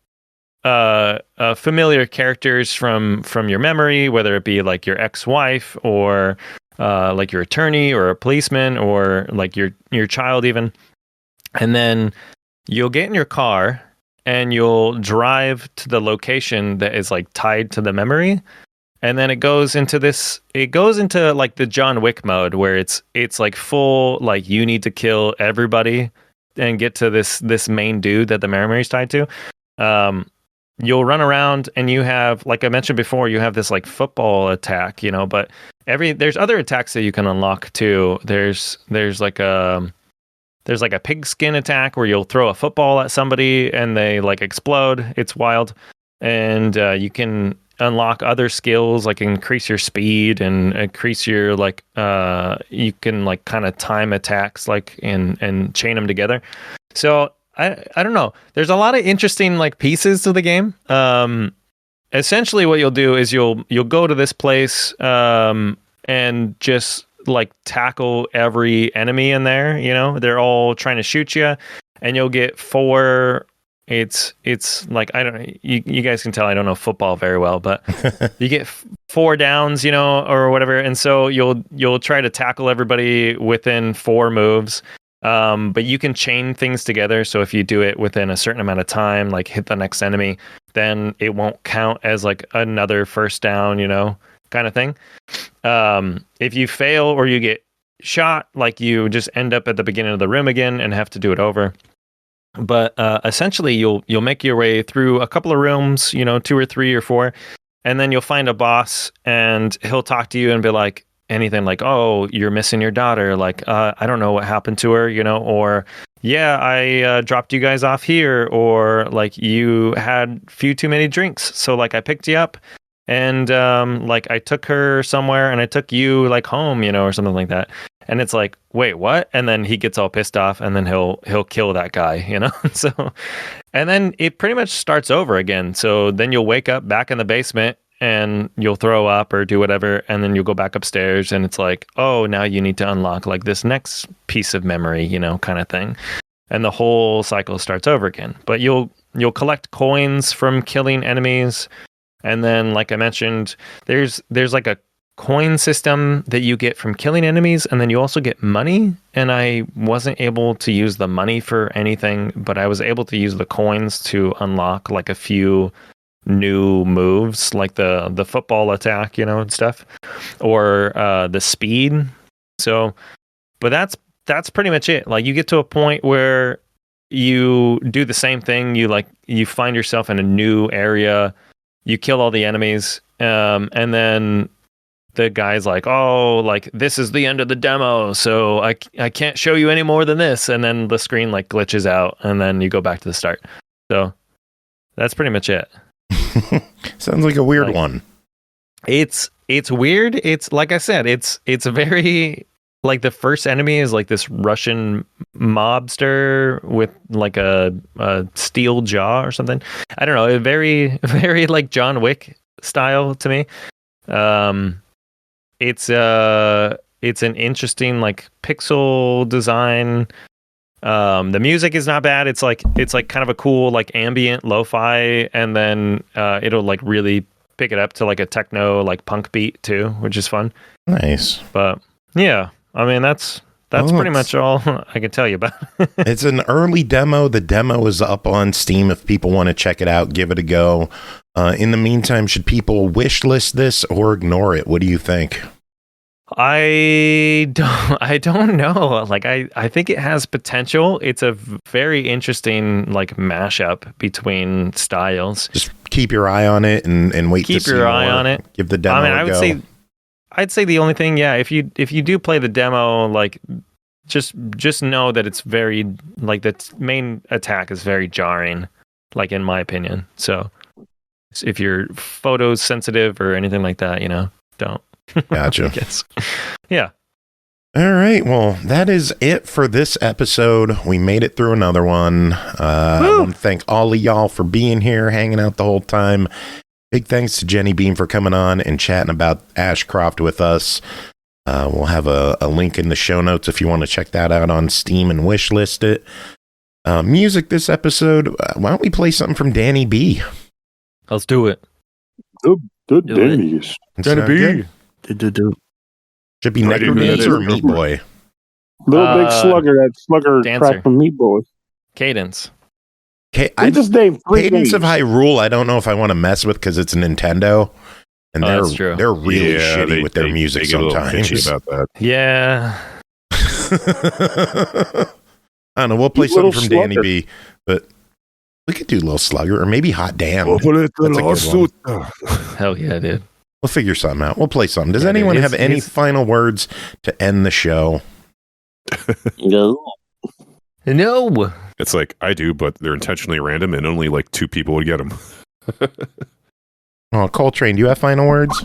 familiar characters from your memory, whether it be like your ex-wife, or like your attorney, or a policeman, or like your child even. And then you'll get in your car and you'll drive to the location that is like tied to the memory. and then it goes into like the John Wick mode where it's like full, like you need to kill everybody and get to this main dude that the Maramary's tied to. You'll run around and you have, like I mentioned before, you have this like football attack, but there's other attacks that you can unlock too. There's like a pigskin attack where you'll throw a football at somebody and they like explode. It's wild. And you can unlock other skills like increase your speed and increase your like you can like kind of time attacks like and chain them together. So I don't know. There's a lot of interesting like pieces to the game. Essentially what you'll do is you'll go to this place and just like tackle every enemy in there, they're all trying to shoot you, and you'll get 4. It's like, I don't know, you guys can tell I don't know football very well, but you get 4 downs, or whatever, and so you'll try to tackle everybody within 4 moves. But you can chain things together, so if you do it within a certain amount of time, like hit the next enemy, then it won't count as like another first down, kind of thing. If you fail or you get shot, like you just end up at the beginning of the room again and have to do it over. But essentially you'll make your way through a couple of rooms, 2 or 3 or 4, and then you'll find a boss and he'll talk to you and be like anything like, oh, you're missing your daughter, like I don't know what happened to her, or yeah, I dropped you guys off here, or like you had a few too many drinks, so like I picked you up and like I took her somewhere and I took you like home, or something like that. And it's like, wait, what? And then he gets all pissed off and then he'll kill that guy, So, and then it pretty much starts over again. So then you'll wake up back in the basement and you'll throw up or do whatever, and then you'll go back upstairs and it's like, oh, now you need to unlock like this next piece of memory, kind of thing. And the whole cycle starts over again. But you'll collect coins from killing enemies. And then, like I mentioned, there's like a coin system that you get from killing enemies, and then you also get money. And I wasn't able to use the money for anything, but I was able to use the coins to unlock like a few new moves, like the football attack, and stuff, or the speed. So, but that's pretty much it. Like you get to a point where you do the same thing. You find yourself in a new area. You kill all the enemies, and then the guy's like, oh, like this is the end of the demo, so I can't show you any more than this. And then the screen like glitches out, and then you go back to the start. So that's pretty much it. Sounds like a weird one. It's weird. It's like I said, it's a very, like the first enemy is like this Russian mobster with like a steel jaw or something. I don't know. Very, very like John Wick style to me. It's an interesting like pixel design. The music is not bad. It's like kind of a cool like ambient lo-fi, and then it'll like really pick it up to like a techno like punk beat too, which is fun. Nice. But yeah, I mean that's pretty much all I can tell you about. It's an early demo. The demo is up on Steam if people want to check it out. Give it a go. In the meantime, should people wish list this or ignore it? What do you think? I don't know. Like I think it has potential. It's a very interesting like mashup between styles. Just keep your eye on it and wait to see more. Keep your eye on it. Give the demo a go. I'd say the only thing, yeah, if you do play the demo, like just know that it's very like the main attack is very jarring, like in my opinion. So if you're photo sensitive or anything like that, don't. Gotcha. Yeah. All right. Well, that is it for this episode. We made it through another one. I want to thank all of y'all for being here, hanging out the whole time. Big thanks to Jenny Beam for coming on and chatting about Ashcroft with us. We'll have a link in the show notes if you want to check that out on Steam and wish list it. Music this episode. Why don't we play something from Danny B? Let's do it. Good days. Danny B. Should be NecroDancer or Meat Boy. Little Big Slugger, that Slugger track from Meat Boy. Cadence. I just named three Cadence games. of Hyrule, I don't know if I want to mess with because it's Nintendo. And that's true. They're really shitty with their music they get sometimes. A little bitchy about that. Yeah. I don't know. We'll play Little something from Danny Slugger. B, but we could do Little Slugger or maybe Hot Damn. That's a good lawsuit. Hell yeah, dude. We'll figure something out. We'll play something. Does Yeah, anyone dude, have any final words to end the show? No. No. It's like, I do, but they're intentionally random and only like 2 people would get them. Oh, Coltrane, do you have final words?